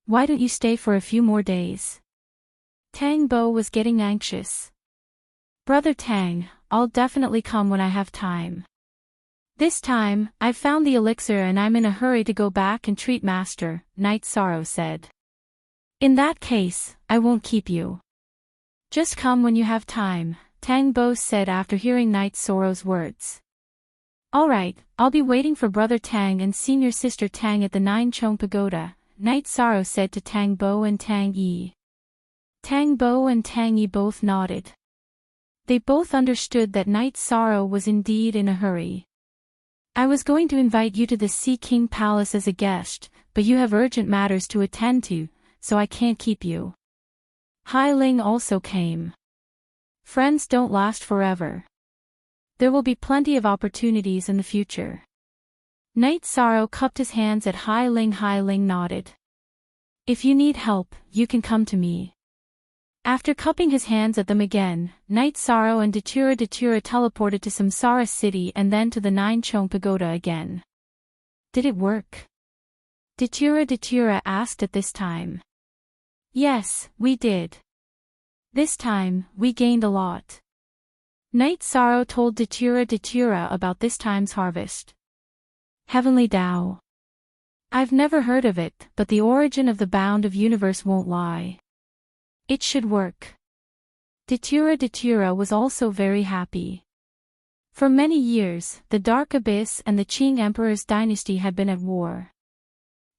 S1: Why don't you stay for a few more days? Tang Bo was getting anxious. Brother Tang, I'll definitely come when I have time. This time, I've found the elixir and I'm in a hurry to go back and treat Master, Knight Sorrow said. In that case, I won't keep you. Just come when you have time, Tang Bo said after hearing Knight Sorrow's words. Alright, I'll be waiting for Brother Tang and Senior Sister Tang at the Nine Chong Pagoda, Knight Sorrow said to Tang Bo and Tang Yi. Tang Bo and Tang Yi both nodded. They both understood that Knight Sorrow was indeed in a hurry. I was going to invite you to the Sea King Palace as a guest, but you have urgent matters to attend to, so I can't keep you. Hai Ling also came. Friends don't last forever. There will be plenty of opportunities in the future. Knight Sorrow cupped his hands at Hai Ling. Hai Ling nodded. If you need help, you can come to me. After cupping his hands at them again, Knight Sorrow and Datura teleported to Samsara City and then to the Nine Chong Pagoda again. Did it work? Datura asked at this time. Yes, we did. This time, we gained a lot. Knight Sorrow told Datura about this time's harvest. Heavenly Tao. I've never heard of it, but the origin of the bound of universe won't lie. It should work. Datura was also very happy. For many years, the Dark Abyss and the Qing Emperor's dynasty had been at war.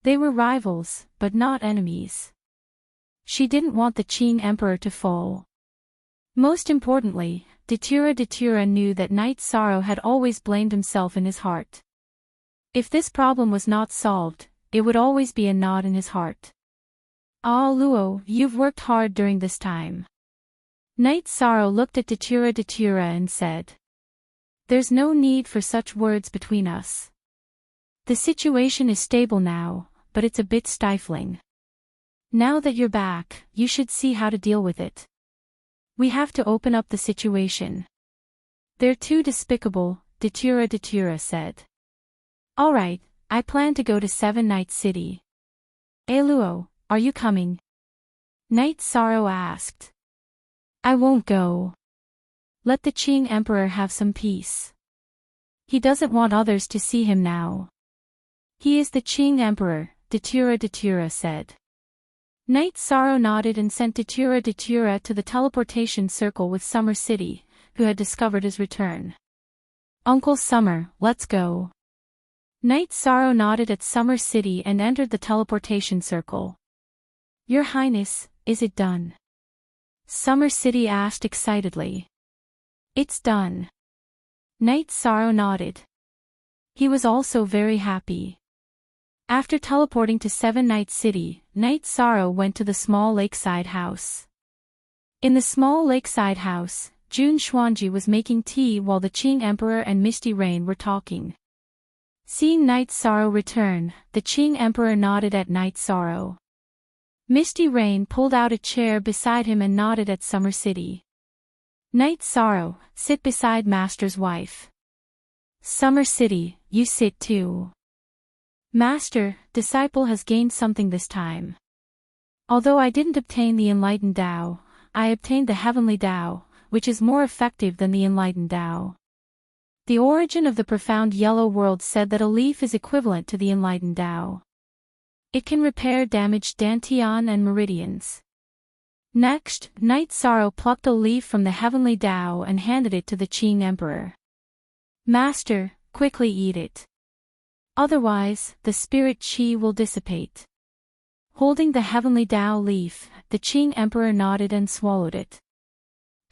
S1: They were rivals, but not enemies. She didn't want the Qing Emperor to fall. Most importantly, Datura knew that Knight Sorrow had always blamed himself in his heart. If this problem was not solved, it would always be a knot in his heart. Ah Luo, you've worked hard during this time. Knight Sorrow looked at Datura and said. There's no need for such words between us. The situation is stable now, but it's a bit stifling. Now that you're back, you should see how to deal with it. We have to open up the situation. They're too despicable, Datura said. Alright, I plan to go to Seven Night City. Luo, are you coming? Knight Sorrow asked. I won't go. Let the Qing Emperor have some peace. He doesn't want others to see him now. He is the Qing Emperor, Datura said. Knight Sorrow nodded and sent Datura to the teleportation circle with Summer City, who had discovered his return. Uncle Summer, let's go. Knight Sorrow nodded at Summer City and entered the teleportation circle. Your Highness, is it done? Summer City asked excitedly. It's done. Knight Sorrow nodded. He was also very happy. After teleporting to Seven Night City, Knight Sorrow went to the small lakeside house. In the small lakeside house, Jun Xuanji was making tea while the Qing Emperor and Misty Rain were talking. Seeing Knight Sorrow return, the Qing Emperor nodded at Knight Sorrow. Misty Rain pulled out a chair beside him and nodded at Summer City. Knight Sorrow, sit beside Master's wife. Summer City, you sit too. Master, disciple has gained something this time. Although I didn't obtain the enlightened Tao, I obtained the heavenly Tao, which is more effective than the enlightened Tao. The origin of the profound yellow world said that a leaf is equivalent to the enlightened Tao. It can repair damaged dantian and meridians. Next, Knight Sorrow plucked a leaf from the heavenly Tao and handed it to the Qing Emperor. Master, quickly eat it. Otherwise, the spirit qi will dissipate. Holding the heavenly Tao leaf, the Qing Emperor nodded and swallowed it.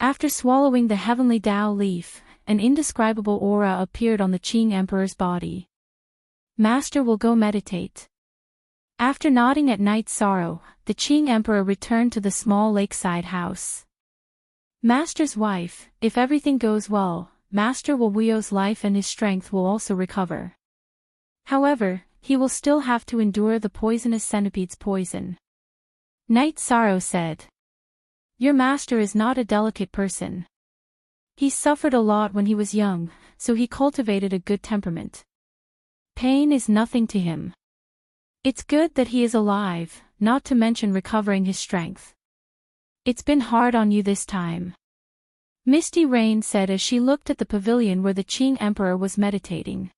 S1: After swallowing the heavenly Tao leaf, an indescribable aura appeared on the Qing Emperor's body. Master will go meditate. After nodding at Night Sorrow, the Qing Emperor returned to the small lakeside house. Master's wife, if everything goes well, Master Wuyo's life and his strength will also recover. However, he will still have to endure the poisonous centipede's poison. Night Sorrow said. Your master is not a delicate person. He suffered a lot when he was young, so he cultivated a good temperament. Pain is nothing to him. It's good that he is alive, not to mention recovering his strength. It's been hard on you this time. Misty Rain said as she looked at the pavilion where the Qing Emperor was meditating.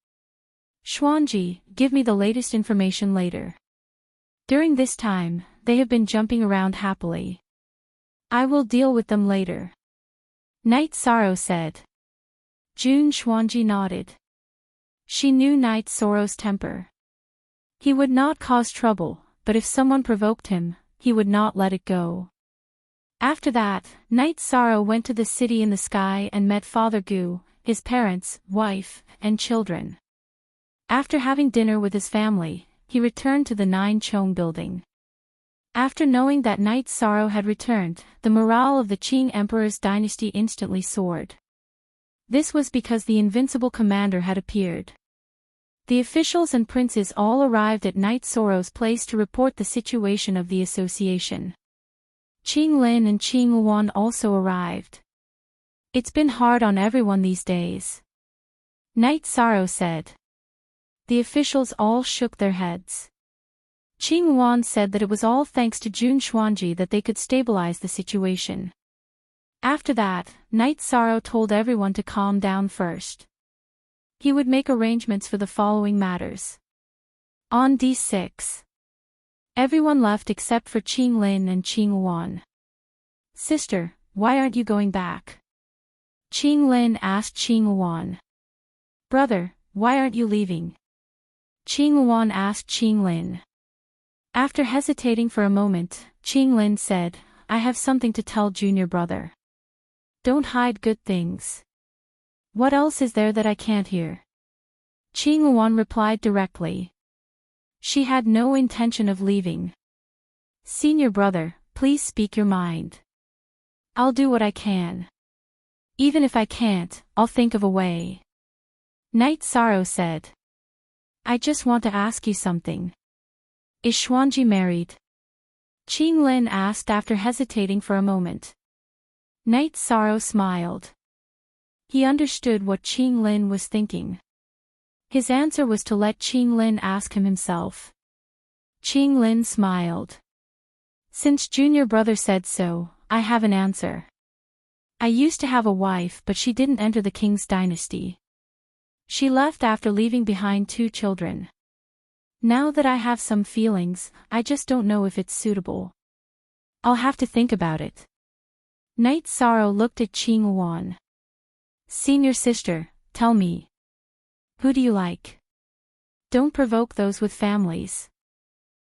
S1: Xuanji, give me the latest information later. During this time, they have been jumping around happily. I will deal with them later. Night Sorrow said. June Xuanji nodded. She knew Night Sorrow's temper. He would not cause trouble, but if someone provoked him, he would not let it go. After that, Night Sorrow went to the city in the sky and met Father Gu, his parents, wife, and children. After having dinner with his family, he returned to the Nine Chong building. After knowing that Night Sorrow had returned, the morale of the Qing Emperor's dynasty instantly soared. This was because the invincible commander had appeared. The officials and princes all arrived at Night Sorrow's place to report the situation of the association. Qing Lin and Qing Luan also arrived. It's been hard on everyone these days. Night Sorrow said. The officials all shook their heads. Qing Luan said that it was all thanks to Jun Xuanji that they could stabilize the situation. After that, Night Sorrow told everyone to calm down first. He would make arrangements for the following matters. On D6. Everyone left except for Qing Lin and Qing Luan. Sister, why aren't you going back? Qing Lin asked Qing Luan. Brother, why aren't you leaving? Qing Luan asked Qing Lin. After hesitating for a moment, Qing Lin said, I have something to tell junior brother. Don't hide good things. What else is there that I can't hear? Qing Luan replied directly. She had no intention of leaving. Senior brother, please speak your mind. I'll do what I can. Even if I can't, I'll think of a way. Night Sorrow said. I just want to ask you something. Is Xuanji married? Qing Lin asked after hesitating for a moment. Night Sorrow smiled. He understood what Qing Lin was thinking. His answer was to let Qing Lin ask him himself. Qing Lin smiled. Since junior brother said so, I have an answer. I used to have a wife but she didn't enter the king's dynasty. She left after leaving behind 2 children. Now that I have some feelings, I just don't know if it's suitable. I'll have to think about it. Night Sorrow looked at Qing Luan. Senior sister, tell me. Who do you like? Don't provoke those with families.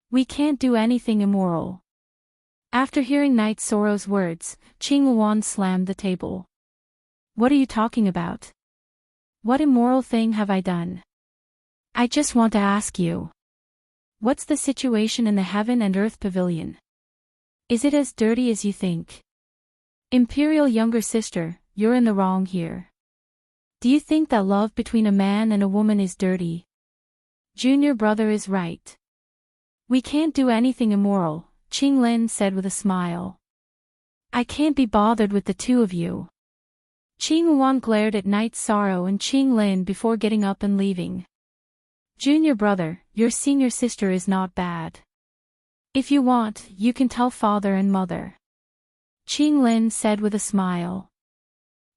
S1: We can't do anything immoral. After hearing Night Sorrow's words, Qing Luan slammed the table. What are you talking about? What immoral thing have I done? I just want to ask you. What's the situation in the Heaven and Earth Pavilion? Is it as dirty as you think? Imperial younger sister, you're in the wrong here. Do you think that love between a man and a woman is dirty? Junior brother is right. We can't do anything immoral, Qing Lin said with a smile. I can't be bothered with the 2 of you. Qing Luan glared at Night Sorrow and Qing Lin before getting up and leaving. Junior brother, your senior sister is not bad. If you want, you can tell father and mother. Qing Lin said with a smile.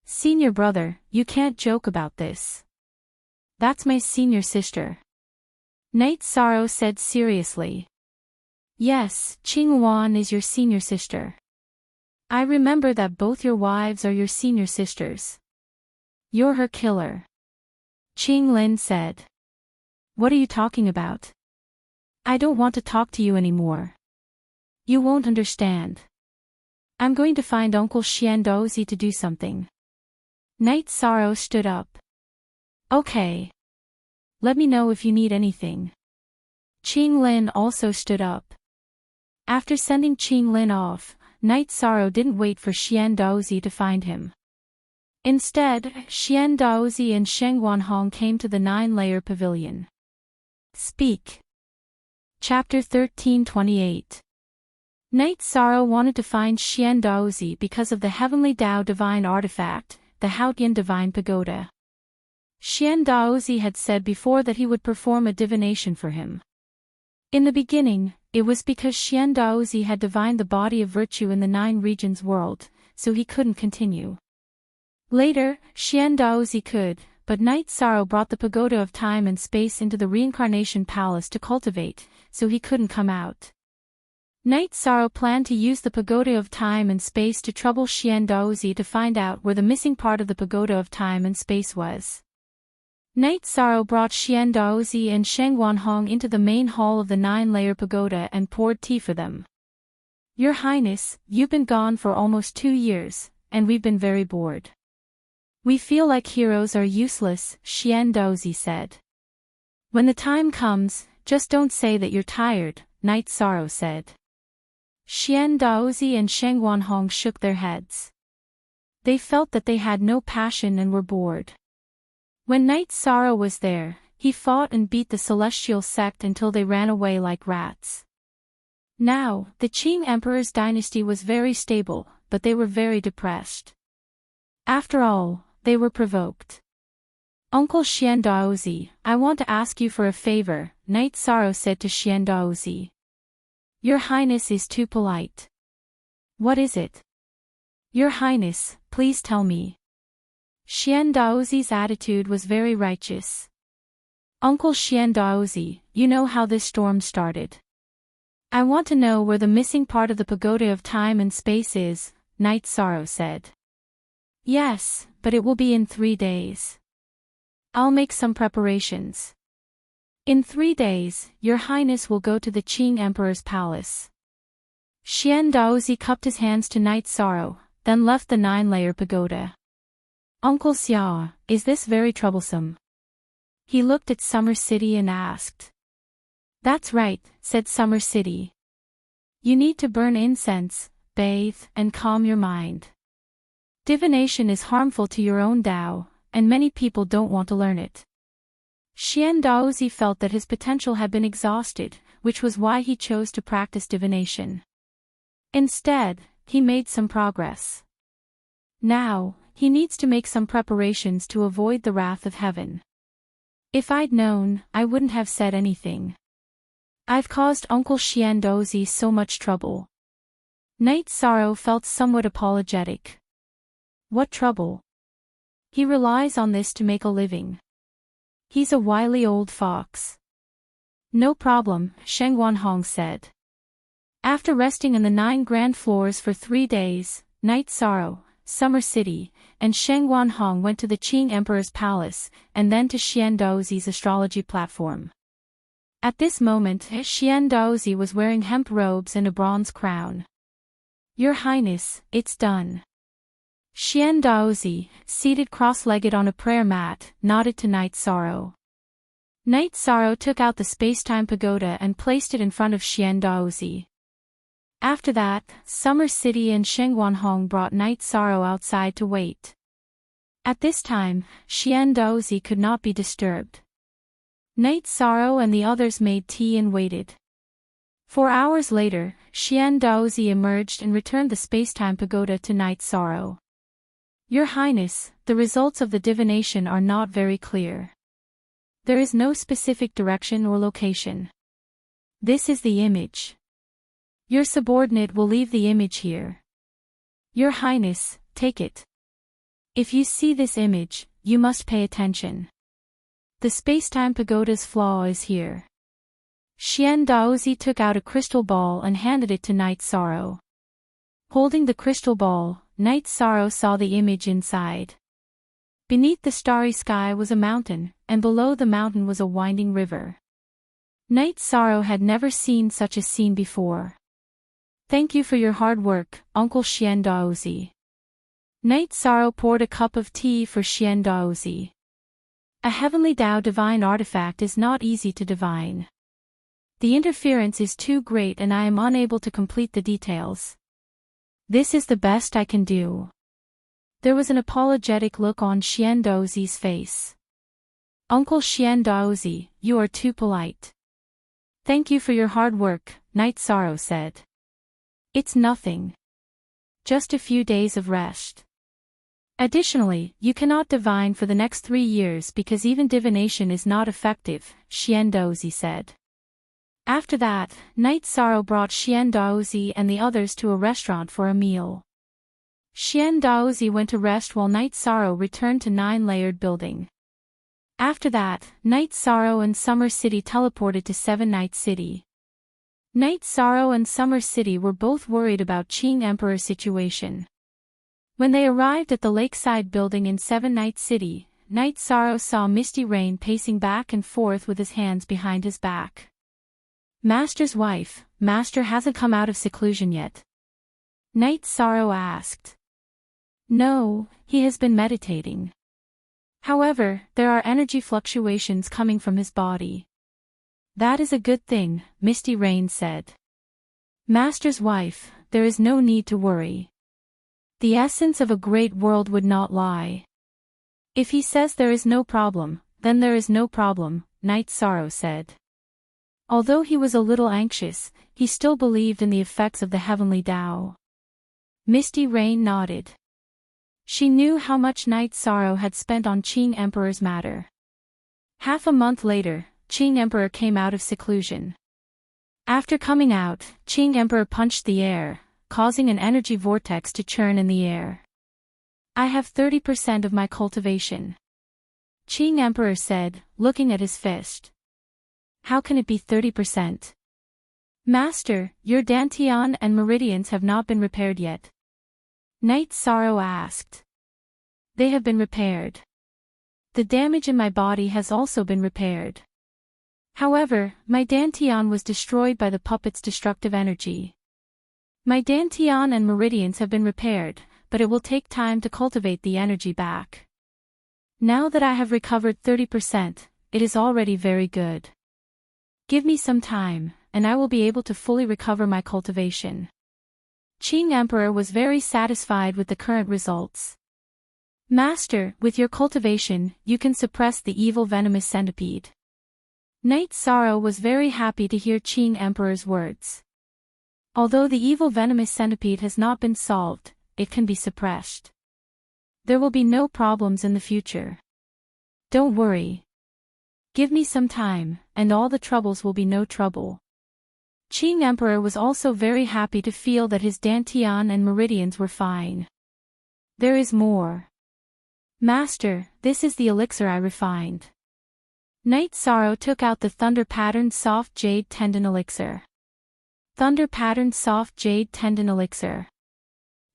S1: Senior brother, you can't joke about this. That's my senior sister. Night Sorrow said seriously. Yes, Qing Luan is your senior sister. I remember that both your wives are your senior sisters. You're her killer. Qing Lin said. What are you talking about? I don't want to talk to you anymore. You won't understand. I'm going to find Uncle Xiandozi to do something. Night Sorrow stood up. Okay. Let me know if you need anything. Qing Lin also stood up. After sending Qing Lin off, Night Sorrow didn't wait for Xiandozi to find him. Instead, Xiandozi and Sheng Wanhong came to the 9-layer pavilion. Speak. Chapter 1328. Night Sorrow wanted to find Xiandozi because of the heavenly Tao divine artifact, the Haotian divine pagoda. Xiandozi had said before that he would perform a divination for him. In the beginning, it was because Xiandozi had divined the body of virtue in the 9 regions world, so he couldn't continue. Later, Xiandozi could, but Night Sorrow brought the pagoda of time and space into the reincarnation palace to cultivate, so he couldn't come out. Night Sorrow planned to use the pagoda of time and space to trouble Xiandozi to find out where the missing part of the pagoda of time and space was. Night Sorrow brought Xiandozi and Sheng Wanhong into the main hall of the 9-layer pagoda and poured tea for them. Your Highness, you've been gone for almost 2 years, and we've been very bored. We feel like heroes are useless, Xiandozi said. When the time comes, just don't say that you're tired, Night Sorrow said. Xiandozi and Sheng Wanhong shook their heads. They felt that they had no passion and were bored. When Night Sorrow was there, he fought and beat the celestial sect until they ran away like rats. Now, the Qing Emperor's dynasty was very stable, but they were very depressed. After all, they were provoked. Uncle Xiandozi, I want to ask you for a favor, Night Sorrow said to Xiandozi. Your Highness is too polite. What is it? Your Highness, please tell me. Xiandozi's attitude was very righteous. Uncle Xiandozi, you know how this storm started. I want to know where the missing part of the pagoda of time and space is, Night Sorrow said. Yes, but it will be in 3 days. I'll make some preparations. In 3 days, Your Highness will go to the Qing Emperor's palace. Xiandozi cupped his hands to Night Sorrow, then left the 9-layer pagoda. Uncle Xia, is this very troublesome? He looked at Summer City and asked. That's right, said Summer City. You need to burn incense, bathe, and calm your mind. Divination is harmful to your own Tao, and many people don't want to learn it. Xiandozi felt that his potential had been exhausted, which was why he chose to practice divination. Instead, he made some progress. Now, he needs to make some preparations to avoid the wrath of heaven. If I'd known, I wouldn't have said anything. I've caused Uncle Xiandozi so much trouble. Night Sorrow felt somewhat apologetic. What trouble? He relies on this to make a living. He's a wily old fox. No problem, Sheng Wanhong said. After resting in the 9 grand floors for 3 days, Night Sorrow, Summer City, and Sheng Wanhong went to the Qing Emperor's palace, and then to Xiandozi's astrology platform. At this moment, Xiandozi was wearing hemp robes and a bronze crown. Your Highness, it's done. Xiandozi, seated cross-legged on a prayer mat, nodded to Night Sorrow. Night Sorrow took out the space-time pagoda and placed it in front of Xiandozi. After that, Summer City and Sheng Wanhong brought Night Sorrow outside to wait. At this time, Xiandozi could not be disturbed. Night Sorrow and the others made tea and waited. 4 hours later, Xiandozi emerged and returned the space-time pagoda to Night Sorrow. Your Highness, the results of the divination are not very clear. There is no specific direction or location. This is the image. Your subordinate will leave the image here. Your Highness, take it. If you see this image, you must pay attention. The space-time pagoda's flaw is here. Xiandozi took out a crystal ball and handed it to Night Sorrow. Holding the crystal ball, Night Sorrow saw the image inside. Beneath the starry sky was a mountain, and below the mountain was a winding river. Night Sorrow had never seen such a scene before. Thank you for your hard work, Uncle Xian Daozi. Night Sorrow poured a cup of tea for Xian Daozi. A heavenly Tao divine artifact is not easy to divine. The interference is too great and I am unable to complete the details. This is the best I can do. There was an apologetic look on Xian Daozi's face. Uncle Xian Daozi, you are too polite. Thank you for your hard work, Night Sorrow said. It's nothing. Just a few days of rest. Additionally, you cannot divine for the next 3 years because even divination is not effective, Xian Daozi said. After that, Night Sorrow brought Xian Daozi and the others to a restaurant for a meal. Xian Daozi went to rest while Night Sorrow returned to 9-layered building. After that, Night Sorrow and Summer City teleported to 7-Night City. Night Sorrow and Summer City were both worried about Qing Emperor's situation. When they arrived at the lakeside building in 7-Night City, Night Sorrow saw Misty Rain pacing back and forth with his hands behind his back. Master's wife, Master hasn't come out of seclusion yet? Night Sorrow asked. No, he has been meditating. However, there are energy fluctuations coming from his body. That is a good thing, Misty Rain said. Master's wife, there is no need to worry. The essence of a great world would not lie. If he says there is no problem, then there is no problem, Night Sorrow said. Although he was a little anxious, he still believed in the effects of the heavenly Tao. Misty Rain nodded. She knew how much Night Sorrow had spent on Qing Emperor's matter. Half a month later, Qing Emperor came out of seclusion. After coming out, Qing Emperor punched the air, causing an energy vortex to churn in the air. I have 30% of my cultivation. Qing Emperor said, looking at his fist. How can it be 30%? Master, your dantian and meridians have not been repaired yet. Night Sorrow asked. They have been repaired. The damage in my body has also been repaired. However, my dantian was destroyed by the puppet's destructive energy. My dantian and meridians have been repaired, but it will take time to cultivate the energy back. Now that I have recovered 30%, it is already very good. Give me some time, and I will be able to fully recover my cultivation. Qing Emperor was very satisfied with the current results. Master, with your cultivation, you can suppress the evil venomous centipede. Night Sorrow was very happy to hear Qing Emperor's words. Although the evil venomous centipede has not been solved, it can be suppressed. There will be no problems in the future. Don't worry. Give me some time, and all the troubles will be no trouble. Qing Emperor was also very happy to feel that his dantian and meridians were fine. There is more. Master, this is the elixir I refined. Night Sorrow took out the thunder-patterned soft jade tendon elixir. Thunder-patterned soft jade tendon elixir.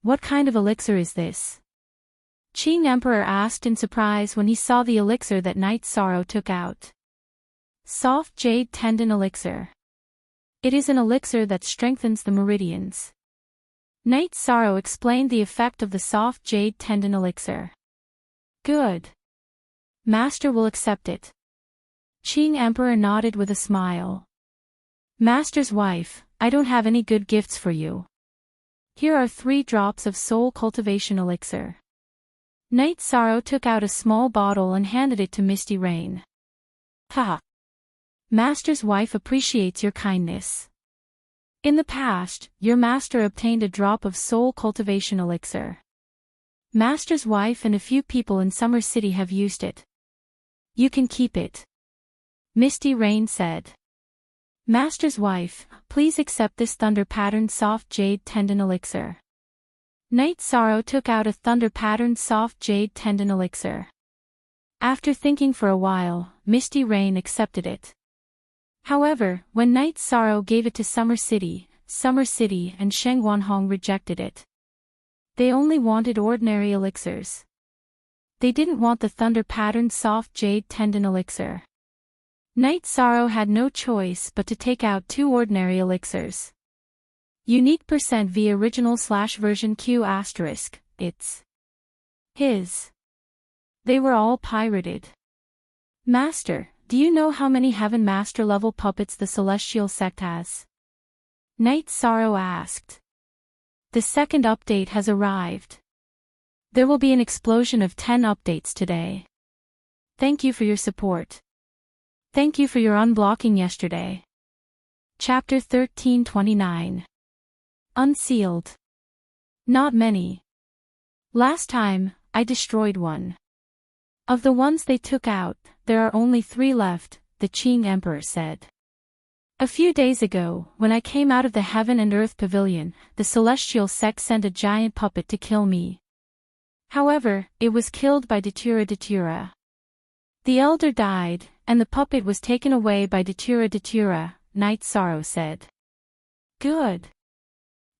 S1: What kind of elixir is this? Qing Emperor asked in surprise when he saw the elixir that Night Sorrow took out. Soft jade tendon elixir. It is an elixir that strengthens the meridians. Night Sorrow explained the effect of the soft jade tendon elixir. Good. Master will accept it. Qing Emperor nodded with a smile. Master's wife, I don't have any good gifts for you. Here are 3 drops of soul cultivation elixir. Night Sorrow took out a small bottle and handed it to Misty Rain. Ha! Master's wife appreciates your kindness. In the past, your master obtained a drop of soul cultivation elixir. Master's wife and a few people in Summer City have used it. You can keep it. Misty Rain said. Master's wife, please accept this thunder-patterned soft jade tendon elixir. Night Sorrow took out a thunder-patterned soft jade tendon elixir. After thinking for a while, Misty Rain accepted it. However, when Night Sorrow gave it to Summer City and Sheng Wanhong rejected it. They only wanted ordinary elixirs. They didn't want the thunder-patterned soft jade tendon elixir. Night Sorrow had no choice but to take out 2 ordinary elixirs. Unique percent v original/version Q**. It's his. They were all pirated. Master, do you know how many Heaven Master level puppets the Celestial Sect has? Night Sorrow asked. The second update has arrived. There will be an explosion of 10 updates today. Thank you for your support. Thank you for your unblocking yesterday. Chapter 1329. Unsealed. Not many. Last time, I destroyed one. Of the ones they took out, there are only 3 left, the Qing Emperor said. A few days ago, when I came out of the Heaven and Earth Pavilion, the Celestial Sect sent a giant puppet to kill me. However, it was killed by Datura. The elder died, and the puppet was taken away by Datura, Night Sorrow said. Good.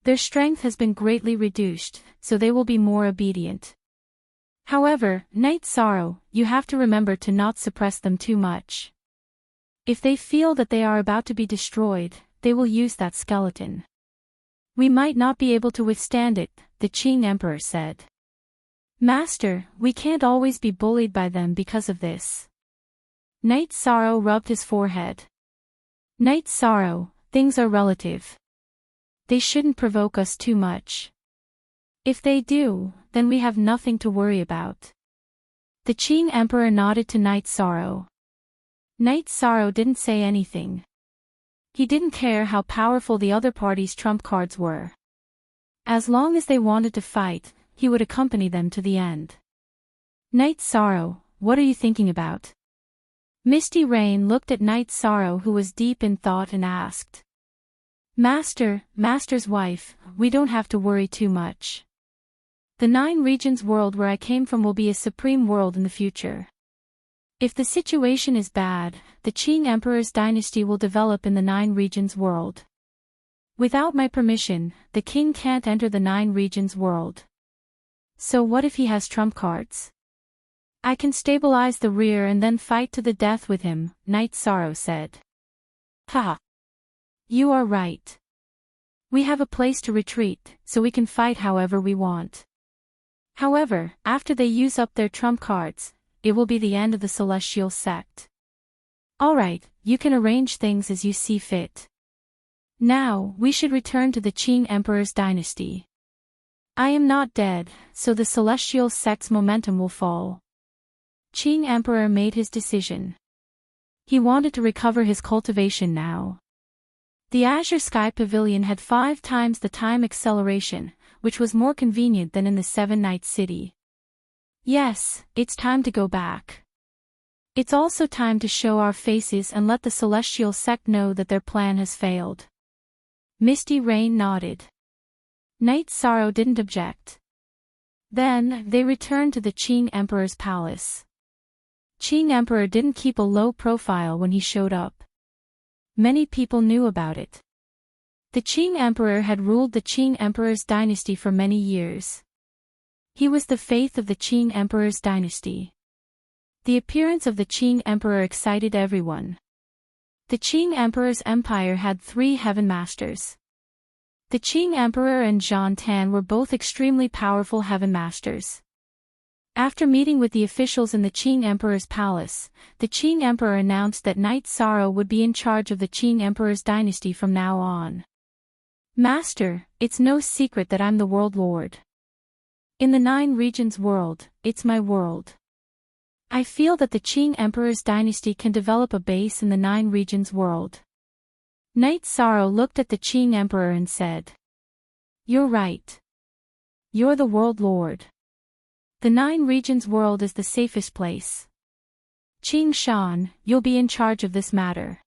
S1: Their strength has been greatly reduced, so they will be more obedient. However, Night Sorrow, you have to remember to not suppress them too much. If they feel that they are about to be destroyed, they will use that skeleton. We might not be able to withstand it, the Qing Emperor said. Master, we can't always be bullied by them because of this. Night Sorrow rubbed his forehead. Night Sorrow, things are relative. They shouldn't provoke us too much. If they do, then we have nothing to worry about. The Qing Emperor nodded to Night Sorrow. Night Sorrow didn't say anything. He didn't care how powerful the other party's trump cards were. As long as they wanted to fight, he would accompany them to the end. Night Sorrow, what are you thinking about? Misty Rain looked at Night Sorrow, who was deep in thought, and asked. Master's wife, we don't have to worry too much. The 9 regions world where I came from will be a supreme world in the future. If the situation is bad, the Qing Emperor's dynasty will develop in the 9 regions world. Without my permission, the king can't enter the 9 regions world. So what if he has trump cards? I can stabilize the rear and then fight to the death with him, Night Sorrow said. Ha! You are right. We have a place to retreat, so we can fight however we want. However, after they use up their trump cards, it will be the end of the Celestial Sect. Alright, you can arrange things as you see fit. Now, we should return to the Qing Emperor's dynasty. I am not dead, so the Celestial Sect's momentum will fall. Qing Emperor made his decision. He wanted to recover his cultivation now. The Azure Sky Pavilion had 5 times the time acceleration, which was more convenient than in the 7-night city. Yes, it's time to go back. It's also time to show our faces and let the Celestial Sect know that their plan has failed. Misty Rain nodded. Night Sorrow didn't object. Then, they returned to the Qing Emperor's palace. Qing Emperor didn't keep a low profile when he showed up. Many people knew about it. The Qing Emperor had ruled the Qing Emperor's dynasty for many years. He was the faith of the Qing Emperor's dynasty. The appearance of the Qing Emperor excited everyone. The Qing Emperor's empire had 3 Heaven Masters. The Qing Emperor and Zhan Tan were both extremely powerful Heaven Masters. After meeting with the officials in the Qing Emperor's palace, the Qing Emperor announced that Night Sorrow would be in charge of the Qing Emperor's dynasty from now on. Master, it's no secret that I'm the World Lord. In the 9 regions world, it's my world. I feel that the Qing Emperor's dynasty can develop a base in the 9 regions world. Night Sorrow looked at the Qing Emperor and said. You're right. You're the World Lord. The 9 regions world is the safest place. Qing Shan, you'll be in charge of this matter.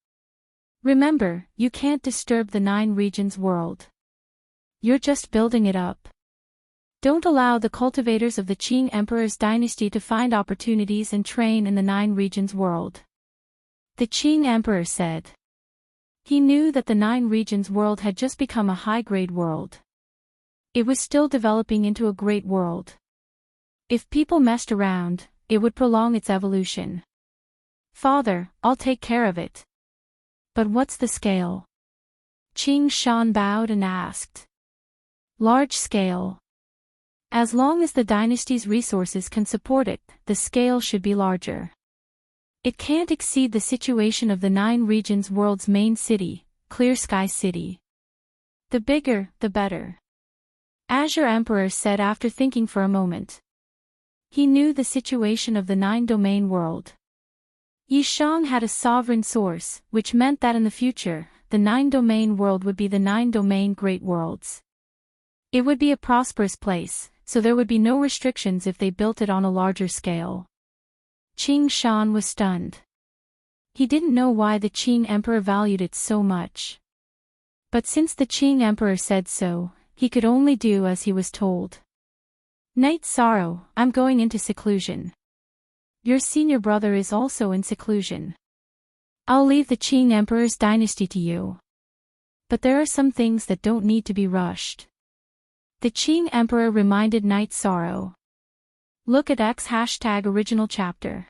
S1: Remember, you can't disturb the 9 regions world. You're just building it up. Don't allow the cultivators of the Qing Emperor's dynasty to find opportunities and train in the 9 regions world. The Qing Emperor said. He knew that the 9 regions world had just become a high-grade world. It was still developing into a great world. If people messed around, it would prolong its evolution. Father, I'll take care of it. But what's the scale? Qing Shan bowed and asked. Large scale. As long as the dynasty's resources can support it, the scale should be larger. It can't exceed the situation of the 9 regions world's main city, Clear Sky City. The bigger, the better. Azure Emperor said after thinking for a moment. He knew the situation of the 9-domain world. Yishang had a sovereign source, which meant that in the future, the 9-domain world would be the 9-domain great worlds. It would be a prosperous place, so there would be no restrictions if they built it on a larger scale. Qing Shan was stunned. He didn't know why the Qing Emperor valued it so much. But since the Qing Emperor said so, he could only do as he was told. Night Sorrow, I'm going into seclusion. Your senior brother is also in seclusion. I'll leave the Qing Emperor's dynasty to you. But there are some things that don't need to be rushed. The Qing Emperor reminded Night Sorrow. Look at #original chapter.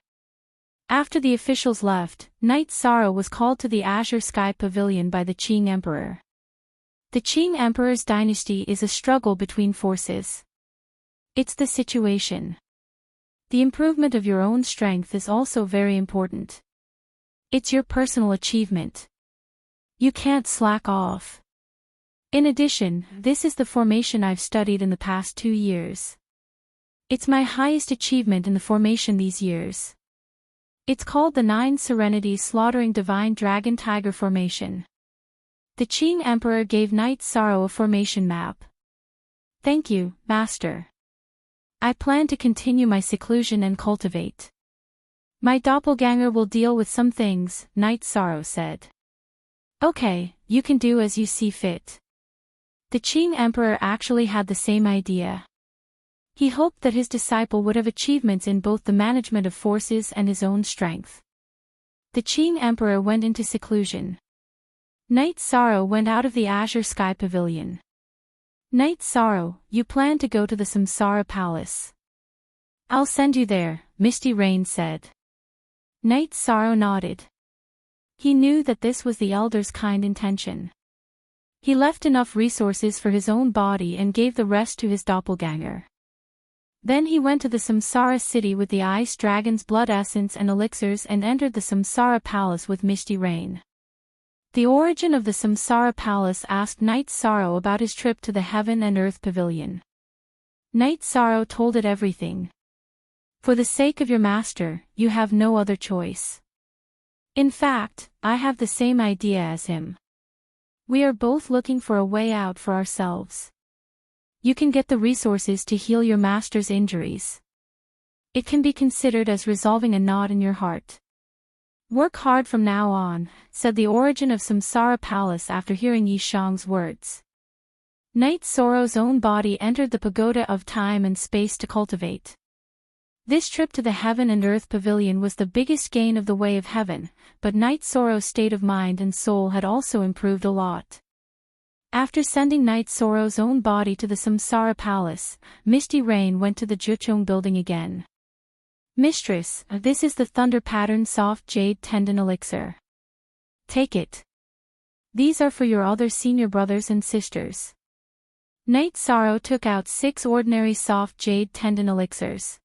S1: After the officials left, Night Sorrow was called to the Azure Sky Pavilion by the Qing Emperor. The Qing Emperor's dynasty is a struggle between forces. It's the situation. The improvement of your own strength is also very important. It's your personal achievement. You can't slack off. In addition, this is the formation I've studied in the past 2 years. It's my highest achievement in the formation these years. It's called the 9 Serenities Slaughtering Divine Dragon Tiger Formation. The Qing Emperor gave Night Sorrow a formation map. Thank you, Master. I plan to continue my seclusion and cultivate. My doppelganger will deal with some things, Night Sorrow said. Okay, you can do as you see fit. The Qing Emperor actually had the same idea. He hoped that his disciple would have achievements in both the management of forces and his own strength. The Qing Emperor went into seclusion. Night Sorrow went out of the Azure Sky Pavilion. Night Sorrow, you plan to go to the Samsara Palace. I'll send you there, Misty Rain said. Night Sorrow nodded. He knew that this was the elder's kind intention. He left enough resources for his own body and gave the rest to his doppelganger. Then he went to the Samsara city with the ice dragon's blood essence and elixirs and entered the Samsara Palace with Misty Rain. The origin of the Samsara Palace asked Night Sorrow about his trip to the Heaven and Earth Pavilion. Night Sorrow told it everything. For the sake of your master, you have no other choice. In fact, I have the same idea as him. We are both looking for a way out for ourselves. You can get the resources to heal your master's injuries. It can be considered as resolving a knot in your heart. Work hard from now on, said the origin of Samsara Palace after hearing Yishang's words. Night Sorrow's own body entered the pagoda of time and space to cultivate. This trip to the Heaven and Earth Pavilion was the biggest gain of the Way of Heaven, but Night Sorrow's state of mind and soul had also improved a lot. After sending Night Sorrow's own body to the Samsara Palace, Misty Rain went to the Juchong building again. Mistress, this is the Thunder Pattern Soft Jade Tendon Elixir. Take it. These are for your other senior brothers and sisters. Night Sorrow took out 6 ordinary soft jade tendon elixirs.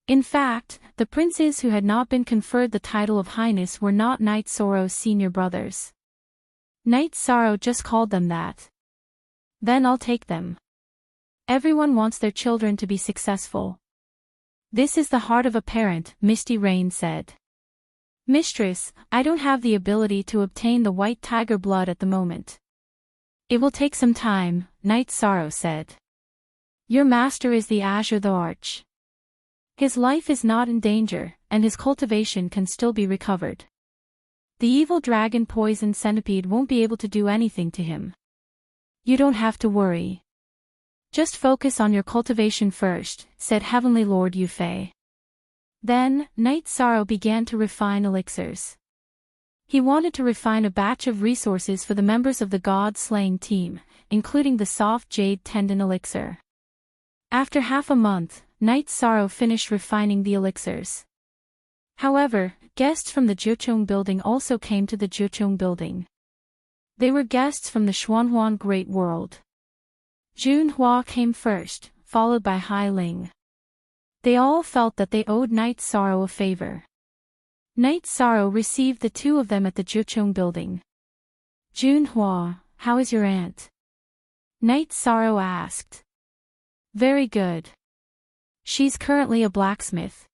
S1: In fact, the princes who had not been conferred the title of Highness were not Night Sorrow's senior brothers. Night Sorrow just called them that. Then I'll take them. Everyone wants their children to be successful. This is the heart of a parent, Misty Rain said. Mistress, I don't have the ability to obtain the white tiger blood at the moment. It will take some time, Night Sorrow said. Your master is the Azure the Arch. His life is not in danger, and his cultivation can still be recovered. The evil dragon poison centipede won't be able to do anything to him. You don't have to worry. Just focus on your cultivation first, said Heavenly Lord Yufei. Then, Night Sorrow began to refine elixirs. He wanted to refine a batch of resources for the members of the God-slaying team, including the soft jade tendon elixir. After half a month, Night Sorrow finished refining the elixirs. However, guests from the Juchong building also came to the Juchong building. They were guests from the Xuanhuan Great World. Junhua came first, followed by Hai Ling. They all felt that they owed Night Sorrow a favor. Night Sorrow received the two of them at the Zhuchong building. Junhua, how is your aunt? Night Sorrow asked. Very good. She's currently a blacksmith.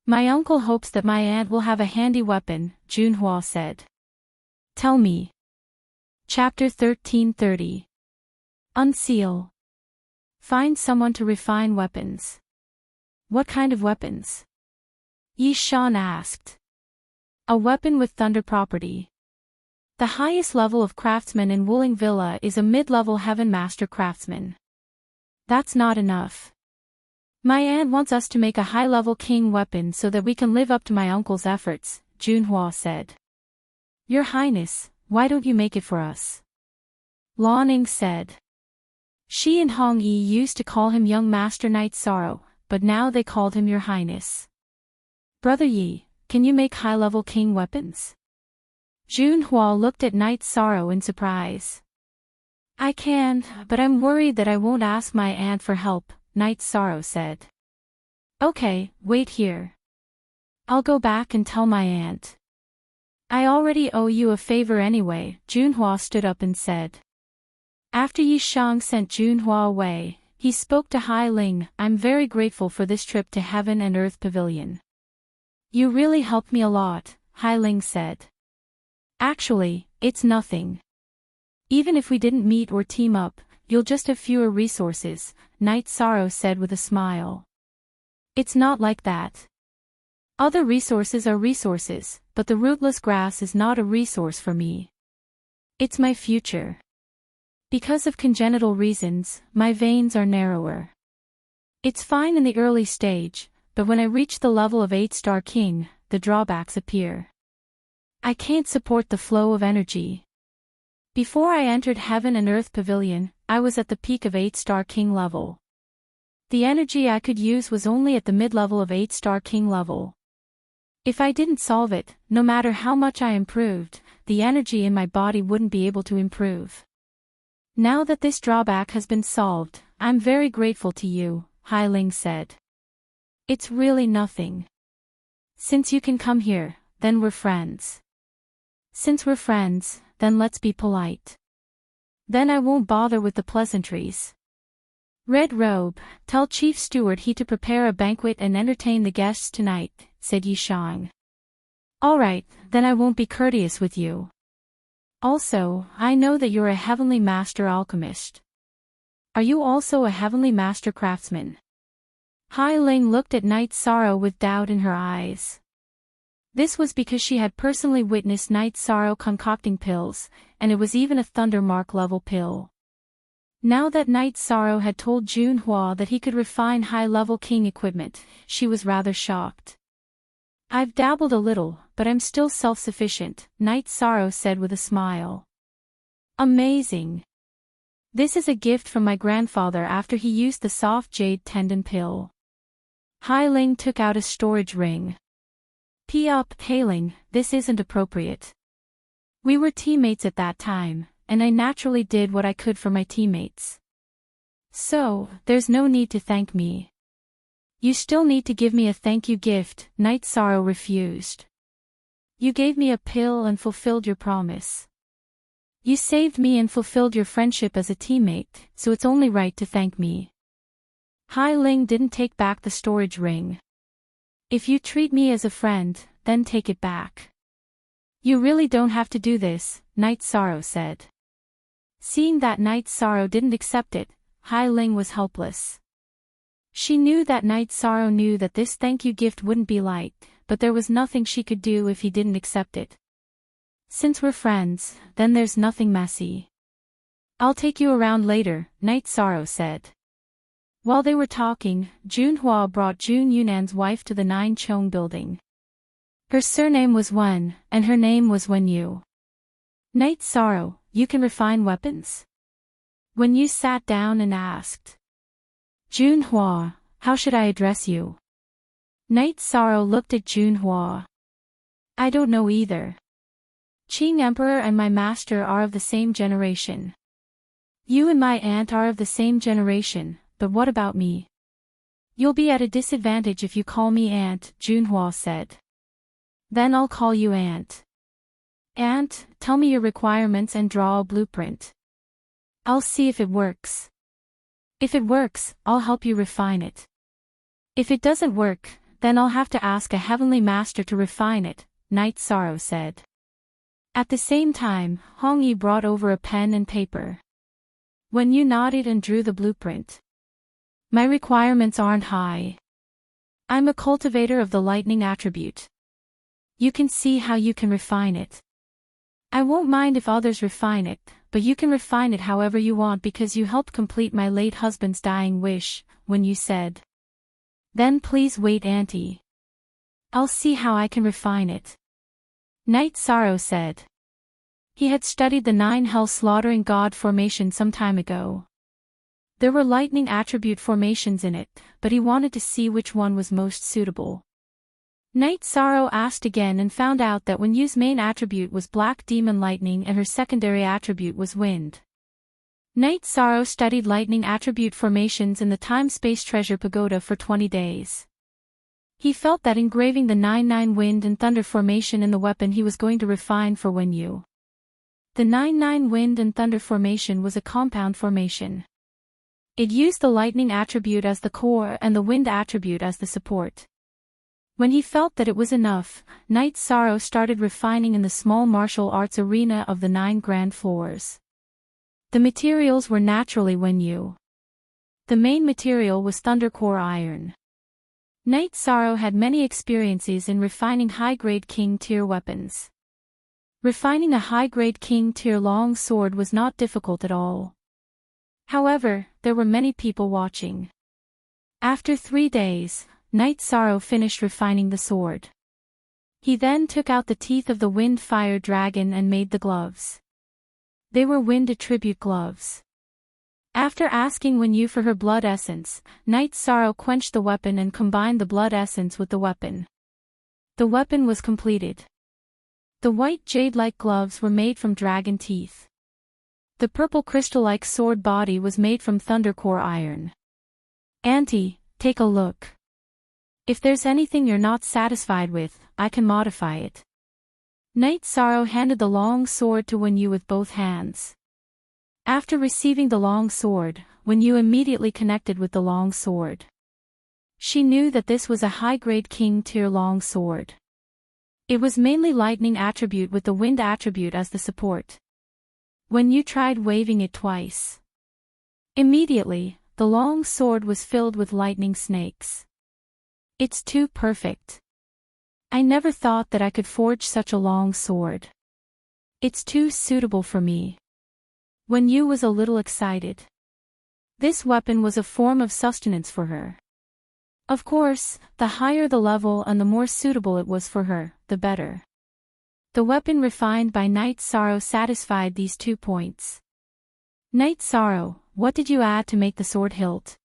S1: My uncle hopes that my aunt will have a handy weapon, Junhua said. Tell me. Chapter 1330. Unseal. Find someone to refine weapons. What kind of weapons? Yi Shan asked. A weapon with thunder property. The highest level of craftsman in Wuling Villa is a mid-level Heaven Master craftsman. That's not enough. My aunt wants us to make a high-level king weapon so that we can live up to my uncle's efforts, Junhua said. Your Highness, why don't you make it for us? Laning said. Shi and Hong Yi used to call him Young Master Night Sorrow, but now they called him Your Highness. Brother Yi, can you make high-level king weapons? Junhua looked at Night Sorrow in surprise. I can, but I'm worried that I won't ask my aunt for help, Night Sorrow said. Okay, wait here. I'll go back and tell my aunt. I already owe you a favor anyway, Junhua stood up and said. After Yi Shang sent Junhua away, he spoke to Hai Ling. I'm very grateful for this trip to Heaven and Earth Pavilion. You really helped me a lot, Hai Ling said. Actually, it's nothing. Even if we didn't meet or team up, you'll just have fewer resources, Night Sorrow said with a smile. It's not like that. Other resources are resources, but the rootless grass is not a resource for me. It's my future. Because of congenital reasons, my veins are narrower. It's fine in the early stage, but when I reach the level of 8-star king, the drawbacks appear. I can't support the flow of energy. Before I entered Heaven and Earth Pavilion, I was at the peak of 8-star king level. The energy I could use was only at the mid-level of 8-star king level. If I didn't solve it, no matter how much I improved, the energy in my body wouldn't be able to improve. Now that this drawback has been solved, I'm very grateful to you, Hai Ling said. It's really nothing. Since you can come here, then we're friends. Since we're friends, then let's be polite. Then I won't bother with the pleasantries. Red Robe, tell Chief Steward he to prepare a banquet and entertain the guests tonight, said Yi Shang. All right, then I won't be courteous with you. Also, I know that you're a heavenly master alchemist. Are you also a heavenly master craftsman? Hai Ling looked at Night Sorrow with doubt in her eyes. This was because she had personally witnessed Night Sorrow concocting pills, and it was even a Thunder Mark level pill. Now that Night Sorrow had told Junhua that he could refine high-level king equipment, she was rather shocked. I've dabbled a little, but I'm still self-sufficient, Night Sorrow said with a smile. Amazing. This is a gift from my grandfather after he used the soft jade tendon pill. Hai Ling took out a storage ring. P.up, Hailing, this isn't appropriate. We were teammates at that time, and I naturally did what I could for my teammates. So, there's no need to thank me. You still need to give me a thank you gift, Night Sorrow refused. You gave me a pill and fulfilled your promise. You saved me and fulfilled your friendship as a teammate, so it's only right to thank me. Hai Ling didn't take back the storage ring. If you treat me as a friend, then take it back. You really don't have to do this, Night Sorrow said. Seeing that Night Sorrow didn't accept it, Hai Ling was helpless. She knew that Night Sorrow knew that this thank you gift wouldn't be light, but there was nothing she could do if he didn't accept it. Since we're friends, then there's nothing messy. I'll take you around later, Night Sorrow said. While they were talking, Junhua brought Jun Yunan's wife to the Nine Chong building. Her surname was Wen, and her name was Wen Yu. Night Sorrow, you can refine weapons? Wen Yu sat down and asked. Junhua, how should I address you? Night Sorrow looked at Junhua. I don't know either. Qing Emperor and my master are of the same generation. You and my aunt are of the same generation, but what about me? You'll be at a disadvantage if you call me aunt, Junhua said. Then I'll call you aunt. Aunt, tell me your requirements and draw a blueprint. I'll see if it works. If it works, I'll help you refine it. If it doesn't work, then I'll have to ask a heavenly master to refine it, Night Sorrow said. At the same time, Hong Yi brought over a pen and paper. When you nodded and drew the blueprint. My requirements aren't high. I'm a cultivator of the lightning attribute. You can see how you can refine it. I won't mind if others refine it, but you can refine it however you want because you helped complete my late husband's dying wish, when you said. Then please wait, Auntie. I'll see how I can refine it. Night Sorrow said. He had studied the 9 hell-slaughtering god formation some time ago. There were lightning attribute formations in it, but he wanted to see which one was most suitable. Night Sorrow asked again and found out that Wen Yu's main attribute was black demon lightning and her secondary attribute was wind. Night Sorrow studied lightning attribute formations in the time-space treasure pagoda for 20 days. He felt that engraving the 9-9 wind and thunder formation in the weapon he was going to refine for Wen Yu. The 9-9 wind and thunder formation was a compound formation. It used the lightning attribute as the core and the wind attribute as the support. When he felt that it was enough, Night Sorrow started refining in the small martial arts arena of the 9 grand floors. The materials were naturally Wen Yu. The main material was thunder core iron. Night Sorrow had many experiences in refining high-grade king-tier weapons. Refining a high-grade king-tier long sword was not difficult at all. However, there were many people watching. After 3 days, Night Sorrow finished refining the sword. He then took out the teeth of the wind-fire dragon and made the gloves. They were wind attribute gloves. After asking Wen Yu for her blood essence, Night Sorrow quenched the weapon and combined the blood essence with the weapon. The weapon was completed. The white jade-like gloves were made from dragon teeth. The purple crystal-like sword body was made from thundercore iron. Auntie, take a look. If there's anything you're not satisfied with, I can modify it. Night Sorrow handed the long sword to Wen Yu with both hands. After receiving the long sword, Wen Yu immediately connected with the long sword. She knew that this was a high-grade king-tier long sword. It was mainly lightning attribute with the wind attribute as the support. Wen Yu tried waving it twice. Immediately, the long sword was filled with lightning snakes. It's too perfect. I never thought that I could forge such a long sword. It's too suitable for me. Wen Yu was a little excited. This weapon was a form of sustenance for her. Of course, the higher the level and the more suitable it was for her, the better. The weapon refined by Night Sorrow satisfied these 2 points. Night Sorrow, what did you add to make the sword hilt?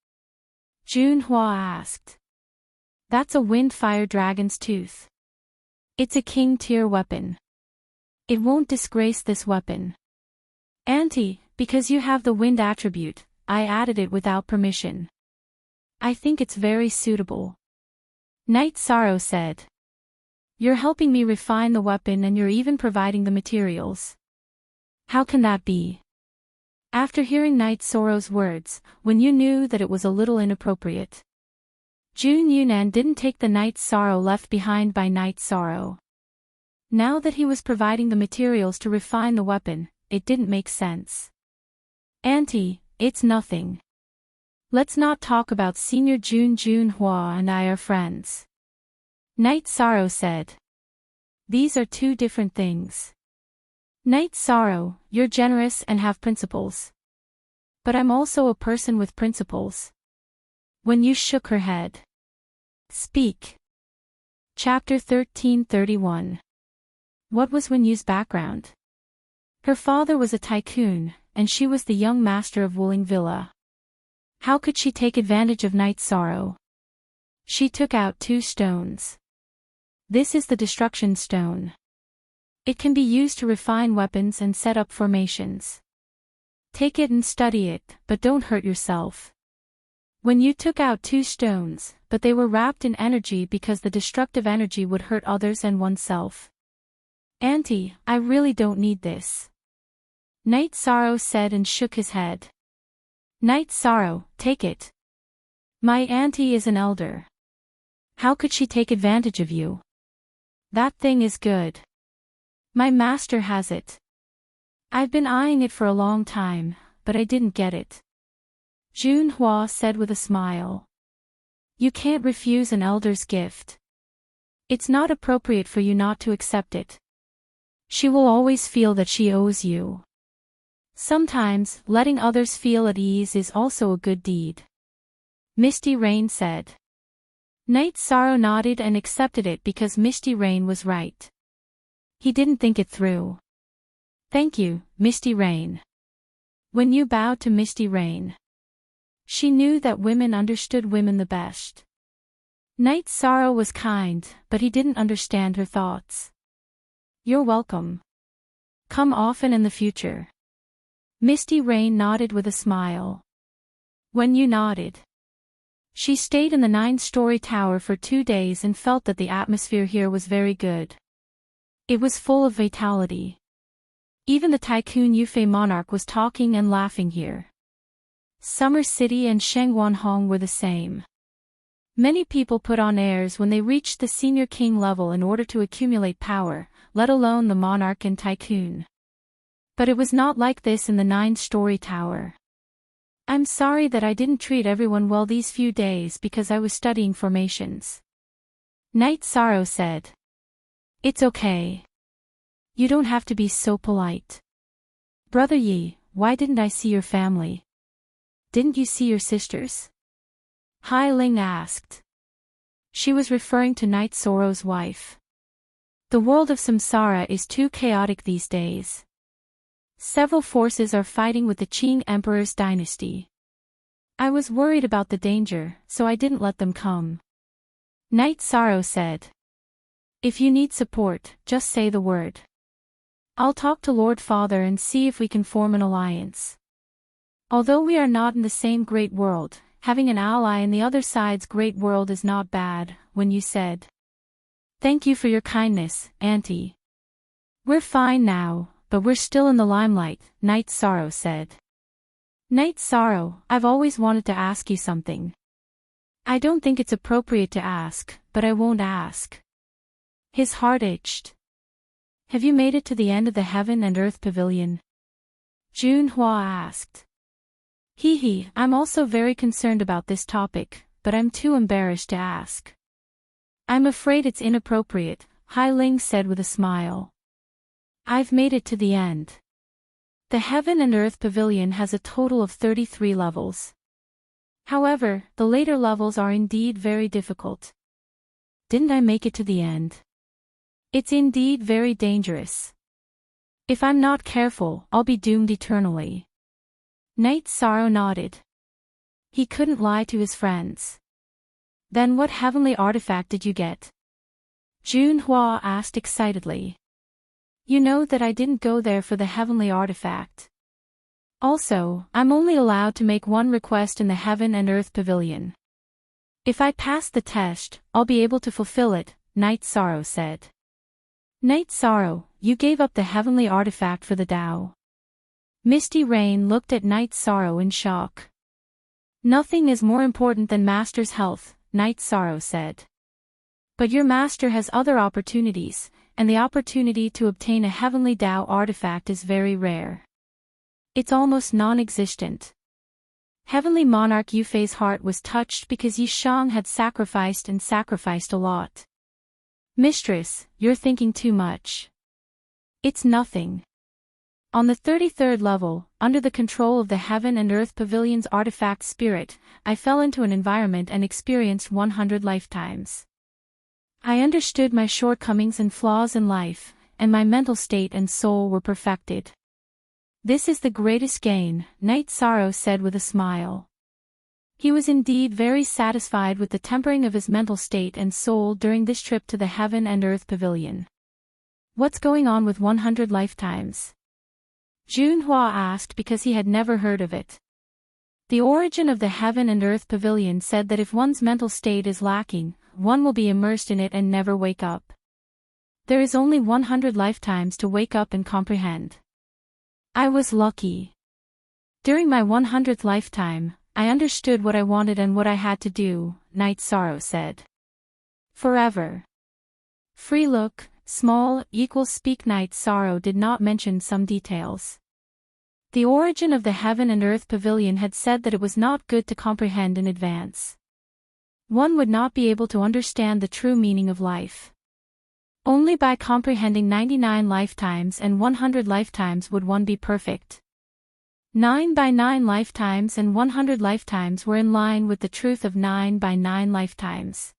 S1: Junhua asked. That's a wind-fire dragon's tooth. It's a king-tier weapon. It won't disgrace this weapon. Auntie, because you have the wind attribute, I added it without permission. I think it's very suitable. Night Sorrow said. You're helping me refine the weapon and you're even providing the materials. How can that be? After hearing Night Sorrow's words, Wen Yu knew that it was a little inappropriate. Jun Yunan didn't take the Night Sorrow left behind by Night Sorrow. Now that he was providing the materials to refine the weapon, it didn't make sense. Auntie, it's nothing. Let's not talk about Senior Junhua and I are friends. Night Sorrow said. These are 2 different things. Night Sorrow, you're generous and have principles. But I'm also a person with principles. Wen Yu shook her head. Speak. Chapter 1331. What was Wen Yu's background? Her father was a tycoon, and she was the young master of Wuling Villa. How could she take advantage of Night Sorrow? She took out 2 stones. This is the destruction stone. It can be used to refine weapons and set up formations. Take it and study it, but don't hurt yourself. When you took out 2 stones, but they were wrapped in energy because the destructive energy would hurt others and oneself. Auntie, I really don't need this. Night Sorrow said and shook his head. Night Sorrow, take it. My auntie is an elder. How could she take advantage of you? That thing is good. My master has it. I've been eyeing it for a long time, but I didn't get it. Junhua said with a smile. You can't refuse an elder's gift. It's not appropriate for you not to accept it. She will always feel that she owes you. Sometimes, letting others feel at ease is also a good deed. Misty Rain said. Night Sorrow nodded and accepted it because Misty Rain was right. He didn't think it through. Thank you, Misty Rain. When you bowed to Misty Rain, she knew that women understood women the best. Night Sorrow was kind, but he didn't understand her thoughts. You're welcome. Come often in the future. Misty Rain nodded with a smile. When you nodded. She stayed in the 9-story tower for 2 days and felt that the atmosphere here was very good. It was full of vitality. Even the tycoon Yufei monarch was talking and laughing here. Summer City and Shengwanhong were the same. Many people put on airs when they reached the senior king level in order to accumulate power, let alone the monarch and tycoon. But it was not like this in the 9-story tower. I'm sorry that I didn't treat everyone well these few days because I was studying formations. Night Sorrow said. It's okay. You don't have to be so polite. Brother Yi, why didn't I see your family? Didn't you see your sisters? Hai Ling asked. She was referring to Night Sorrow's wife. The world of samsara is too chaotic these days. Several forces are fighting with the Qing Emperor's dynasty. I was worried about the danger, so I didn't let them come. Night Sorrow said. If you need support, just say the word. I'll talk to Lord Father and see if we can form an alliance. Although we are not in the same great world, having an ally in the other side's great world is not bad, when you said. Thank you for your kindness, Auntie. We're fine now, but we're still in the limelight, Night Sorrow said. Night Sorrow, I've always wanted to ask you something. I don't think it's appropriate to ask, but I won't ask. His heart itched. Have you made it to the end of the Heaven and Earth Pavilion? Junhua asked. Hee, I'm also very concerned about this topic, but I'm too embarrassed to ask. I'm afraid it's inappropriate, Hai Ling said with a smile. I've made it to the end. The Heaven and Earth Pavilion has a total of 33 levels. However, the later levels are indeed very difficult. Didn't I make it to the end? It's indeed very dangerous. If I'm not careful, I'll be doomed eternally. Night Sorrow nodded. He couldn't lie to his friends. Then what heavenly artifact did you get? Junhua asked excitedly. You know that I didn't go there for the heavenly artifact. Also, I'm only allowed to make one request in the Heaven and Earth Pavilion. If I pass the test, I'll be able to fulfill it, Night Sorrow said. Night Sorrow, you gave up the heavenly artifact for the Tao. Misty Rain looked at Night Sorrow in shock. Nothing is more important than Master's health, Night Sorrow said. But your Master has other opportunities, and the opportunity to obtain a heavenly Tao artifact is very rare. It's almost non-existent. Heavenly Monarch Yufei's heart was touched because Yishang had sacrificed a lot. Mistress, you're thinking too much. It's nothing. On the 33rd level, under the control of the Heaven and Earth Pavilion's artifact spirit, I fell into an environment and experienced 100 lifetimes. I understood my shortcomings and flaws in life, and my mental state and soul were perfected. This is the greatest gain, Night Sorrow said with a smile. He was indeed very satisfied with the tempering of his mental state and soul during this trip to the Heaven and Earth Pavilion. What's going on with 100 lifetimes? Junhua asked because he had never heard of it. The origin of the Heaven and Earth Pavilion said that if one's mental state is lacking, one will be immersed in it and never wake up. There is only 100 lifetimes to wake up and comprehend. I was lucky. During my 100th lifetime, I understood what I wanted and what I had to do, Night Sorrow said. Forever. Free look, small, equals speak. Night Sorrow did not mention some details. The origin of the Heaven and Earth Pavilion had said that it was not good to comprehend in advance. One would not be able to understand the true meaning of life. Only by comprehending 99 lifetimes and 100 lifetimes would one be perfect. 9 by 9 lifetimes and 100 lifetimes were in line with the truth of 9 by 9 lifetimes.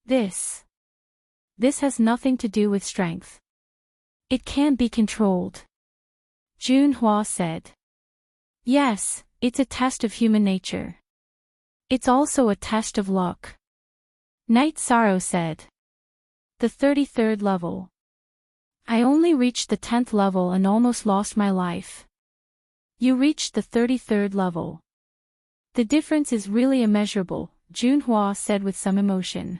S1: This has nothing to do with strength. It can't be controlled. Junhua said. Yes, it's a test of human nature. It's also a test of luck. Night Sorrow said. The 33rd level. I only reached the 10th level and almost lost my life. You reached the 33rd level. The difference is really immeasurable, Junhua said with some emotion.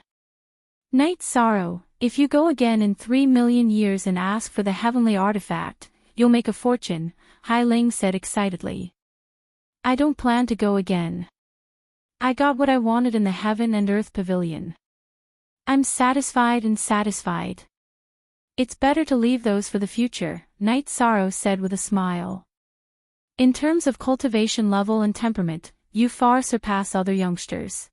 S1: Night Sorrow, if you go again in 3 million years and ask for the heavenly artifact, you'll make a fortune, Hai Ling said excitedly. I don't plan to go again. I got what I wanted in the Heaven and Earth Pavilion. I'm satisfied and satisfied. It's better to leave those for the future, Night Sorrow said with a smile. In terms of cultivation level and temperament, you far surpass other youngsters.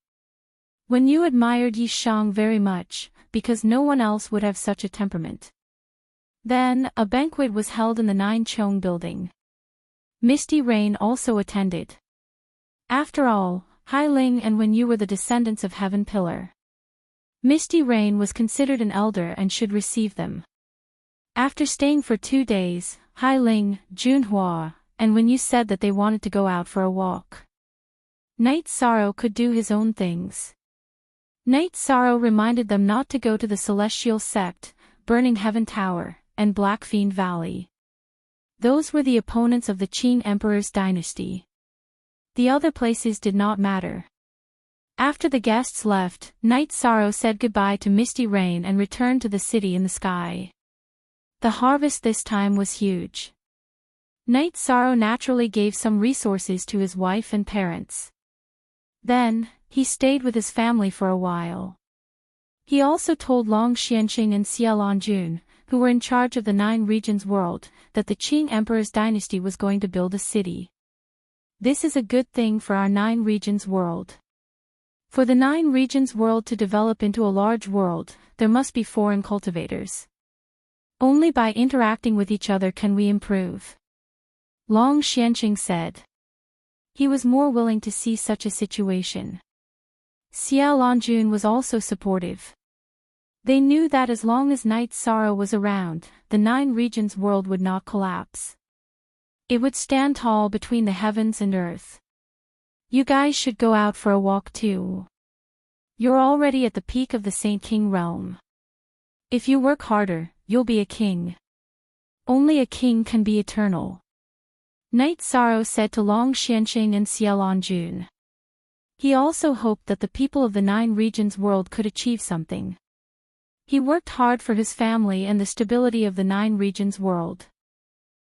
S1: When you admired Yi Shang very much, because no one else would have such a temperament. Then, a banquet was held in the Nine Chong building. Misty Rain also attended. After all, Hai Ling and Wen Yu were the descendants of Heaven Pillar. Misty Rain was considered an elder and should receive them. After staying for 2 days, Hai Ling, Junhua, and Wen Yu said that they wanted to go out for a walk. Night Sorrow could do his own things. Night Sorrow reminded them not to go to the Celestial Sect, Burning Heaven Tower, and Black Fiend Valley. Those were the opponents of the Qing Emperor's dynasty. The other places did not matter. After the guests left, Night Sorrow said goodbye to Misty Rain and returned to the city in the sky. The harvest this time was huge. Night Sorrow naturally gave some resources to his wife and parents. Then, he stayed with his family for a while. He also told Long Xianqing and Xie Lanjun, who were in charge of the 9 regions world, that the Qing Emperor's dynasty was going to build a city. This is a good thing for our 9 regions world. For the 9 regions world to develop into a large world, there must be foreign cultivators. Only by interacting with each other can we improve. Long Xianqing said. He was more willing to see such a situation. Xie Lanjun was also supportive. They knew that as long as Night Sorrow was around, the 9 regions world would not collapse. It would stand tall between the heavens and earth. You guys should go out for a walk too. You're already at the peak of the Saint King realm. If you work harder, you'll be a king. Only a king can be eternal. Night Sorrow said to Long Xianqing and Xie Lanjun. He also hoped that the people of the 9 regions world could achieve something. He worked hard for his family and the stability of the 9 regions world.